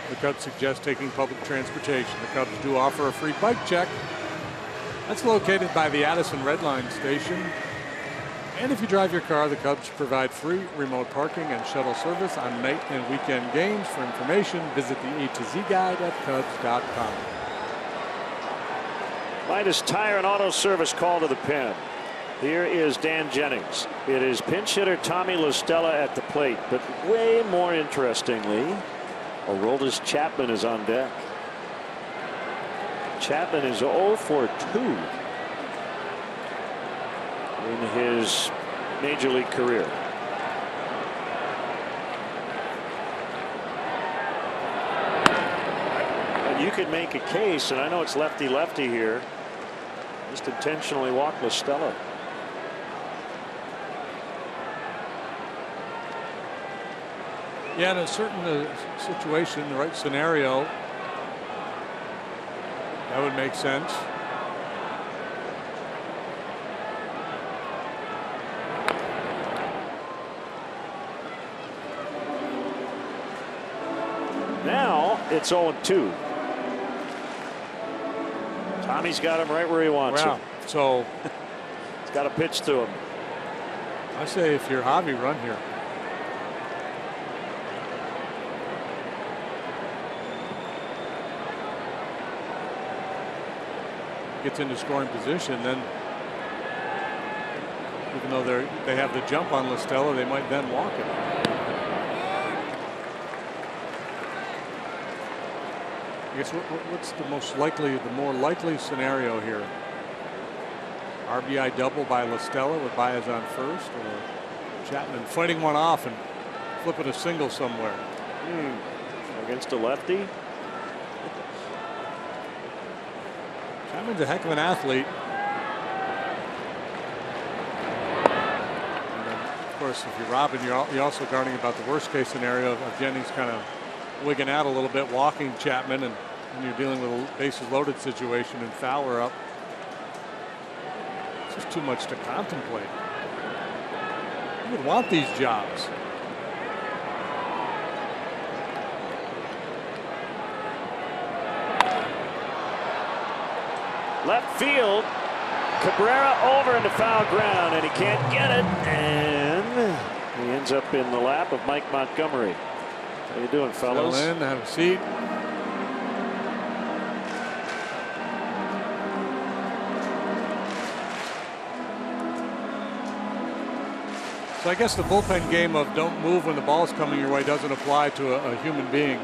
[SPEAKER 6] The Cubs suggest taking public transportation. The Cubs do offer a free bike check. That's located by the Addison Red Line station. And if you drive your car, the Cubs provide free remote parking and shuttle service on night and weekend games. For information, visit the A to Z guide at Cubs.com.
[SPEAKER 1] Midas Tire and Auto Service call to the pen. Here is Dan Jennings. It is pinch hitter Tommy La Stella at the plate, but way more interestingly, Aroldis Chapman is on deck. Chapman is 0 for 2 in his major league career. And you could make a case, and I know it's lefty-lefty here, just intentionally walk La Stella.
[SPEAKER 6] Yeah, in a certain situation, the right scenario, that would make sense.
[SPEAKER 1] Now it's 0-2. Tommy's got him right where he wants him.
[SPEAKER 6] So
[SPEAKER 1] he's got a pitch to him.
[SPEAKER 6] I say if you're Javi, run here. Gets into scoring position, then even though they have the jump on La Stella, they might then walk it. I guess what's the more likely scenario here? RBI double by La Stella with Baez on first, or Chapman fighting one off and flipping a single somewhere.
[SPEAKER 1] Against a lefty.
[SPEAKER 6] Chapman's a heck of an athlete. And then, of course, if you're Robin, you're also guarding about the worst case scenario of Jennings kind of wigging out a little bit, walking Chapman, and you're dealing with a bases loaded situation and Fowler up. It's just too much to contemplate. You would want these jobs.
[SPEAKER 1] Left field. Cabrera over into foul ground, and he can't get it. And he ends up in the lap of Mike Montgomery. How you doing, fellas?
[SPEAKER 6] Settle in, have a seat. So I guess the bullpen game of don't move when the ball's coming your way doesn't apply to a human being.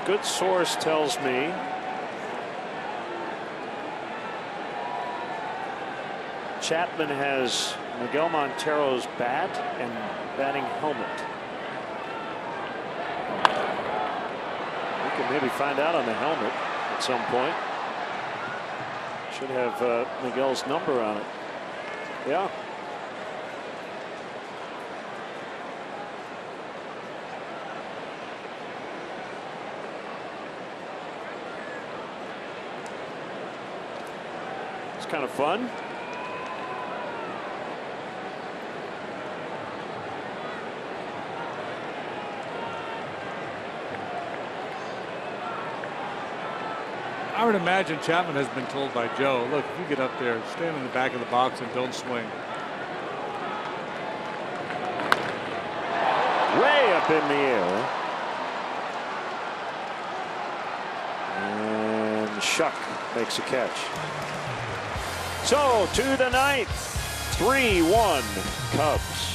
[SPEAKER 1] Good source tells me Chapman has Miguel Montero's bat and batting helmet. We can maybe find out on the helmet at some point. Should have Miguel's number on it. Yeah. Kind of fun.
[SPEAKER 6] I would imagine Chapman has been told by Joe, look, if you get up there, stand in the back of the box and don't swing.
[SPEAKER 1] Way up in the air. And Shuck makes a catch. So to the ninth, 3-1 Cubs.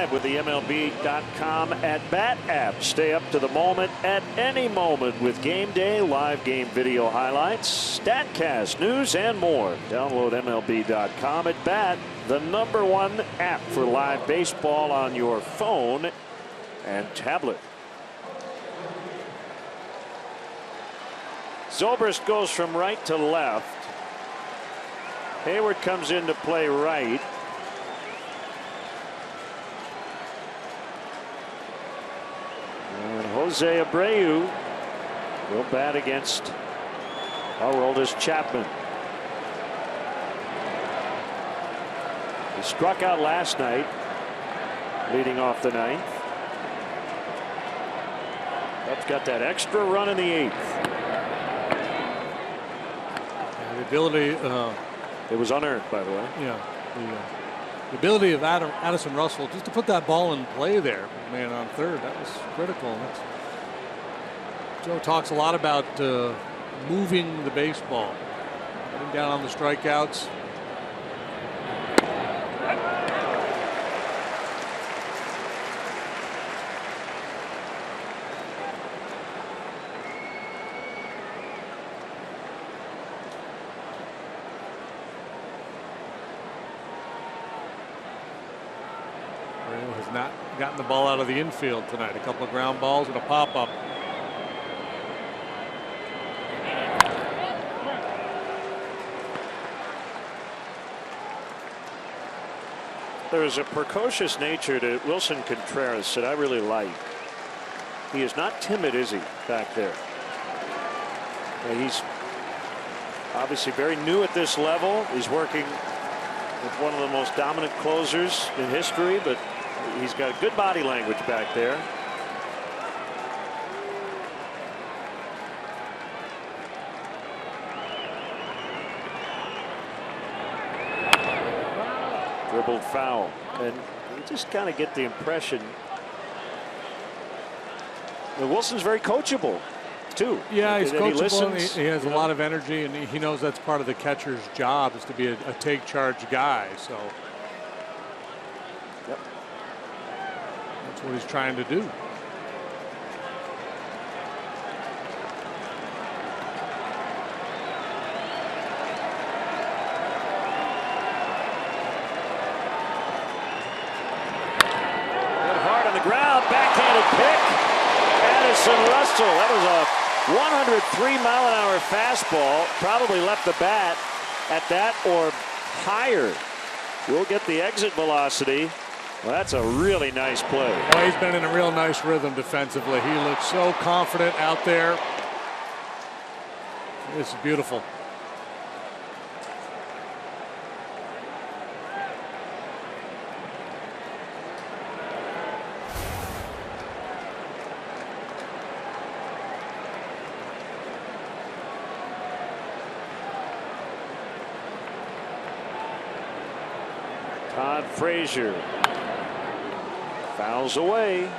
[SPEAKER 1] With the MLB.com at Bat app. Stay up to the moment at any moment with Game Day, live game video highlights, StatCast, news, and more. Download MLB.com at Bat, the #1 app for live baseball on your phone and tablet. Zobrist goes from right to left. Hayward comes in to play right. And Jose Abreu will bat against Aroldis Chapman. He struck out last night, leading off the 9th. Cubs got that extra run in the 8th.
[SPEAKER 6] The ability.
[SPEAKER 1] It was unearned, by the way.
[SPEAKER 6] Yeah. The ability of Addison Russell just to put that ball in play there, man, on third, that was critical. Joe talks a lot about moving the baseball, getting down on the strikeouts. Has not gotten the ball out of the infield tonight. A couple of ground balls and a pop-up.
[SPEAKER 1] There is a precocious nature to Wilson Contreras that I really like. He is not timid, is he, back there? He's obviously very new at this level. He's working with one of the most dominant closers in history, but he's got good body language back there. Dribbled foul, and you just kind of get the impression that Wilson's very coachable too.
[SPEAKER 6] Yeah, he's coachable.
[SPEAKER 1] He
[SPEAKER 6] he has a lot of energy, and he knows that's part of the catcher's job, is to be a take charge guy. So
[SPEAKER 1] yep,
[SPEAKER 6] that's what he's trying to do.
[SPEAKER 1] Ground, backhanded pick. Addison Russell. That was a 103-mile-an-hour fastball. Probably left the bat at that or higher. We'll get the exit velocity. Well, that's a really nice play.
[SPEAKER 6] Well, he's been in a real nice rhythm defensively. He looks so confident out there. This is beautiful.
[SPEAKER 1] Todd Frazier fouls away.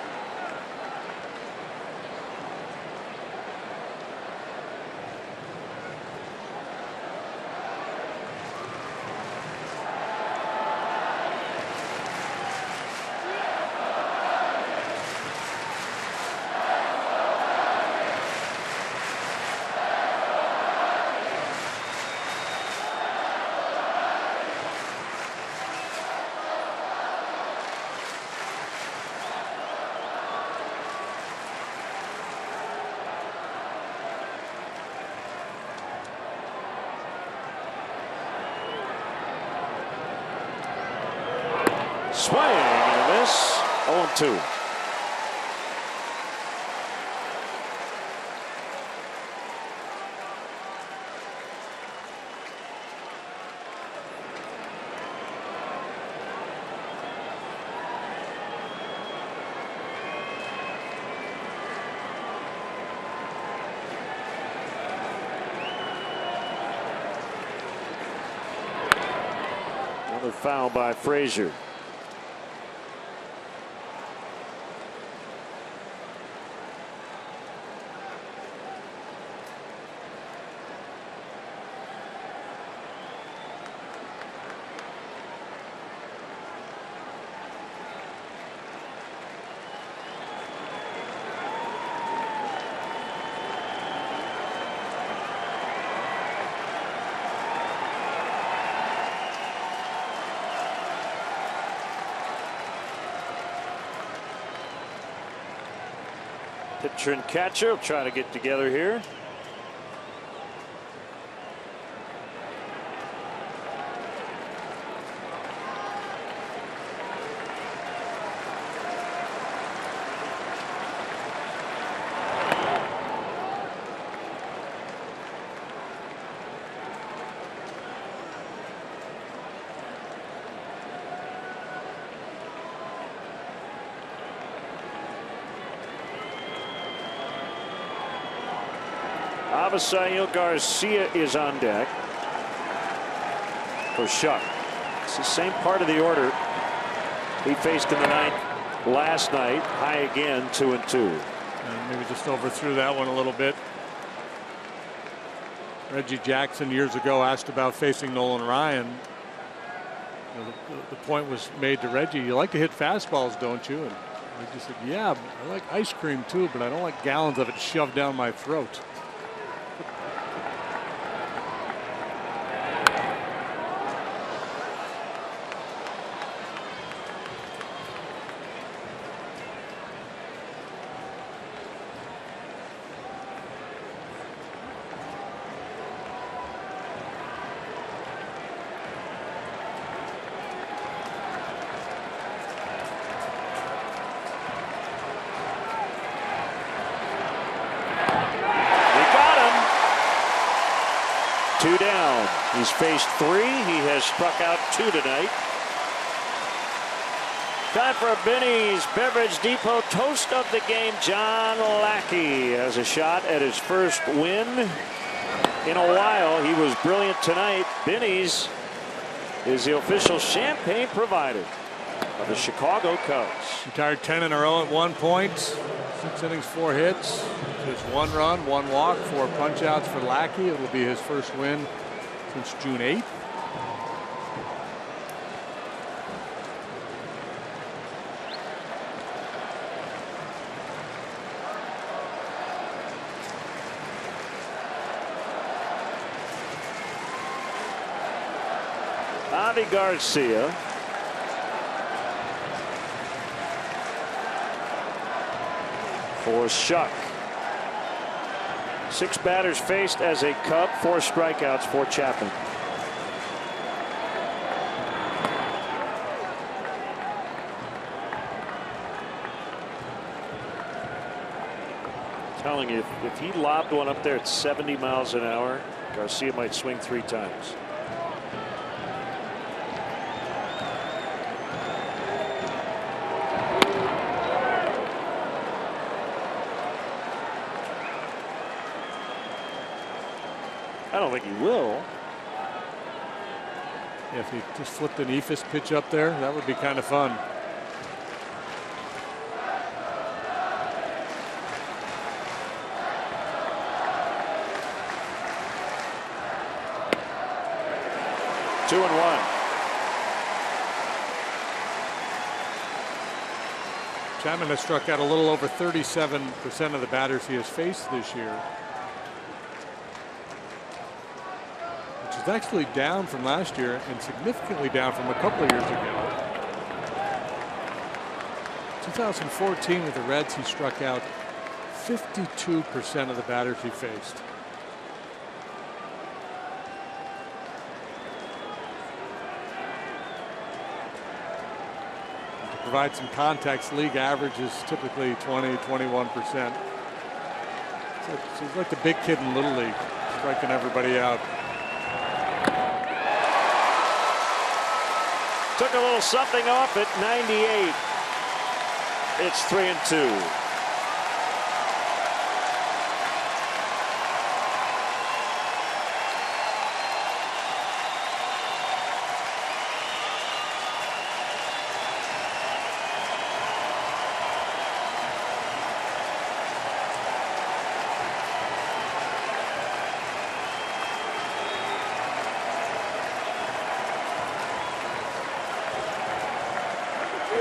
[SPEAKER 1] Swing and a miss. 0-2. Another foul by Frazier. Pitcher and catcher will try to get together here. Avisail Garcia is on deck for Shuck. It's the same part of the order he faced in the ninth last night. High again, 2-2.
[SPEAKER 6] And maybe just overthrew that one a little bit. Reggie Jackson years ago asked about facing Nolan Ryan. You know, the point was made to Reggie, you like to hit fastballs, don't you? And Reggie said, yeah, I like ice cream too, but I don't like gallons of it shoved down my throat.
[SPEAKER 1] Two down. He's faced three. He has struck out two tonight. Time for a Benny's Beverage Depot toast of the game. John Lackey has a shot at his first win in a while. He was brilliant tonight. Benny's is the official champagne provider of the Chicago Cubs.
[SPEAKER 6] Retired 10 in a row at 1 point. 6 innings, 4 hits. Just 1 run, 1 walk, 4 punch outs for Lackey. It will be his first win since June 8th.
[SPEAKER 1] Avi Garcia. For Shuck. 6 batters faced as a Cub, 4 strikeouts for Chapman. Telling you, if he lobbed one up there at 70 miles an hour, Garcia might swing 3 times. I don't think he will.
[SPEAKER 6] Yeah, if he just flipped an Ephus pitch up there, that would be kind of fun.
[SPEAKER 1] Two and one.
[SPEAKER 6] Chapman has struck out a little over 37% of the batters he has faced this year. It's actually down from last year and significantly down from a couple of years ago. 2014 with the Reds, he struck out 52% of the batters he faced. To provide some context, league average is typically 20-21%. So he's like the big kid in Little League, striking everybody out.
[SPEAKER 1] Took a little something off at 98. It's 3-2.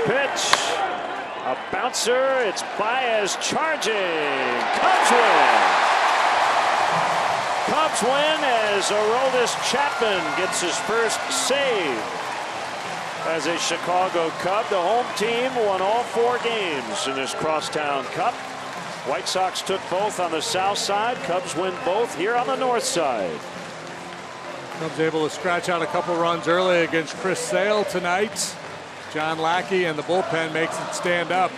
[SPEAKER 1] Pitch, a bouncer. It's Baez charging. Cubs win. Cubs win as Aroldis Chapman gets his first save as a Chicago Cub. The home team won all 4 games in this Crosstown Cup. White Sox took both on the south side. Cubs win both here on the north side.
[SPEAKER 6] Cubs able to scratch out a couple runs early against Chris Sale tonight. John Lackey and the bullpen makes it stand up.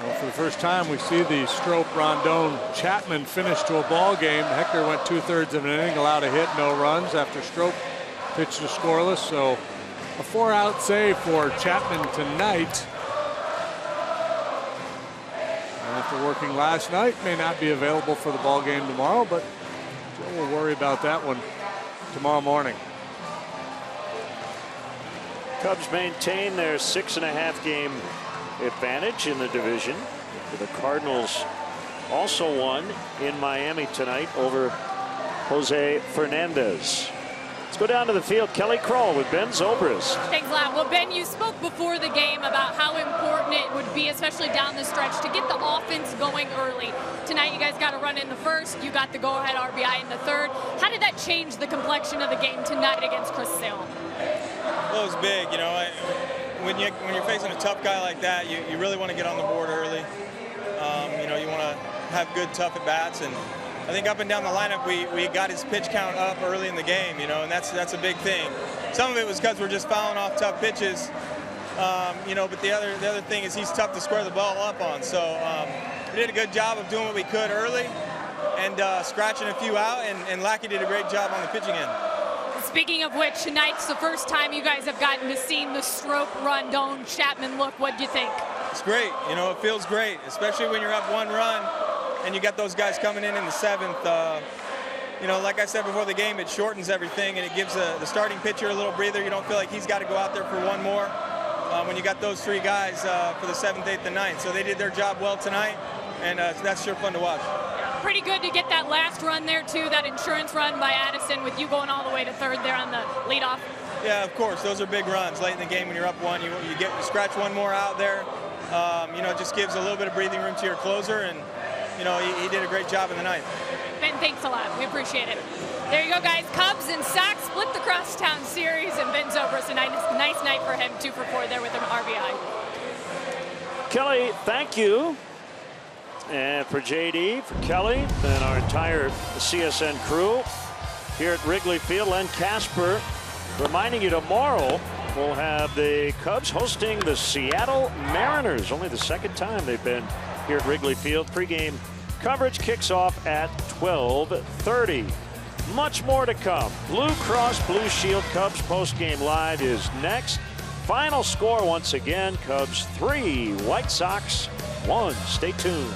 [SPEAKER 6] Well, for the first time, we see the Strop, Rondon, Chapman finish to a ball game. Hector went 2/3 of an inning, allowed a hit, no runs after Strop pitched to scoreless. So a 4-out save for Chapman tonight. After working last night, may not be available for the ball game tomorrow, but Joe will worry about that one tomorrow morning.
[SPEAKER 1] Cubs maintain their 6.5 game advantage in the division. The Cardinals also won in Miami tonight over Jose Fernandez. Let's go down to the field. Kelly Kroll with Ben Zobrist.
[SPEAKER 4] Thanks a lot. Well, Ben, you spoke before the game about how important it would be, especially down the stretch, to get the offense going early. Tonight, you guys got a run in the first. You got the go-ahead RBI in the third. How did that change the complexion of the game tonight against Chris Sale?
[SPEAKER 7] Well, it was big. You know, when you're facing a tough guy like that, you really want to get on the board early. You know, you want to have good, tough at-bats, and I think up and down the lineup, we got his pitch count up early in the game, you know, and that's a big thing. Some of it was because we're just fouling off tough pitches, you know, but the other thing is he's tough to square the ball up on. So we did a good job of doing what we could early and scratching a few out, and Lackey did a great job on the pitching end.
[SPEAKER 4] Speaking of which, tonight's the first time you guys have gotten to see the Strop, Rondon, Chapman look. What do you think?
[SPEAKER 7] It's great. You know, it feels great, especially when you're up 1 run. And you got those guys coming in the 7th. You know, like I said before the game, it shortens everything, and it gives the starting pitcher a little breather. You don't feel like he's got to go out there for one more when you got those 3 guys for the 7th, 8th, and 9th. So they did their job well tonight, and that's sure fun to watch.
[SPEAKER 4] Pretty good to get that last run there, too, that insurance run by Addison with you going all the way to third there on the leadoff.
[SPEAKER 7] Yeah, of course. Those are big runs late in the game when you're up 1. You scratch 1 more out there. You know, it just gives a little bit of breathing room to your closer, and you know, he did a great job in the 9th.
[SPEAKER 4] Ben, thanks a lot. We appreciate it. There you go, guys. Cubs and Sox split the crosstown series, and Ben Zobrist, a nice night for him. 2 for 4 there with an RBI.
[SPEAKER 1] Kelly, thank you. And for JD, for Kelly, and our entire CSN crew here at Wrigley Field, Len Casper reminding you tomorrow we'll have the Cubs hosting the Seattle Mariners. Only the 2nd time they've been here at Wrigley Field. Pre-game coverage kicks off at 12:30. Much more to come. Blue Cross Blue Shield Cubs post-game live is next. Final score once again, Cubs 3, White Sox 1. Stay tuned.